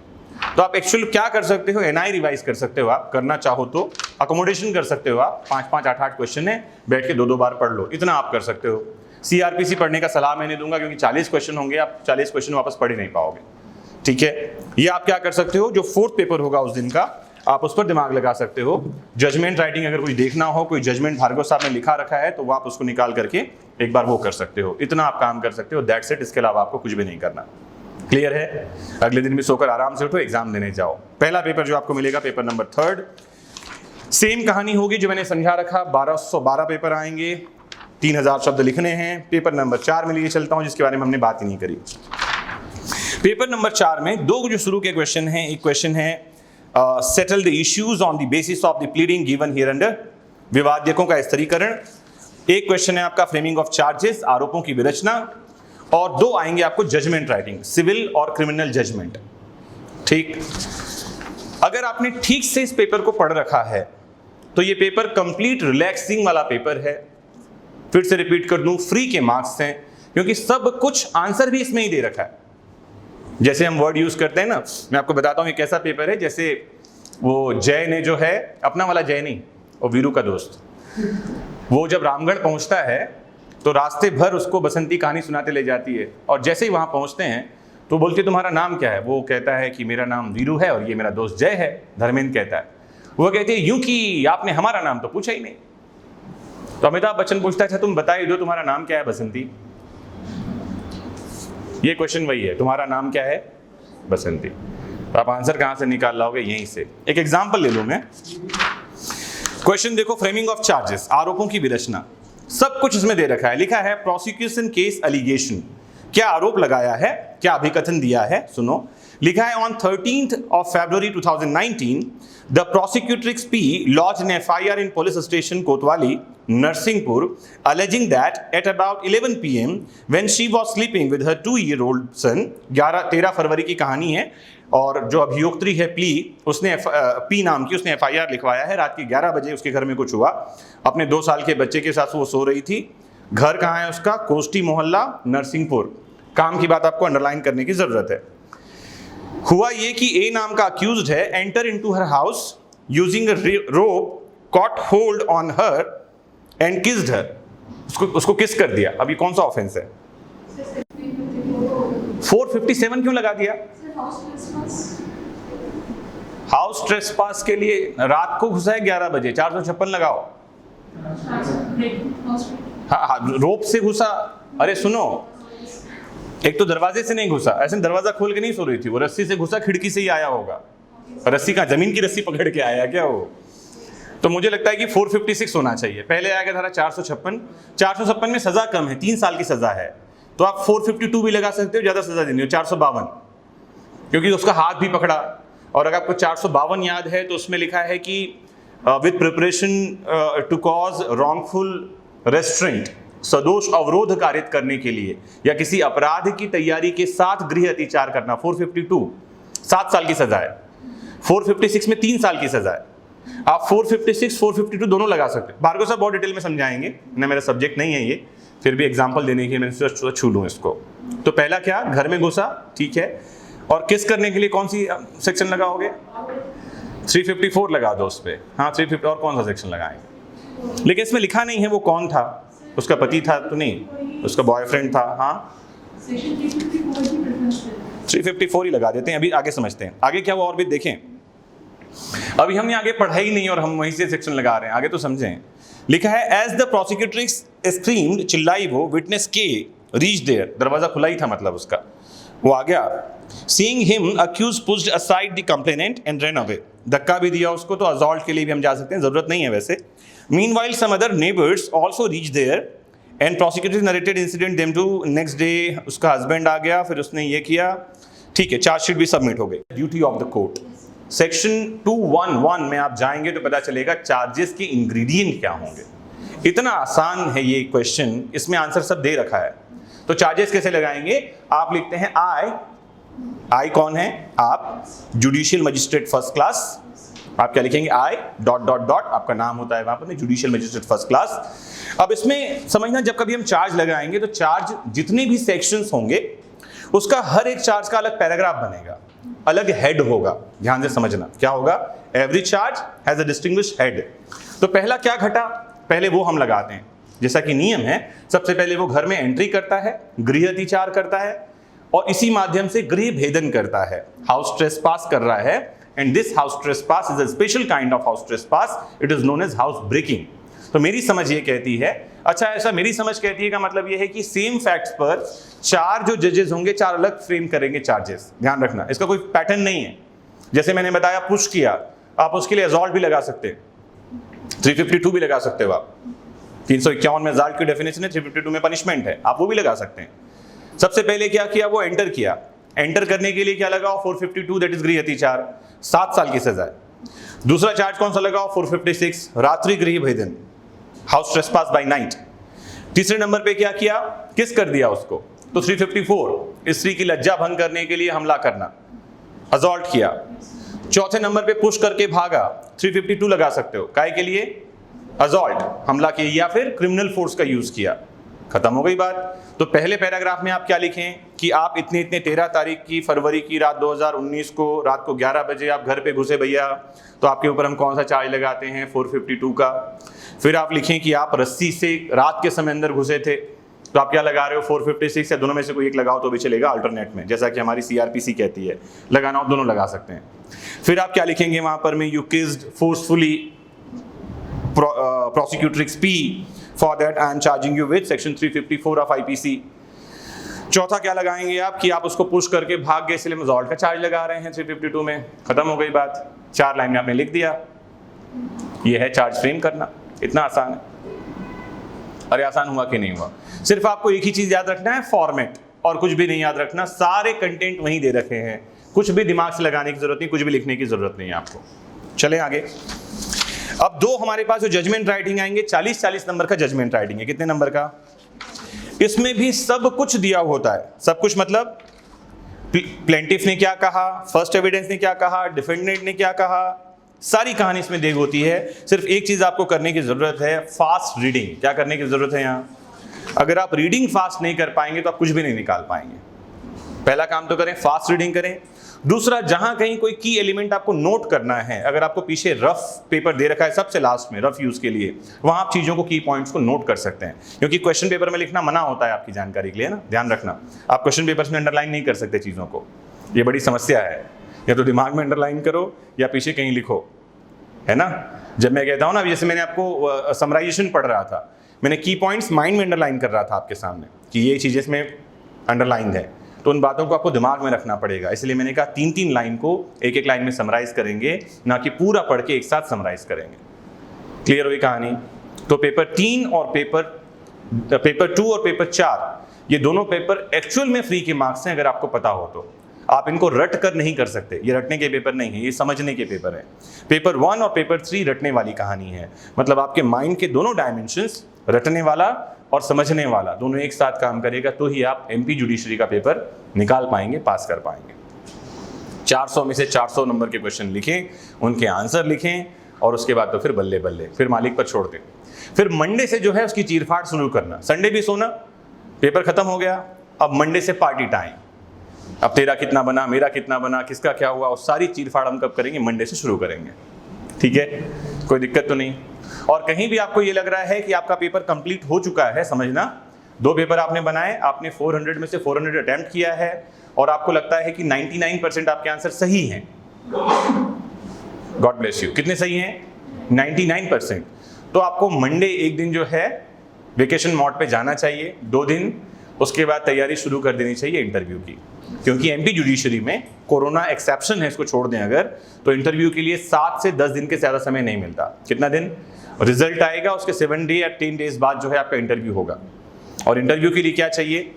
तो आप एक्चुअली क्या कर सकते हो? एनआई रिवाइज कर सकते हो आप, करना चाहो तो। अकोमोडेशन कर सकते हो आप, 5-5, 8-8 क्वेश्चन है, बैठ के 2-2 बार पढ़ लो, इतना आप कर सकते हो। सीआरपीसी पढ़ने का सलाह मैंने दूंगा, क्योंकि 40 क्वेश्चन होंगे, आप 40 क्वेश्चन वापस पढ़ ही नहीं पाओगे, ठीक है। ये आप क्या कर सकते हो, जो 4th पेपर होगा उस दिन का, आप उस पर दिमाग लगा सकते हो। जजमेंट राइटिंग अगर कुछ देखना हो, कोई जजमेंट भार्गव साहब ने लिखा रखा है, तो वो आप उसको निकाल करके एक बार वो कर सकते हो। इतना आप काम कर सकते हो, दैट्स इट। इसके अलावा आपको कुछ भी नहीं करना। क्लियर है? अगले दिन भी सोकर आराम से उठो, एग्जाम देने जाओ। पहला पेपर जो आपको मिलेगा, पेपर नंबर 3, सेम कहानी होगी जो मैंने समझा रखा। 1212 पेपर आएंगे, 3000 शब्द लिखने हैं। पेपर नंबर 4 में लिए चलता हूं, जिसके बारे में हमने बात ही नहीं करी। पेपर नंबर 4 में 2 जो शुरू के क्वेश्चन हैं, एक क्वेश्चन है settle the issues on the basis of the pleading given here under, विवाद्यकों का स्तरीकरण। एक क्वेश्चन है आपका फ्रेमिंग ऑफ चार्जेस, आरोपों की विरचना। और 2 आएंगे आपको जजमेंट राइटिंग, सिविल और क्रिमिनल जजमेंट, ठीक। अगर आपने ठीक से इस पेपर को पढ़ रखा है तो ये पेपर कंप्लीट रिलैक्सिंग वाला पेपर है। फिर से रिपीट कर दूं, फ्री के मार्क्स हैं, क्योंकि सब कुछ आंसर भी इसमें ही दे रखा है। जैसे हम वर्ड यूज करते हैं ना, मैं आपको बताता हूँ ये कैसा पेपर है। जैसे वो जय ने जो है, अपना वाला जय नहीं, वो वीरू का दोस्त, वो जब रामगढ़ पहुंचता है तो रास्ते भर उसको बसंती कहानी सुनाते ले जाती है, और जैसे ही वहां पहुंचते हैं तो बोलती है तुम्हारा नाम क्या है? वो कहता है कि मेरा नाम वीरू है और ये मेरा दोस्त जय है। धर्मेंद्र कहता है, वो कहती है यूं कि आपने हमारा नाम तो पूछा ही नहीं। तो अमिताभ बच्चन पूछता है अच्छा तुम बता ही दो तुम्हारा नाम क्या है बसंती। ये क्वेश्चन वही है, तुम्हारा नाम क्या है बसंती। तो आप आंसर कहां से निकाल लाओगे? यहीं से। एक एग्जांपल ले लूं मैं। क्वेश्चन देखो, फ्रेमिंग ऑफ चार्जेस, आरोपों की विरचना, सब कुछ इसमें दे रखा है। लिखा है प्रोसिक्यूशन केस एलिगेशन, क्या आरोप लगाया है, क्या अभिकथन दिया है, सुनो। लिखा है on 13th of February 2019 the prosecutrix P lodged an FIR in police station Kotwali, Narsinghpur, alleging that at about 11 p.m. when she was sleeping with her 2-year-old son, 13 फरवरी की कहानी है, और जो अभियोक्त्री है प्ली, उसने पी नाम की, उसने FIR लिखवाया है। रात के 11 बजे उसके घर में कुछ हुआ, अपने 2 साल के बच्चे के साथ वो सो रही थी। घर कहाँ है उसका? कोष्टी मोहल्ला, नरसिंहपुर। काम की बात आपको अंडरलाइन करने की जरूरत है। हुआ ये कि ए नाम का अक्यूज्ड है enter into her house using a rope, cot hold on her and kissed हर। उसको किस कर दिया। अभी कौन सा ऑफेंस है? 457 क्यों लगा दिया? हाउस ट्रेसपास के लिए रात को घुसा है 11 बजे, 456 लगाओ। हाँ, रोप से घुसा। अरे सुनो, एक तो दरवाजे से नहीं घुसा, ऐसे दरवाजा खोल के नहीं सो रही थी वो, रस्सी से घुसा, खिड़की से ही आया होगा। रस्सी का जमीन की रस्सी पकड़ के आया क्या वो? तो मुझे लगता है कि 456 होना चाहिए। पहले आएगा धारा 456। 456 में सजा कम है, 3 साल की सजा है, तो आप 452 भी लगा सकते हो, ज्यादा सजा देनी हो 452, क्योंकि उसका हाथ भी पकड़ा। और अगर आपको 452 याद है तो उसमें लिखा है कि with preparation to cause wrongful restraint, सदोष अवरोध कारित करने के लिए या किसी अपराध की तैयारी के साथ गृह अतिचार करना। 452 7 साल की सजा है, 456 में 3 साल की सजा है। आप 456 452 दोनों लगा सकते हैं। भार्गव साहब बहुत डिटेल में समझाएंगे ना, मेरा सब्जेक्ट नहीं है ये, फिर भी एग्जाम्पल देने की मैंने छू लूँ इसको। तो पहला क्या, घर में घुसा, ठीक है, और किस करने के लिए कौन सी सेक्शन लगाओगे? 354 लगा दो उस पर। हाँ 350, और कौन सा सेक्शन लगाएंगे? लेकिन इसमें लिखा नहीं है वो कौन था, उसका पति था तो नहीं, उसका बॉयफ्रेंड था। हाँ 354 ही लगा देते हैं। अभी आगे समझते हैं, आगे क्या हुआ और भी देखें। अभी हमने आगे पढ़ा ही नहीं और हम वहीं से सेक्शन लगा रहे हैं, आगे तो समझें। लिखा है एज द प्रोसिक्यूट्रिक्स स्क्रीम्ड, चिल्लाई वो, विटनेस के रीच देयर, दरवाजा खुला ही था मतलब उसका, वो आ गया। Seeing him accused pushed aside the complainant and run away, धक्का भी दिया उसको, तो असॉल्ट के लिए भी हम जा सकते हैं, जरूरत नहीं है वैसे। Meanwhile, some other neighbors also reached there and prosecutors narrated incident them to next day। उसका हस्बैंड आ गया, फिर उसने ये किया, ठीक है, चार्जशीट भी सबमिट हो गई। Duty of the court, section 211 में आप जाएंगे तो पता चलेगा चार्जेस के इंग्रेडिएंट क्या होंगे। इतना आसान है ये क्वेश्चन, इसमें आंसर सब दे रखा है। तो चार्जेस कैसे लगाएंगे? आप लिखते हैं आई कौन है? आप जुडिशियल मजिस्ट्रेट फर्स्ट क्लास। आप क्या लिखेंगे? आई डॉट डॉट डॉट, आपका नाम होता है वहां पर, जुडिशियल मजिस्ट्रेट फर्स्ट क्लास। अब इसमें समझना, जब कभी हम चार्ज लगाएंगे तो चार्ज जितने भी सेक्शंस होंगे उसका हर एक चार्ज का अलग पैराग्राफ बनेगा, अलग हेड होगा। ध्यान से समझना क्या होगा। Every charge has a distinguished head. तो पहला क्या घटा, पहले वो हम लगाते हैं। जैसा कि नियम है, सबसे पहले वो घर में एंट्री करता है, गृह अतिचार करता है, और इसी माध्यम से गृह भेदन करता है, हाउस ट्रेसपास कर रहा है। And this house trespass is a special kind of house trespass. It is known as house breaking. तो मेरी समझ ये कहती है, अच्छा ऐसा मेरी समझ कहती है का मतलब ये है कि सेम फैक्ट्स पर 4 जो जजेस होंगे 4 अलग फ्रेम करेंगे चार्जेस। ध्यान रखना, इसका कोई पैटर्न नहीं है। जैसे मैंने बताया पुश किया, आप उसके लिए असॉल्ट भी लगा सकते हैं, 352 भी लगा सकते हो आप। 351 में असॉल्ट की डेफिनेशन है, 352 में पनिशमेंट है, आप वो भी लगा सकते हैं। सबसे पहले क्या किया, वो एंटर किया, एंटर करने के लिए क्या लगाओ? 452, दैट इज गृह अतिचार, 7 साल की सजा है। दूसरा चार्ज कौन सा लगाओ? 456, रात्रि गृह भेदन, हाउस ट्रेसपास बाय नाइट। तीसरे नंबर पे क्या किया? किस कर दिया उसको, तो 354, स्त्री की लज्जा भंग करने के लिए हमला करना, असॉल्ट किया। चौथे नंबर पे पुश करके भागा, 352 लगा सकते हो, काय के लिए? असॉल्ट, हमला किया, या फिर क्रिमिनल फोर्स का यूज किया, खत्म हो गई बात। तो पहले पैराग्राफ में आप क्या लिखें कि आप इतने 13 तारीख की फरवरी की रात 2019 को रात को 11 बजे आप घर पे घुसे भैया, तो आपके ऊपर हम कौन सा चार्ज लगाते हैं 452 का। फिर आप लिखें कि आप रस्सी से रात के समय अंदर घुसे थे, तो आप क्या लगा रहे हो 456 या दोनों में से कोई एक लगाओ तो भी चलेगा अल्टरनेट में, जैसा कि हमारी CRPC कहती है, लगाना हो दोनों लगा सकते हैं। फिर आप क्या लिखेंगे वहां पर में, you kissed forcefully prosecutrix P, for that I am charging you with section 354 of IPC। चौथा क्या लगाएंगे आप कि आप उसको पुश करके भाग गए इसलिए मजॉल्ट का चार्ज लगा रहे हैं 352 में। खत्म हो गई बात, 4 लाइन में आपने लिख दिया। ये है चार्ज फ्रेम करना, इतना आसान है। अरे आसान हुआ कि नहीं हुआ? सिर्फ आपको एक ही चीज याद रखना है, फॉर्मेट, और कुछ भी नहीं याद रखना। सारे कंटेंट वहीं दे रखे हैं, कुछ भी दिमाग से लगाने की जरूरत नहीं, कुछ भी लिखने की जरूरत नहीं है आपको। चलें आगे। अब 2 हमारे पास जो जजमेंट राइटिंग आएंगे, 40 नंबर का जजमेंट राइटिंग है। कितने नंबर का? इसमें भी सब कुछ दिया होता है। सब कुछ मतलब प्लेंटिफ ने क्या कहा, फर्स्ट एविडेंस ने क्या कहा, डिफेंडेंट ने क्या कहा, सारी कहानी इसमें देख होती है। सिर्फ एक चीज आपको करने की जरूरत है, फास्ट रीडिंग। क्या करने की जरूरत है यहाँ? अगर आप रीडिंग फास्ट नहीं कर पाएंगे तो आप कुछ भी नहीं निकाल पाएंगे। पहला काम तो करें, फास्ट रीडिंग करें। दूसरा, जहां कहीं कोई की एलिमेंट आपको नोट करना है, अगर आपको पीछे रफ पेपर दे रखा है सबसे लास्ट में रफ यूज के लिए, वहां आप चीजों को, की पॉइंट्स को नोट कर सकते हैं, क्योंकि क्वेश्चन पेपर में लिखना मना होता है आपकी जानकारी के लिए ना, ध्यान रखना। आप क्वेश्चन पेपर में अंडरलाइन नहीं कर सकते चीजों को, ये बड़ी समस्या है। या तो दिमाग में अंडरलाइन करो या पीछे कहीं लिखो, है ना। जब मैं कहता हूँ ना, जैसे मैंने आपको समराइजेशन पढ़ रहा था, मैंने की पॉइंट्स माइंड में अंडरलाइन कर रहा था आपके सामने कि ये चीजें इसमें अंडरलाइन है, तो उन बातों को आपको दिमाग में रखना पड़ेगा। इसलिए मैंने कहा 3 लाइन को एक लाइन में समराइज करेंगे, ना कि पूरा पढ़ के एक साथ समराइज करेंगे। क्लियर हुई कहानी? तो पेपर 3 और पेपर 2 और पेपर 4, ये दोनों पेपर एक्चुअल में फ्री के मार्क्स हैं, अगर आपको पता हो तो। आप इनको रट कर नहीं कर सकते, ये रटने के पेपर नहीं है, ये समझने के पेपर है। पेपर 1 और पेपर 3 रटने वाली कहानी है, मतलब आपके माइंड के दोनों डायमेंशंस, रटने वाला और समझने वाला, दोनों एक साथ काम करेगा तो ही आप MP जुडिशरी का पेपर निकाल पाएंगे, पास कर पाएंगे। 400 में से 400 नंबर के क्वेश्चन लिखें, उनके आंसर लिखें, और उसके बाद तो फिर बल्ले बल्ले, फिर मालिक पर छोड़ दें। फिर मंडे से जो है उसकी चीरफाड़ शुरू करना। संडे भी सोना, पेपर खत्म हो गया, अब मंडे से पार्टी टाइम। अब तेरा कितना बना, मेरा कितना बना, किसका क्या हुआ, और सारी चीरफाड़ हम कब करेंगे? मंडे से शुरू करेंगे। ठीक है, कोई दिक्कत तो नहीं। और कहीं भी आपको ये लग रहा है कि आपका पेपर कंप्लीट हो चुका है, समझना 2 पेपर आपने बनाए, आपने 400 में से 400 अटेम्प्ट किया है, और आपको लगता है कि 99% आपके आंसर सही हैं। God bless you. कितने सही हैं? 99%। तो आपको मंडे एक दिन जो है वेकेशन मोड पे जाना चाहिए, 2 दिन, उसके बाद तैयारी शुरू कर देनी चाहिए इंटरव्यू की, क्योंकि MP जुडिशरी में कोरोना एक्सेप्शन है, इसको छोड़ दें अगर, तो इंटरव्यू के लिए 7 से 10 दिन के ज़्यादा समय नहीं मिलता। कितना दिन? रिजल्ट आएगा उसके 7 डे या 10 डेज बाद जो है आपका इंटरव्यू होगा। और इंटरव्यू के लिए क्या चाहिए?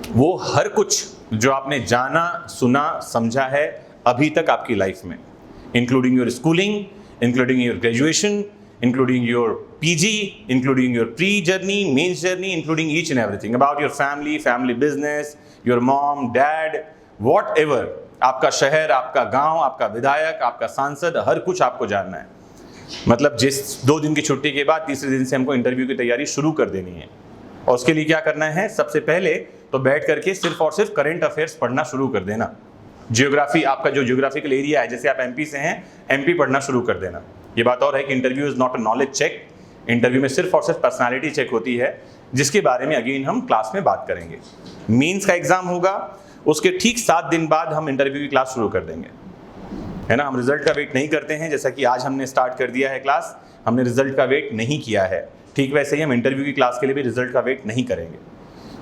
वो हर कुछ जो आपने जाना, सुना, समझा है अभी तक आपकी लाइफ में, including your schooling, including your graduation, including your PG, including your pre-journey, mains journey, including each and everything about your family, family business, your mom, dad, whatever, आपका शहर, आपका गांव, आपका विधायक, आपका सांसद, हर कुछ आपको जानना है। मतलब जिस 2 दिन की छुट्टी के बाद तीसरे दिन से हमको इंटरव्यू की तैयारी शुरू कर देनी है। और उसके लिए क्या करना है? सबसे पहले तो बैठ करके सिर्फ और सिर्फ करंट अफेयर्स पढ़ना शुरू कर देना। जियोग्राफी, आपका जो जियोग्राफिकल एरिया है, जैसे आप MP से हैं, MP पढ़ना शुरू कर देना। ये बात और है कि interview is not a knowledge check, interview में सिर्फ और सिर्फ पर्सनालिटी चेक होती है, जिसके बारे में अगेन हम क्लास में बात करेंगे। मेंस का एग्जाम होगा, उसके ठीक 7 दिन बाद हम इंटरव्यू की क्लास शुरू कर देंगे, है ना। हम रिजल्ट का वेट नहीं करते हैं, जैसा कि आज हमने स्टार्ट कर दिया है क्लास, हमने रिजल्ट का वेट नहीं किया है, ठीक वैसे ही हम इंटरव्यू की क्लास के लिए भी रिजल्ट का वेट नहीं करेंगे।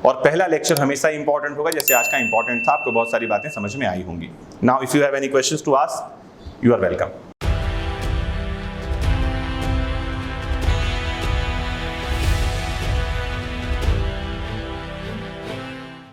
और पहला लेक्चर हमेशा इंपॉर्टेंट होगा, जैसे आज का इंपॉर्टेंट था, आपको बहुत सारी बातें समझ में आई होंगी। Now if you have any questions to ask, you are welcome.